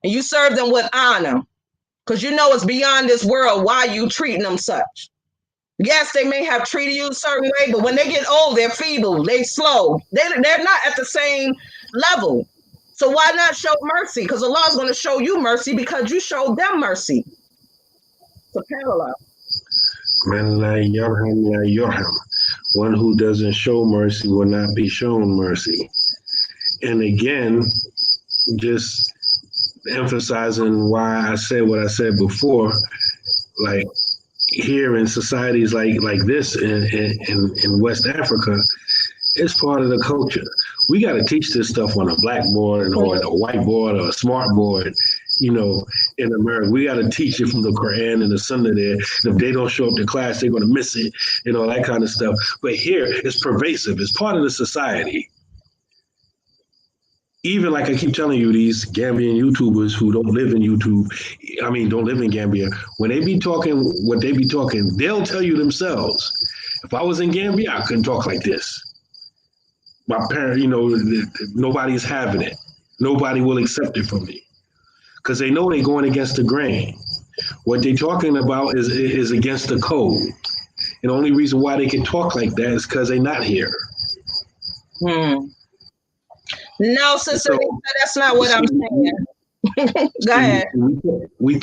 And you serve them with honor because it's beyond this world why you treating them such. Yes, they may have treated you a certain way, but when they get old, they're feeble, they slow. They're not at the same level. So why not show mercy? Because Allah is going to show you mercy because you showed them mercy. SubhanAllah. Man la yarham la yarham. One who doesn't show mercy will not be shown mercy. And again, just emphasizing why I said what I said before, like here in societies like this in West Africa, it's part of the culture. We got to teach this stuff on a blackboard or a whiteboard or a smart board. In America, we got to teach it from the Quran and the Sunnah there. If they don't show up to class, they're going to miss it, that kind of stuff. But here, it's pervasive. It's part of the society. Even like I keep telling you, these Gambian YouTubers who don't live in Gambia, when they be talking what they be talking, they'll tell you themselves. If I was in Gambia, I couldn't talk like this. My parents, nobody's having it. Nobody will accept it from me because they know they're going against the grain. What they're talking about is against the code. And the only reason why they can talk like that is because they're not here. No, sister, that's not what I'm saying. Go ahead. We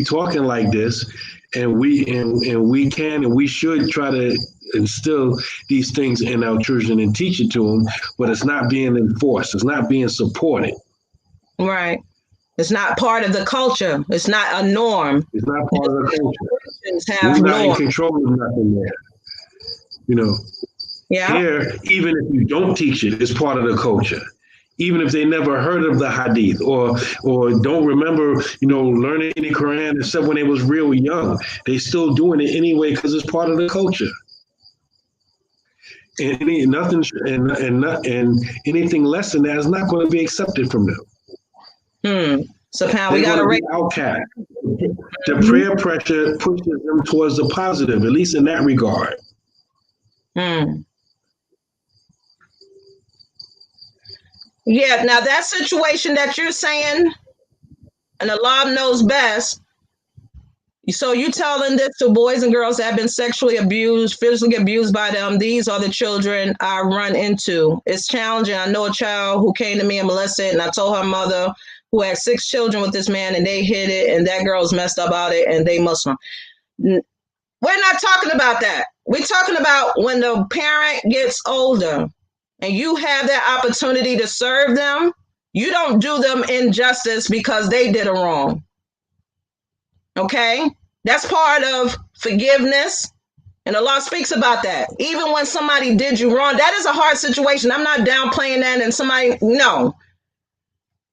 talking like this, and we can and we should try to instill these things in our children and teach it to them, but it's not being enforced. It's not being supported. Right. It's not part of the culture. It's not a norm. It's not part of the culture. We're not in control of nothing there. Yeah. Here, even if you don't teach it, it's part of the culture. Even if they never heard of the hadith or don't remember, learning the Quran except when they was real young, they still doing it anyway because it's part of the culture. And anything less than that is not going to be accepted from them. So, Pam, we got to outcast. The prayer pressure pushes them towards the positive, at least in that regard. Yeah, now that situation that you're saying, and Allah knows best, So you telling this to boys and girls that have been sexually abused, physically abused by them. These are the children I run into. It's challenging. I know a child who came to me and molested, and I told her mother who had 6 children with this man, and they hid it, and that girl's messed up about it, and they Muslim. We're not talking about that. We're talking about when the parent gets older and you have that opportunity to serve them, you don't do them injustice because they did a wrong. Okay? That's part of forgiveness. And Allah speaks about that. Even when somebody did you wrong, that is a hard situation. I'm not downplaying that and somebody, no.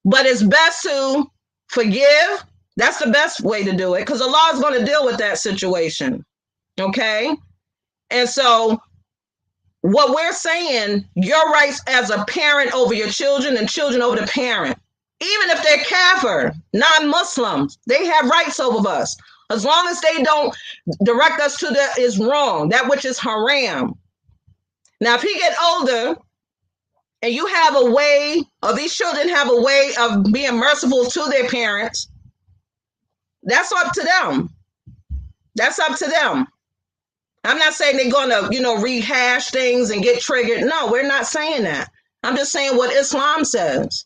But it's best to forgive. That's the best way to do it because Allah is going to deal with that situation. Okay? And so what we're saying, your rights as a parent over your children and children over the parent, even if they're kafir, non-Muslims, they have rights over us. As long as they don't direct us to that is wrong, that which is haram. Now, if he get older and you have a way, or these children have a way of being merciful to their parents, that's up to them. That's up to them. I'm not saying they're going to, rehash things and get triggered. No, we're not saying that. I'm just saying what Islam says.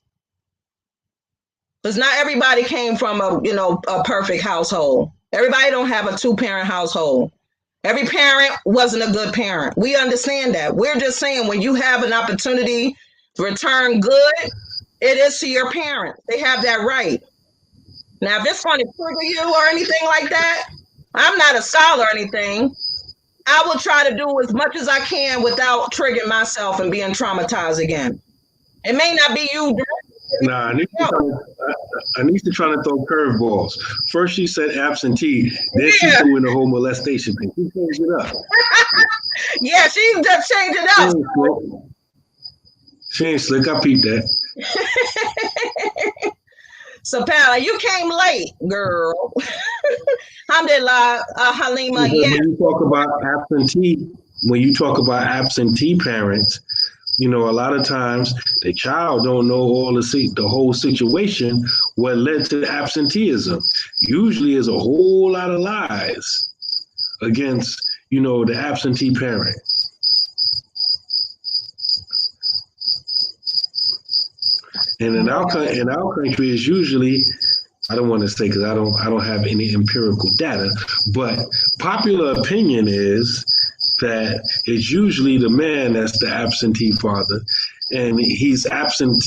Because not everybody came from a perfect household. Everybody don't have a 2-parent household. Every parent wasn't a good parent. We understand that. We're just saying when you have an opportunity to return good, it is to your parents. They have that right. Now, if it's going to trigger you or anything like that, I'm not a scholar or anything. I will try to do as much as I can without triggering myself and being traumatized again. It may not be you. Nah, Anisha trying to throw curveballs. First she said absentee, then she threw in the whole molestation thing. She changed it up. Yeah, she just changed it up. She ain't slick. I peeped that. So, Pala, you came late, girl. Alhamdulillah, Halima. Yeah. When you talk about absentee parents, a lot of times the child don't know the whole situation, what led to absenteeism. Usually is a whole lot of lies against, the absentee parent. And in our country is usually, I don't want to say because I don't have any empirical data, but popular opinion is that it's usually the man that's the absentee father, and he's absent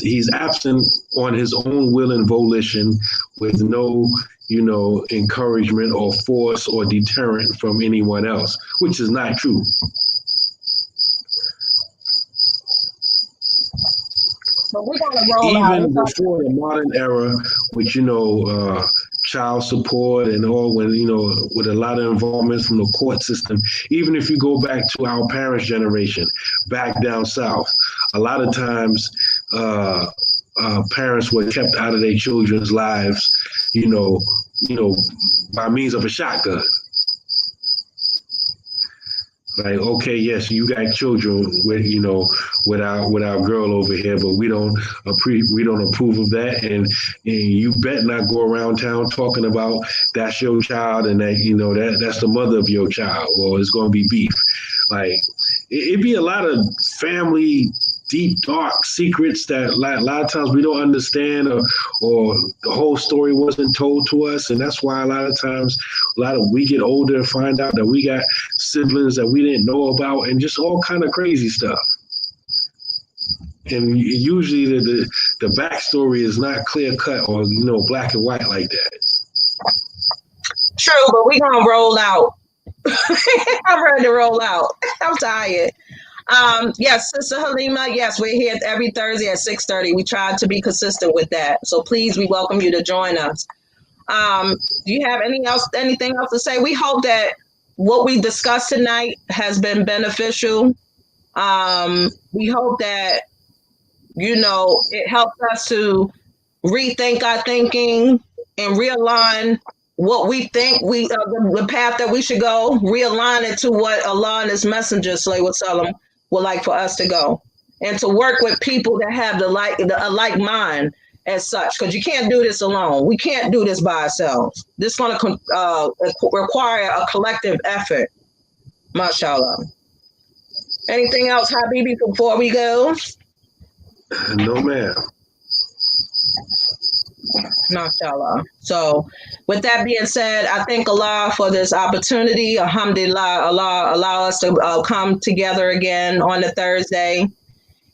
on his own will and volition with no encouragement or force or deterrent from anyone else, which is not true. But we're gonna roll even before the modern era with child support and all, when with a lot of involvement from the court system, even if you go back to our parents' generation back down south, a lot of times parents were kept out of their children's lives by means of a shotgun. Like, okay, yes, you got children with our girl over here, but we don't approve of that, and you bet not go around town talking about that's your child and that that's the mother of your child, or it's gonna be beef. Like it'd be a lot of family deep dark secrets that a lot of times we don't understand, or the whole story wasn't told to us, and that's why a lot of times we get older and find out that we got siblings that we didn't know about, and just all kind of crazy stuff. And usually the backstory is not clear cut or black and white like that. True, but we're gonna roll out. I'm ready to roll out. I'm tired. Yes, Sister Halima, yes, we're here every Thursday at 6:30. We try to be consistent with that. So please, we welcome you to join us. Do you have anything else to say? We hope that what we discussed tonight has been beneficial. We hope that, it helps us to rethink our thinking and realign what we think the path that we should go, realign it to what Allah and His Messenger sallallahu alaihi wasallam would like for us to go, and to work with people that have a like mind. as such, because you can't do this alone. We can't do this by ourselves. This is going to require a collective effort. Mashallah. Anything else, Habibi, before we go? No, ma'am. Mashallah. So, with that being said, I thank Allah for this opportunity. Alhamdulillah, Allah allow us to come together again on the Thursday.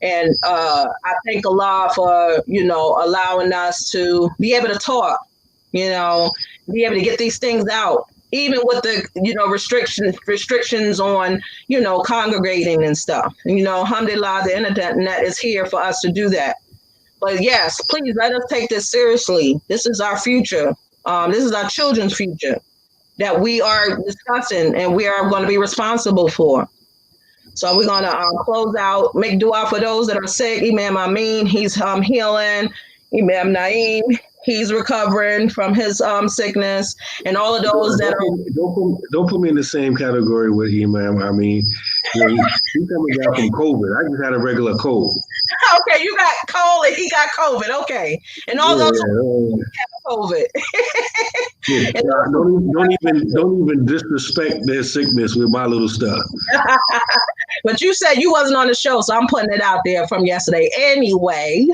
And I thank Allah for, allowing us to be able to talk, be able to get these things out, even with the, restrictions on, congregating and stuff. Alhamdulillah, the internet is here for us to do that. But yes, please let us take this seriously. This is our future. This is our children's future that we are discussing and we are going to be responsible for. So we're going to close out, make dua for those that are sick. Imam Amin, he's healing. Imam Naeem, he's recovering from his sickness. And all of those that are... Don't put me in the same category with Imam Amin. He coming down from COVID. I just had a regular cold. Okay, you got cold and he got COVID. Okay. And all those have COVID. Don't even disrespect their sickness with my little stuff. But you said you wasn't on the show, so I'm putting it out there from yesterday. Anyway.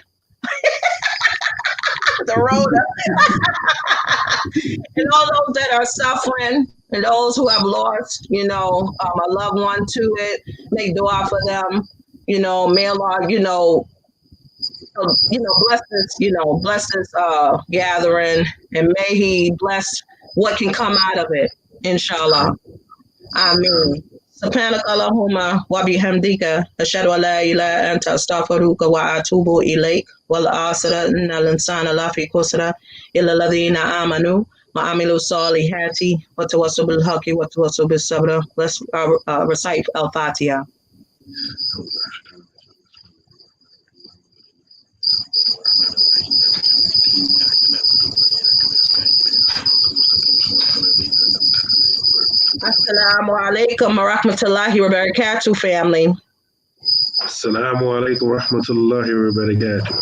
The road and all those that are suffering and those who have lost, a loved one to it, make dua for them. May Allah, bless this gathering, and may He bless what can come out of it, inshallah. Ameen. Subhanak Allahumma wa bihamdika ashhadu an la ilaha anta astaghfiruka wa atubu ilayk wal asra innal insana lafi khusra illa alladhina amanu wa amilu salihati wa tawassaw bil haqqi wa tawassaw bis sabr. Let's recite al-Fatiha. Assalamu alaikum wa rahmatullahi wa barakatuh, family. Assalamu alaikum wa rahmatullahi wa barakatuh.